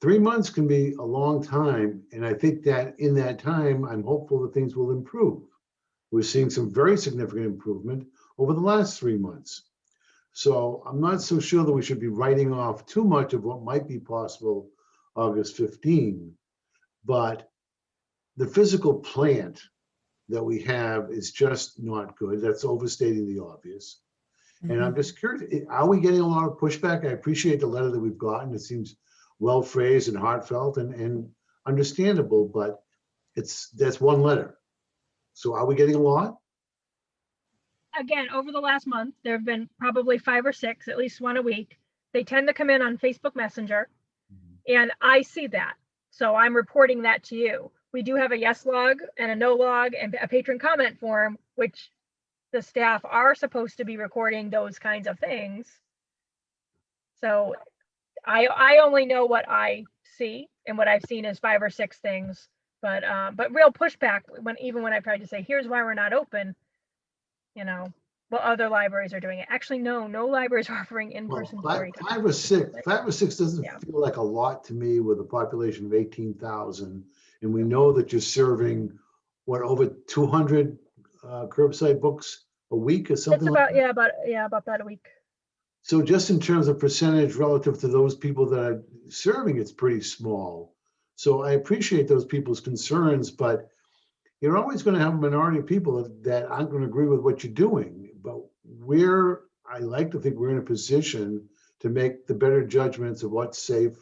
3 months can be a long time. And I think that in that time, I'm hopeful that things will improve. We're seeing some very significant improvement over the last 3 months. So I'm not so sure that we should be writing off too much of what might be possible August 15. But the physical plant that we have is just not good. That's overstating the obvious. And I'm just curious, are we getting a lot of pushback? I appreciate the letter that we've gotten. It seems well phrased and heartfelt and understandable, but that's one letter. So are we getting a lot? Again, over the last month, there have been probably 5 or 6, at least one a week. They tend to come in on Facebook Messenger, and I see that. So I'm reporting that to you. We do have a yes log and a no log and a patron comment form, which the staff are supposed to be recording those kinds of things. So I only know what I see, and what I've seen is 5 or 6 things, but real pushback even when I tried to say, here's why we're not open, you know, well, other libraries are doing it. Actually, no libraries are offering in-person storytelling. 5 or 6 doesn't feel like a lot to me with a population of 18,000 And we know that you're serving, what, over 200 curbside books a week or It's something like about, that? about that a week. So just in terms of percentage relative to those people that are serving, it's pretty small. So I appreciate those people's concerns, but you're always going to have a minority of people that aren't going to agree with what you're doing. But I like to think we're in a position to make the better judgments of what's safe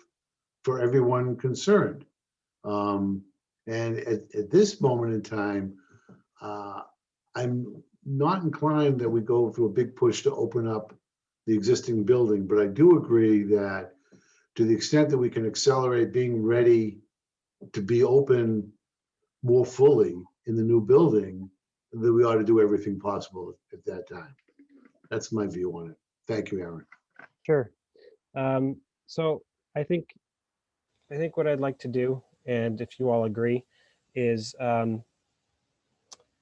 for everyone concerned. And at this moment in time, I'm not inclined that we go through a big push to open up the existing building, but I do agree that to the extent that we can accelerate being ready to be open more fully in the new building, that we ought to do everything possible at that time. That's my view on it. Thank you, Aaron. Sure. So I think what I'd like to do, and if you all agree, is I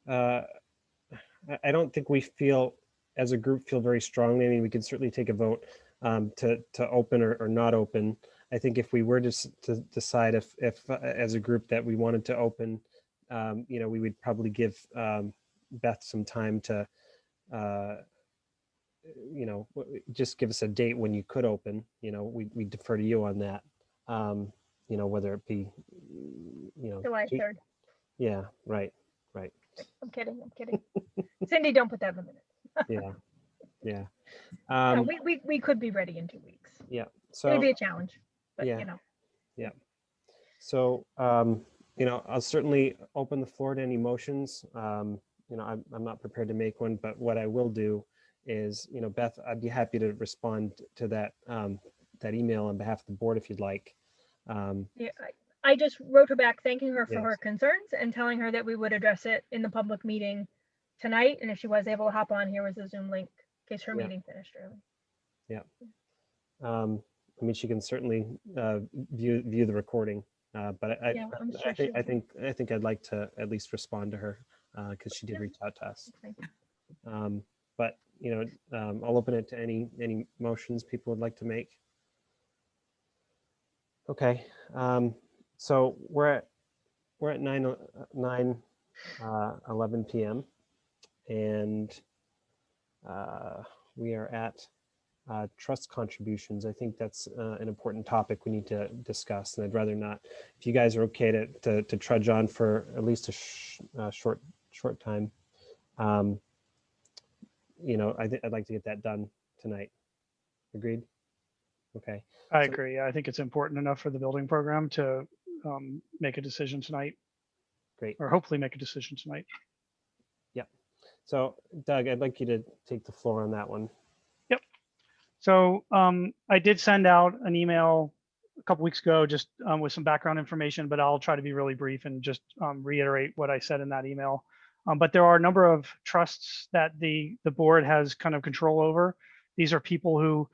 don't think we feel, as a group, feel very strongly. I mean, we can certainly take a vote to open or not open. I think if we were to decide if as a group that we wanted to open, we would probably give Beth some time to, just give us a date when you could open. We defer to you on that. Whether it be, July 3rd. Yeah, right. I'm kidding. Cindy, don't put that in the minutes. Yeah. No, we could be ready in 2 weeks. Yeah. It'd So be a challenge, but yeah. So I'll certainly open the floor to any motions. I'm not prepared to make one, but what I will do is, Beth, I'd be happy to respond to that email on behalf of the board if you'd like. Yeah, I just wrote her back thanking her for Yes. her concerns and telling her that we would address it in the public meeting tonight. And if she was able to hop on, here was the Zoom link in case her Yeah. meeting finished early. I mean, she can certainly view the recording, but I'm sure I think I'd like to at least respond to her because she did reach out to us. But I'll open it to any motions people would like to make. Okay, so we're at 11 p.m. and we are at trust contributions. I think that's an important topic we need to discuss, and I'd rather not. If you guys are okay to trudge on for at least a short time, I'd like to get that done tonight. Agreed? Okay. I So- agree. I think it's important enough for the building program to make a decision tonight, Great. or hopefully make a decision tonight. So Doug, I'd like you to take the floor on that one. So I did send out an email a couple weeks ago just with some background information, but I'll try to be really brief and just reiterate what I said in that email. But there are a number of trusts that the board has kind of control over. These are people who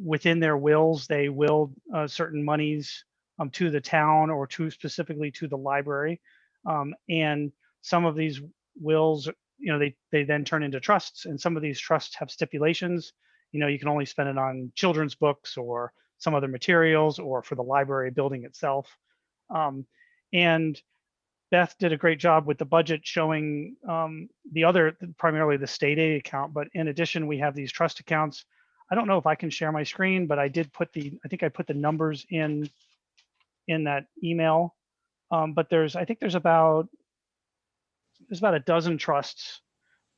within their wills, they willed certain monies to the town or specifically to the library. And some of these wills, they then turn into trusts, and some of these trusts have stipulations. You can only spend it on children's books or some other materials or for the library building itself. And Beth did a great job with the budget showing primarily the state aid account, but in addition, we have these trust accounts. I don't know if I can share my screen, but I think I put the numbers in that email. But I think there's about a dozen trusts,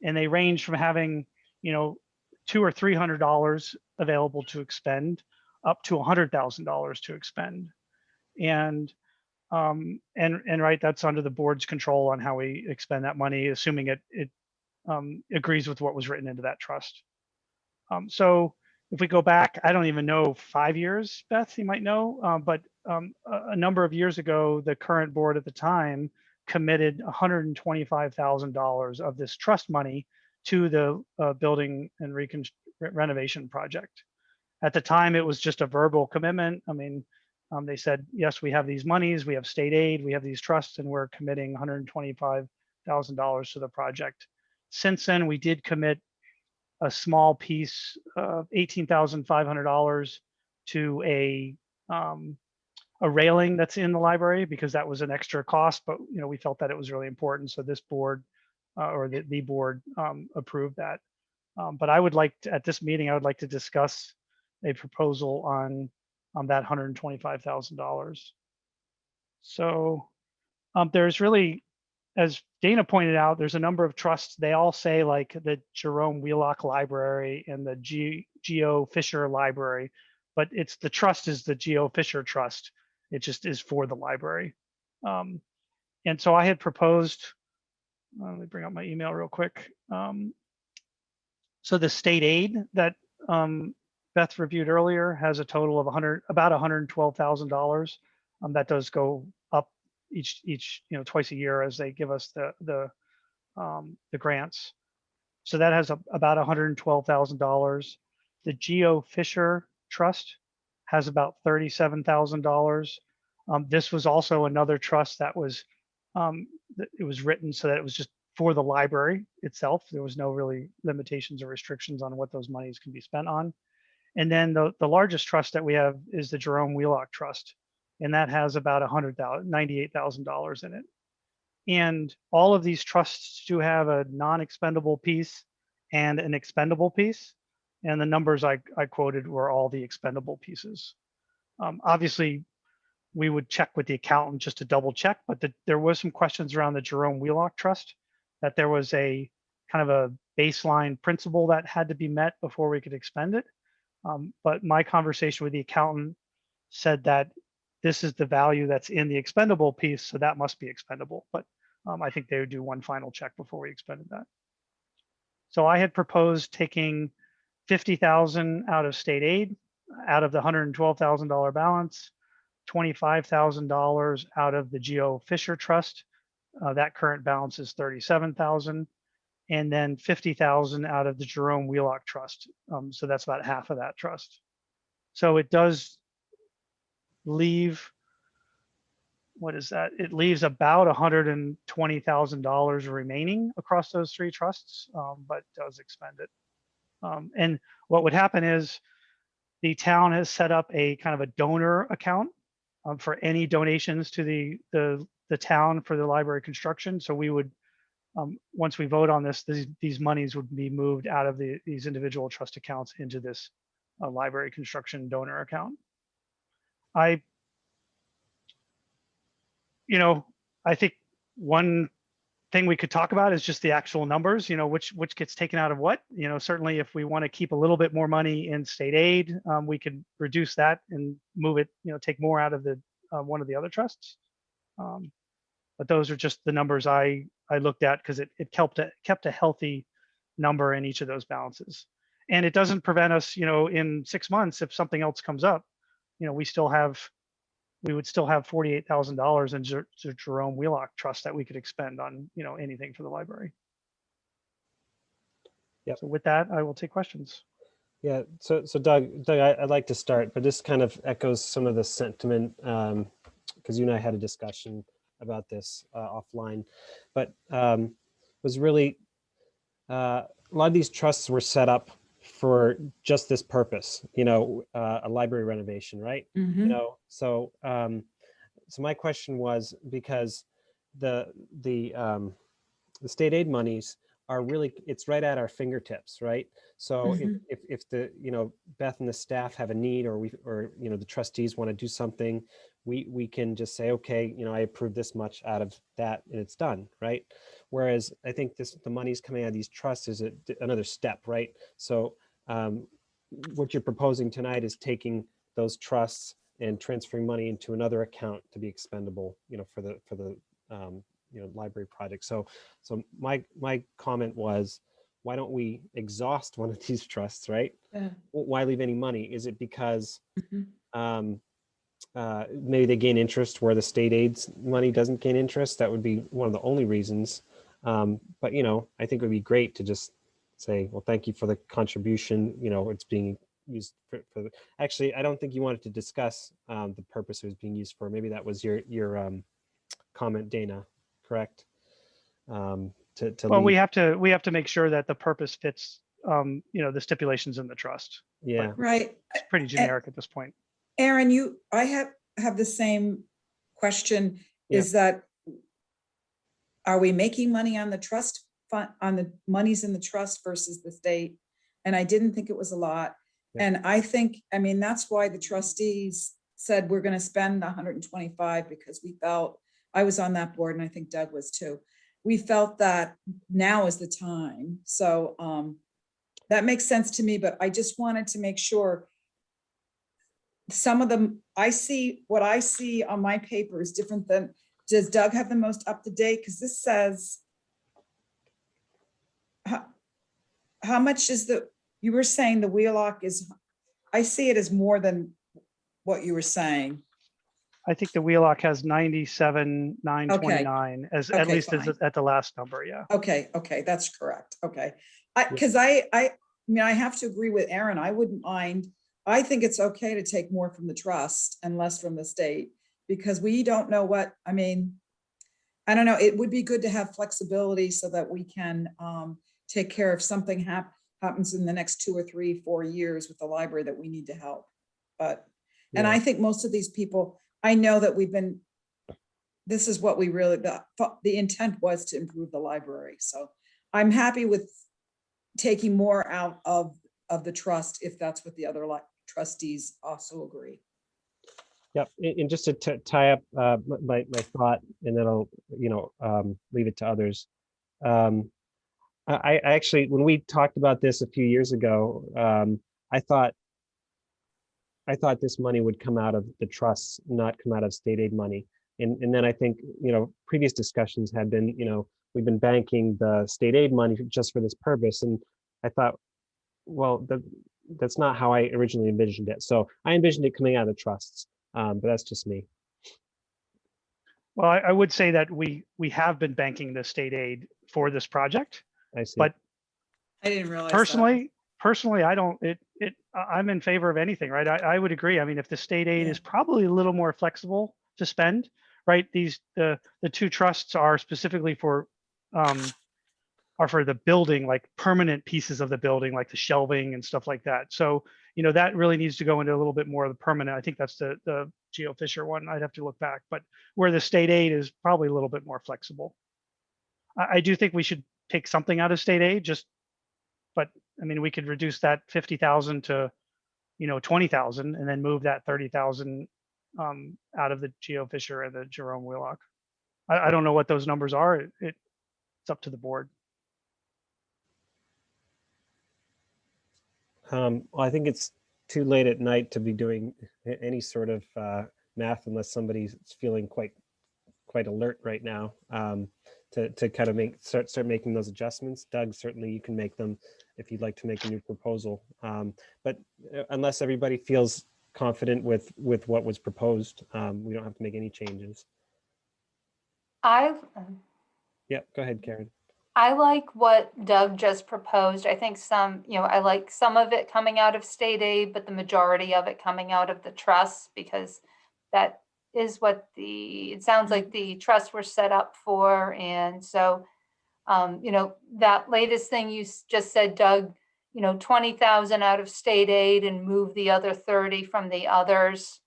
and they range from having, $200 or $300 available to expend up to $100,000 to expend. And right, that's under the board's control on how we expend that money, assuming it agrees with what was written into that trust. So if we go back, I don't even know, 5 years, Beth, you might know, but a number of years ago, the current board at the time committed $125,000 of this trust money to the building and renovation project. At the time, it was just a verbal commitment. I mean, they said, yes, we have these monies, we have state aid, we have these trusts, and we're committing $125,000 to the project. Since then, we did commit a small piece of $18,500 to a a railing that's in the library because that was an extra cost, but we felt that it was really important. So this board or the board approved that. But I would like to, at this meeting, I would like to discuss a proposal on that $125,000. So there's really, as Dana pointed out, there's a number of trusts. They all say like the Jerome Wheelock Library and the Geo Fisher Library, but it's the trust is the Geo Fisher Trust. It just is for the library. And so I had proposed, let me bring up my email real quick. So the state aid that Beth reviewed earlier has a total of about $112,000. That does go up each twice a year as they give us the grants. So that has about $112,000. The Geo Fisher Trust has about $37,000. This was also another trust that was it was written so that it was just for the library itself. There was no really limitations or restrictions on what those monies can be spent on. And then the largest trust that we have is the Jerome Wheelock Trust, and that has about $98,000 in it. And all of these trusts do have a non-expendable piece and an expendable piece. And the numbers I quoted were all the expendable pieces. Obviously, we would check with the accountant just to double check, but there was some questions around the Jerome Wheelock Trust, that there was a kind of a baseline principle that had to be met before we could expend it. But my conversation with the accountant said that this is the value that's in the expendable piece, so that must be expendable. But I think they would do one final check before we expended that. So I had proposed taking $50,000 out of state aid, out of the $112,000 balance, $25,000 out of the Geo Fisher Trust. That current balance is $37,000, and then $50,000 out of the Jerome Wheelock Trust. So that's about half of that trust. So it does leave, what is that? It leaves about $120,000 remaining across those three trusts, but does expend it. And what would happen is the town has set up a kind of a donor account for any donations to the town for the library construction. So we would, once we vote on this, these monies would be moved out of these individual trust accounts into this library construction donor account. I think one thing we could talk about is just the actual numbers, which gets taken out of what. Certainly if we want to keep a little bit more money in state aid, we could reduce that and move it, take more out of the one of the other trusts. But those are just the numbers I looked at because it kept a healthy number in each of those balances. And it doesn't prevent us, in 6 months, if something else comes up, we would still have $48,000 in Jerome Wheelock Trust that we could expend on, anything for the library. Yeah. So with that, I will take questions. Yeah. So Doug, I'd like to start, but this kind of echoes some of the sentiment because you and I had a discussion about this offline, but was really a lot of these trusts were set up for just this purpose, a library renovation, right? So my question was, because the state aid monies are really, it's right at our fingertips, right? So if the Beth and the staff have a need, or the trustees want to do something, we can just say, okay, I approve this much out of that, and it's done, right? Whereas I think the money's coming out of these trusts is another step, right? So what you're proposing tonight is taking those trusts and transferring money into another account to be expendable, for the library project. So my comment was, why don't we exhaust one of these trusts, right? Yeah. Why leave any money? Is it because maybe they gain interest where the state aid's money doesn't gain interest? That would be one of the only reasons. But I think it would be great to just say, well, thank you for the contribution. It's being used for the, actually, I don't think you wanted to discuss the purpose it was being used for. Maybe that was your comment, Dana, correct? Well, we have to make sure that the purpose fits, the stipulations in the trust. Yeah. Right. It's pretty generic at this point. Aaron, I have the same question, Yeah. is that, are we making money on the trust fund, on the monies in the trust versus the state? And I didn't think it was a lot. Yeah. And I think, I mean, that's why the trustees said we're gonna spend 125, because we felt, I was on that board and I think Doug was too. We felt that now is the time. So that makes sense to me, but I just wanted to make sure some of them, what I see on my paper is different than, does Doug have the most up to date? Because this says, how much is you were saying the Wheelock is, I see it as more than what you were saying. I think the Wheelock has 97,929 as, at Okay, least as fine. at the last number, yeah. Okay, that's correct. Okay. Because I mean, I have to agree with Aaron. I wouldn't mind. I think it's okay to take more from the trust and less from the state, because we don't know what, I mean, I don't know. It would be good to have flexibility so that we can take care of something happens in the next 2 or 3, 4 years with the library that we need to help. But, and Yeah. I think most of these people, I know that this is what we really, the intent was to improve the library. So I'm happy with taking more out of the trust, if that's what the other trustees also agree. Yep, and just to tie up my thought, and then I'll, leave it to others. I actually, when we talked about this a few years ago, I thought this money would come out of the trusts, not come out of state aid money. And then I think, previous discussions had been, we've been banking the state aid money just for this purpose. And I thought, well, that's not how I originally envisioned it. So I envisioned it coming out of the trusts, but that's just me. Well, I would say that we have been banking the state aid for this project, I see. but I didn't realize personally, I don't, I'm in favor of anything, right? I would agree. I mean, if the state aid Yeah. is probably a little more flexible to spend, right? The two trusts are specifically for the building, like permanent pieces of the building, like the shelving and stuff like that. So, that really needs to go into a little bit more of the permanent. I think that's the Geo Fisher one. I'd have to look back, but where the state aid is probably a little bit more flexible. I do think we should take something out of state aid, but I mean, we could reduce that 50,000 to, 20,000, and then move that 30,000 out of the Geo Fisher and the Jerome Wheelock. I don't know what those numbers are. It's up to the board. Well, I think it's too late at night to be doing any sort of math unless somebody's feeling quite alert right now, to kind of start making those adjustments. Doug, certainly you can make them if you'd like to make a new proposal. But unless everybody feels confident with what was proposed, we don't have to make any changes. Yeah, go ahead, Karen. I like what Doug just proposed. I think I like some of it coming out of state aid, but the majority of it coming out of the trust, because that is what it sounds like the trusts were set up for. And so, that latest thing you just said, Doug, 20,000 out of state aid and move the other 30 from the others,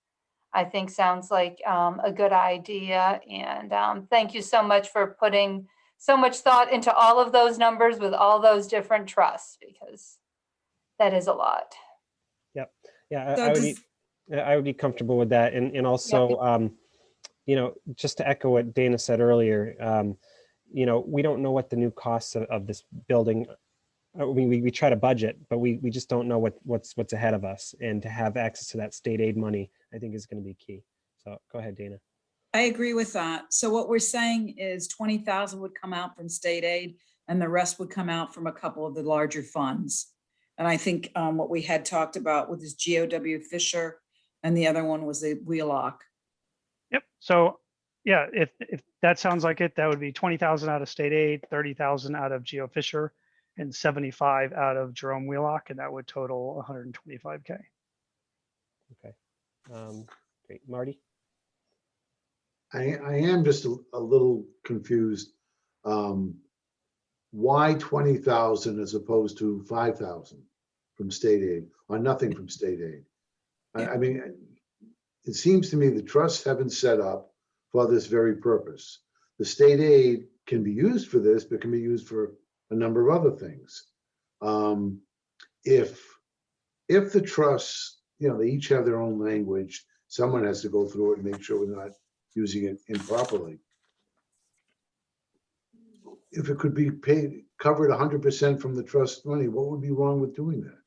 I think sounds like a good idea. And thank you so much for putting so much thought into all of those numbers with all those different trusts, because that is a lot. Yep. Yeah, So I would be comfortable with that. And also, just to echo what Dana said earlier, we don't know what the new costs of this building. We try to budget, but we just don't know what's ahead of us. And to have access to that state aid money, I think is going to be key. So go ahead, Dana. I agree with that. So what we're saying is 20,000 would come out from state aid and the rest would come out from a couple of the larger funds. And I think what we had talked about with this GOW Fisher and the other one was the Wheelock. Yep. So yeah, if that sounds like it, that would be 20,000 out of state aid, 30,000 out of Geo Fisher, and 75 out of Jerome Wheelock, and that would total 125K. Okay. Great. Marty? I am just a little confused. Why 20,000 as opposed to 5,000 from state aid, or nothing from state aid? I mean, it seems to me the trusts have been set up for this very purpose. The state aid can be used for this, but can be used for a number of other things. If the trusts, you know, they each have their own language, someone has to go through it and make sure we're not using it improperly. If it could be paid, covered 100% from the trust money, what would be wrong with doing that?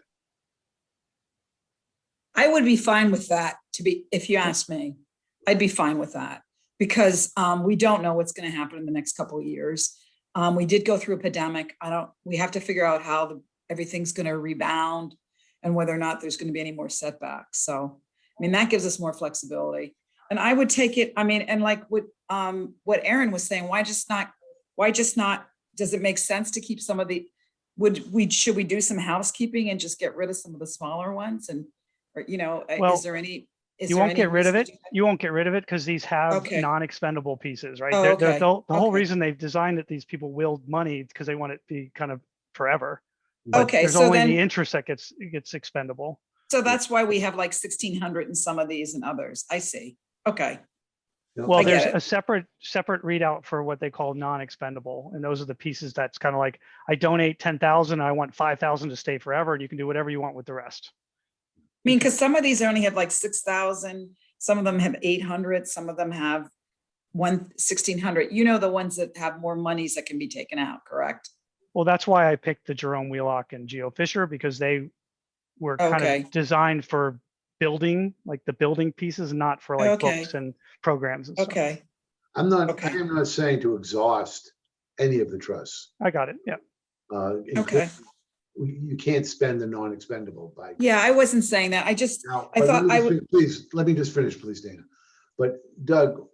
I would be fine with that, if you ask me, I'd be fine with that. Because we don't know what's going to happen in the next couple of years. We did go through a pandemic. We have to figure out how everything's going to rebound and whether or not there's going to be any more setbacks. So, I mean, that gives us more flexibility. And I would take it, I mean, and like what Aaron was saying, why just not, does it make sense to keep some of the, should we do some housekeeping and just get rid of some of the smaller ones? And, or, you know, Well, is there any? You won't get rid of it. You won't get rid of it because these have Okay. non-expendable pieces, right? Oh, okay. The whole Okay. reason they've designed it, these people wield money because they want it to be kind of forever. But Okay, there's so only then- the interest that gets expendable. So that's why we have like 1,600 in some of these and others. I see. Okay. Well, I there's get it. a separate readout for what they call non-expendable. And those are the pieces that's kind of like, I donate 10,000, I want 5,000 to stay forever, and you can do whatever you want with the rest. I mean, because some of these only have like 6,000, some of them have 800, some of them have 1,600. You know, the ones that have more monies that can be taken out, correct? Well, that's why I picked the Jerome Wheelock and Geo Fisher, because they were kind Okay. of designed for building, like the building pieces, not for like Okay. books and programs and stuff. Okay. I Okay. am not saying to exhaust any of the trusts. I got it. Yeah. Okay. You can't spend the non-expendable by. Yeah, I wasn't saying that. I Now, I but thought I would. Please, let me just finish, please, Dana. But Doug,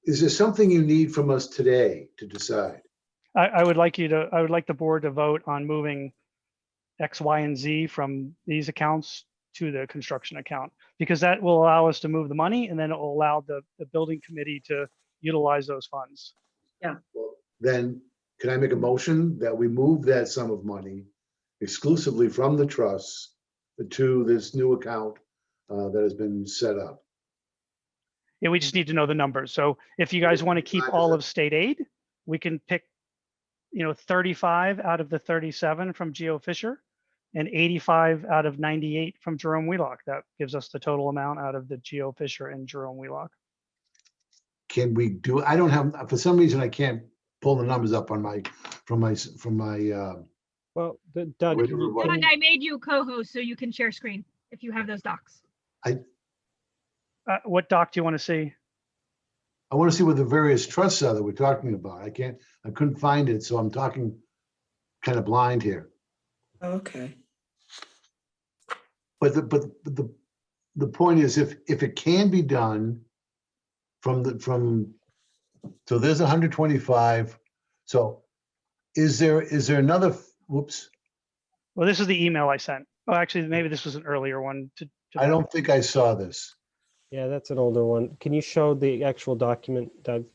is there something you need from us today to decide? I would like the board to vote on moving X, Y, and Z from these accounts to the construction account, because that will allow us to move the money, and then it will allow the building committee to utilize those funds. Well, then, can I make a motion that we move that sum of money exclusively from the trusts to this new account that has been set up? Yeah, we just need to know the numbers. So if you guys want to keep all of state aid, we can pick, 35 out of the 37 from Geo Fisher and 85 out of 98 from Jerome Wheelock. That gives us the total amount out of the Geo Fisher and Jerome Wheelock. Can we do, I don't have, for some reason, I can't pull the numbers up on from my. Well, Doug, Wait, can you- what- Doug, I made you co-host so you can share screen if you have those docs. What doc do you want to see? I want to see what the various trusts are that we're talking about. I couldn't find it, so I'm talking kind of blind here. Okay. But the point is, if it can be done so there's 125. So is there another, whoops, Well, this is the email I sent. Oh, actually, maybe this was an earlier one. I don't think I saw this. yeah, that's an older one. Can you show the actual document, Doug?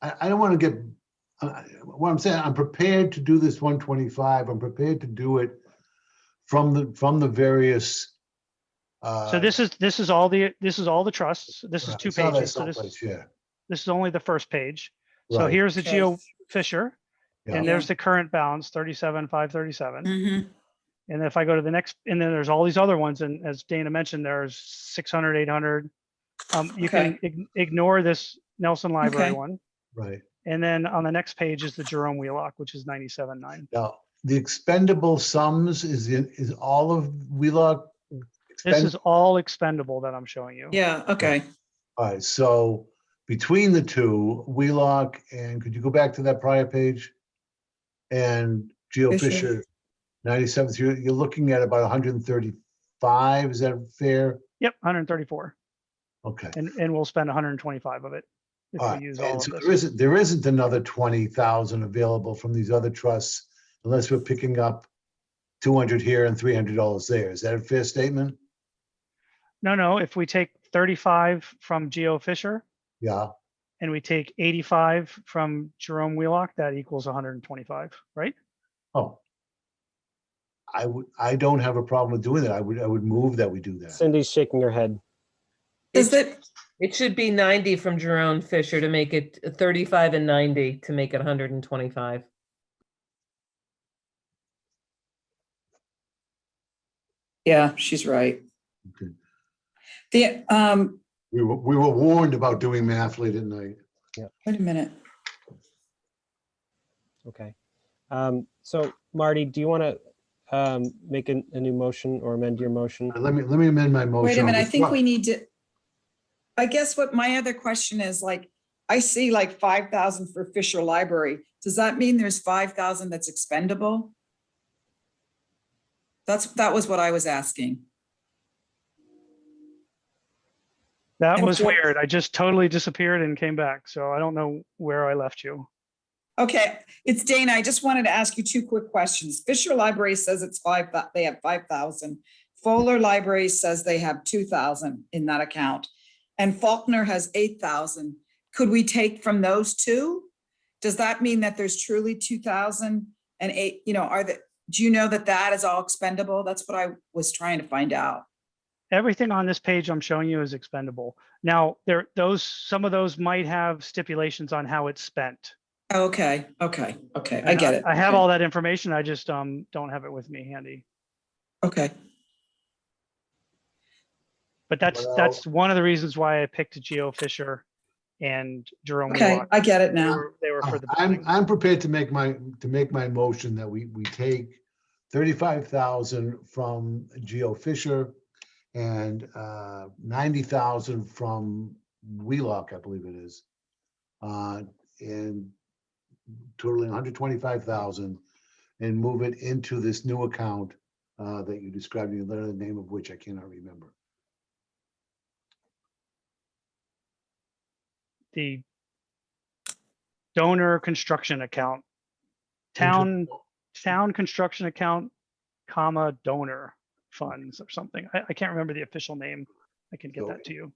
I don't want to get, what I'm saying, I'm prepared to do this 125. I'm prepared to do it from the various. So this is all the trusts. This is 2 I saw that pages. So someplace, yeah. this is only the first page. So Right. here's the Okay. Geo Fisher, Yeah. and there's the current balance, 37,537. Mm-hmm. And if I go to the next, and then there's all these other ones, and as Dana mentioned, there's 600, 800. You can ignore this Nelson Library Okay. one. Right. And then on the next page is the Jerome Wheelock, which is 97.9. Now, the expendable sums is all of Wheelock. This is all expendable that I'm showing you. Yeah, okay. All right, so between the two, Wheelock and, could you go back to that prior page? And Geo Fisher. Fisher, 97, so you're looking at about 135, is that fair? Yep, 134. Okay. And we'll spend 125 of it if All we right, use and all of so this. there isn't another 20,000 available from these other trusts unless we're picking up 200 here and $300 there. Is that a fair statement? No, if we take 35 from Geo Fisher Yeah, and we take 85 from Jerome Wheelock, that equals 125, right? oh. I don't have a problem with doing that. I would move that we do that. Cindy's shaking her head. Does it, It should be 90 from Jerome Fisher to make it 35 and 90 to make it 125. yeah, she's right. Okay. The, We were warned about doing math late at night. wait a minute. Okay. So Marty, do you want to make a new motion or amend your motion? Let me amend my motion. Wait a minute, I think I'll we need to, I guess what my other question is, like, I see like 5,000 for Fisher Library. Does that mean there's 5,000 that's expendable? That was what I was asking. That And was for- weird. I just totally disappeared and came back. So I don't know where I left you. Okay, it's Dana. I just wanted to ask you two quick questions. Fisher Library says it's they have 5,000. Fowler Library says they have 2,000 in that account. And Faulkner has 8,000. Could we take from those two? Does that mean that there's truly 2,000 and 8, do you know that that is all expendable? That's what I was trying to find out. Everything on this page I'm showing you is expendable. Now, some of those might have stipulations on how it's spent. Okay. I get it. I have all that information. I just don't have it with me handy. Okay, But that's one of the reasons why I picked Geo Fisher and Jerome. okay, Wheelock. I get it They now. were for the building. I'm prepared to make my motion that we take 35,000 from Geo Fisher and 90,000 from Wheelock, I believe it is, and totaling 125,000, and move it into this new account that you described, the name of which I cannot remember. The donor construction account, town construction account, comma, donor funds or something. I can't remember the official name. I can get that to you.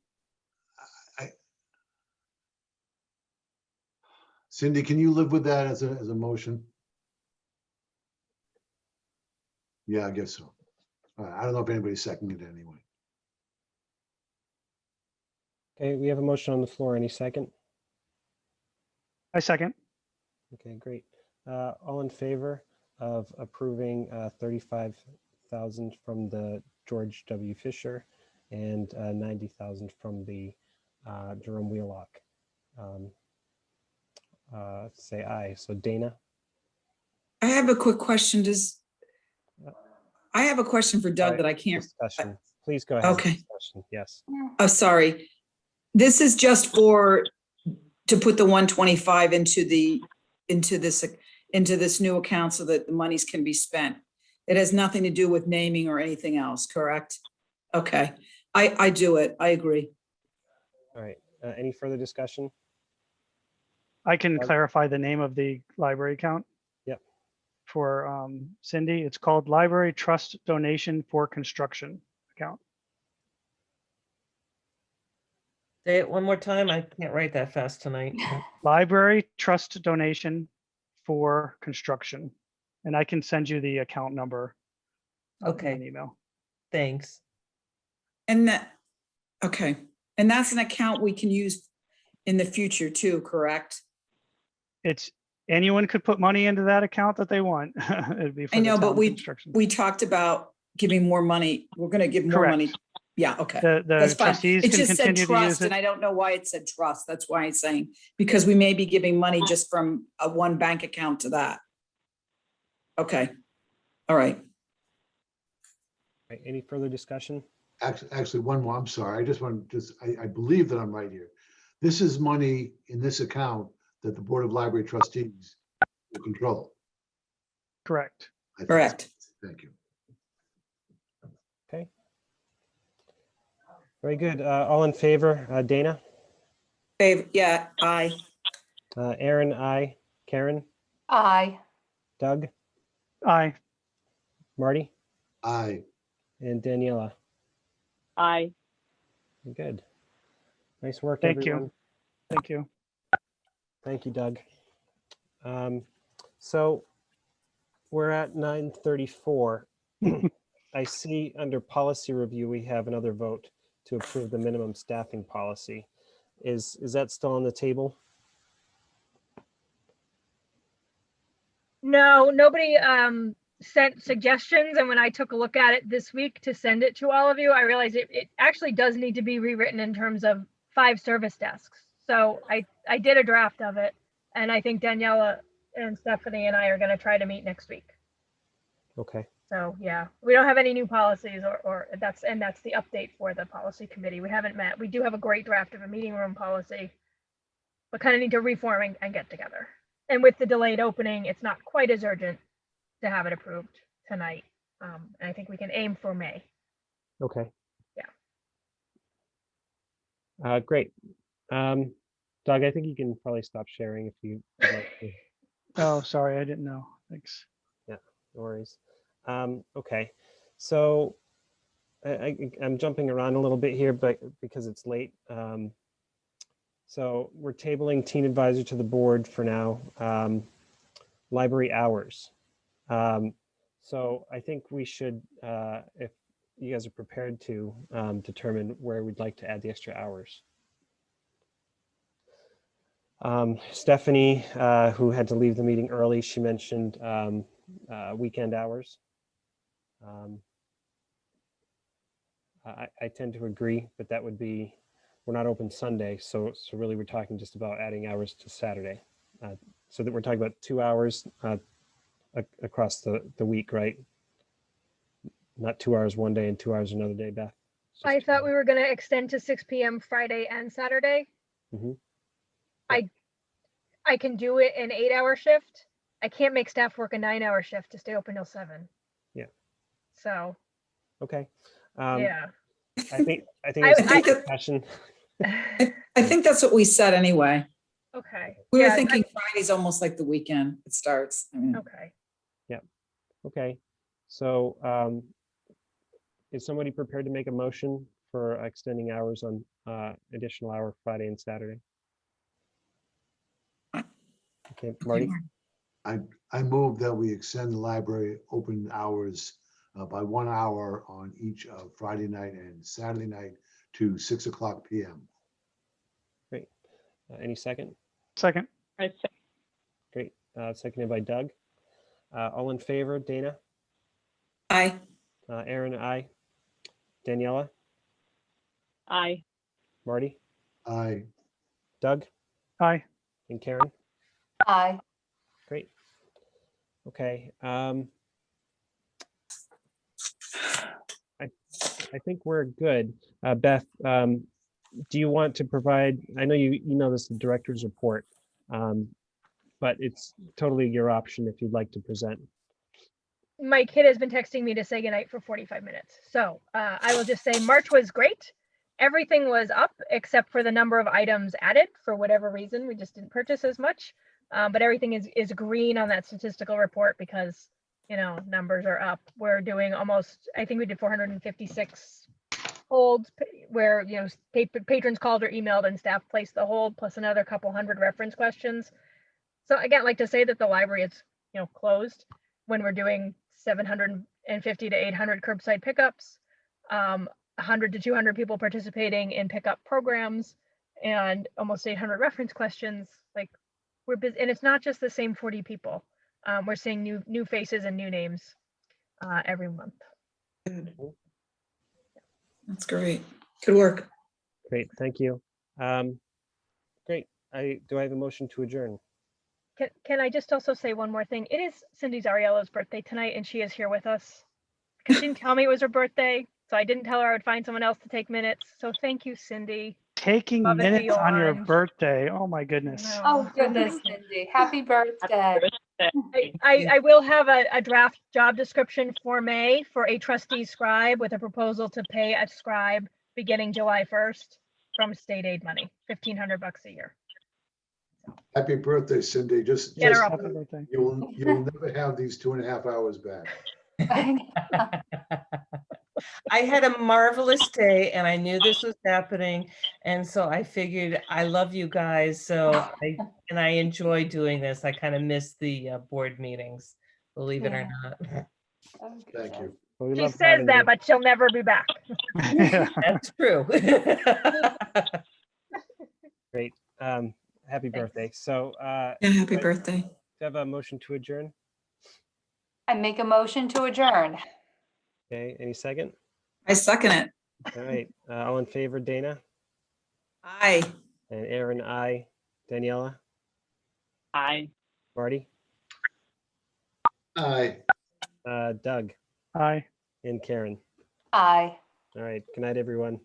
Cindy, can you live with that as a motion? Yeah, I guess so. I don't know if anybody's seconding it anyway. Okay, we have a motion on the floor. Any second? I second. Okay, great. All in favor of approving 35,000 from the George W. Fisher and 90,000 from the Jerome Wheelock? Say aye. So Dana? I have a quick question. I have a question for Doug Sorry, that I can't, Discussion. Please go ahead. Okay. Discussion. Yes. oh, sorry. This is just to put the 125 into this new account so that the monies can be spent. It has nothing to do with naming or anything else, correct? Okay, I do it. I agree. All right. Any further discussion? I can Doug? clarify the name of the library account. Yep. For Cindy, it's called Library Trust Donation for Construction account. Say it one more time. I can't write that fast tonight. Library Trust Donation for Construction. And I can send you the account number. In Okay, an email. thanks. And okay. And that's an account we can use in the future too, correct? Anyone could put money into that account that they want. It'd be for I the know, but town construction. we talked about giving more money. We're gonna give more Correct. money. Yeah, okay. The That's fine. trustees It can just said continue to use trust, and it. I don't know why it said trust. That's why I'm saying, because we may be giving money just from one bank account to that. Okay, all right. Right, any further discussion? Actually, one more, I'm sorry. I just want I believe that I'm right here. This is money in this account that the Board of Library Trustees will control. Correct. I think so. Correct. Thank you. Okay. Very good. All in favor? Dana? Yeah, aye. Aaron, aye. Karen? Aye. Doug? Aye. Marty? Aye. And Daniela? Aye. Good. Nice work, Thank you. everyone. Thank you. Thank you, Doug. So we're at 9:34. I see under policy review, we have another vote to approve the minimum staffing policy. Is that still on the table? No, nobody sent suggestions. And when I took a look at it this week to send it to all of you, I realized it actually does need to be rewritten in terms of 5 service desks. So I did a draft of it, and I think Daniela and Stephanie and I are going to try to meet next week. Okay. So yeah, we don't have any new policies or that's the update for the policy committee. We haven't met. We do have a great draft of a meeting room policy, but kind of need to reform and get together. And with the delayed opening, it's not quite as urgent to have it approved tonight. And I think we can aim for May. Okay. Yeah. Great. Doug, I think you can probably stop sharing if you would like to. Oh, sorry, I didn't know. Thanks. No worries. Okay, so I'm jumping around a little bit here, but because it's late. So we're tabling teen advisor to the board for now. Library hours. So I think we should, if you guys are prepared to, determine where we'd like to add the extra hours. Stephanie, who had to leave the meeting early, she mentioned weekend hours. I tend to agree, but that would be, we're not open Sunday, so really we're talking just about adding hours to Saturday. So that we're talking about 2 hours across the week, right? Not 2 hours one day and 2 hours another day, Beth. It's I just 2 thought we hours. were going to extend to 6 p.m. Friday and Saturday. Mhm. I can do it an 8-hour shift. I can't make staff work a 9-hour shift to stay open till 7. Yeah. So Okay. yeah. I think I it's a think that- discussion. I think that's what we said anyway. Okay. We were Yeah, thinking Friday's almost like the weekend. It starts. I mean, okay. Okay. So is somebody prepared to make a motion for extending hours on additional hour Friday and Saturday? Okay, Marty. I move that we extend the library open hours by 1 hour on each of Friday night and Saturday night to 6 o'clock PM. Great. Any second? Second, I say Great. Seconded by Doug. All in favor, Dana? I, Aaron, aye. Daniela? aye. Marty? Aye. Doug? aye. And Karen? Aye. Great. Okay. I think we're good. Beth, do you want to provide, I know you emailed us the director's report, but it's totally your option if you'd like to present. My kid has been texting me to say goodnight for 45 minutes. So I will just say March was great. Everything was up except for the number of items added for whatever reason. We just didn't purchase as much. But everything is green on that statistical report because, you know, numbers are up. We're doing almost, I think we did 456 holds where, you know, patrons called or emailed and staff placed the hold plus another couple hundred reference questions. So again, I'd like to say that the library is, you know, closed when we're doing 750 to 800 curbside pickups, 100 to 200 people participating in pickup programs, and almost 800 reference questions. Like, we're busy, and it's not just the same 40 people. We're seeing new faces and new names every month. good. That's great. Good work. Great, thank you. Great. Do I have a motion to adjourn? Can I just also say one more thing? It is Cindy Zariello's birthday tonight, and she is here with us. Because she didn't tell me it was her birthday, so I didn't tell her I would find someone else to take minutes. So thank you, Cindy. Taking Above and minutes on your beyond. birthday. Oh my goodness. No. Oh, goodness, Cindy. Happy birthday. I will have a draft job description for May for a trustee scribe with a proposal to pay a scribe beginning July 1st from state aid money, $1,500 a year. Happy birthday, Cindy. Just, Get her just up. Happy birthday. you'll never have these 2.5 hours back. I had a marvelous day and I knew this was happening. And so I figured I love you guys. So I enjoy doing this. I kind of miss the board meetings, believe it or not. Thank you. Well, we She love says having that, you. but she'll never be back. Yeah. That's true. Great. Happy Thanks. birthday. So Yeah, happy Right. birthday. do you have a motion to adjourn? I make a motion to adjourn. Okay, any second? I second it. All right, all in favor, Dana Aye. and Aaron, I, Daniela, Aye. Marty, Aye. Doug, Aye. and Karen. Aye. All right, good night, everyone.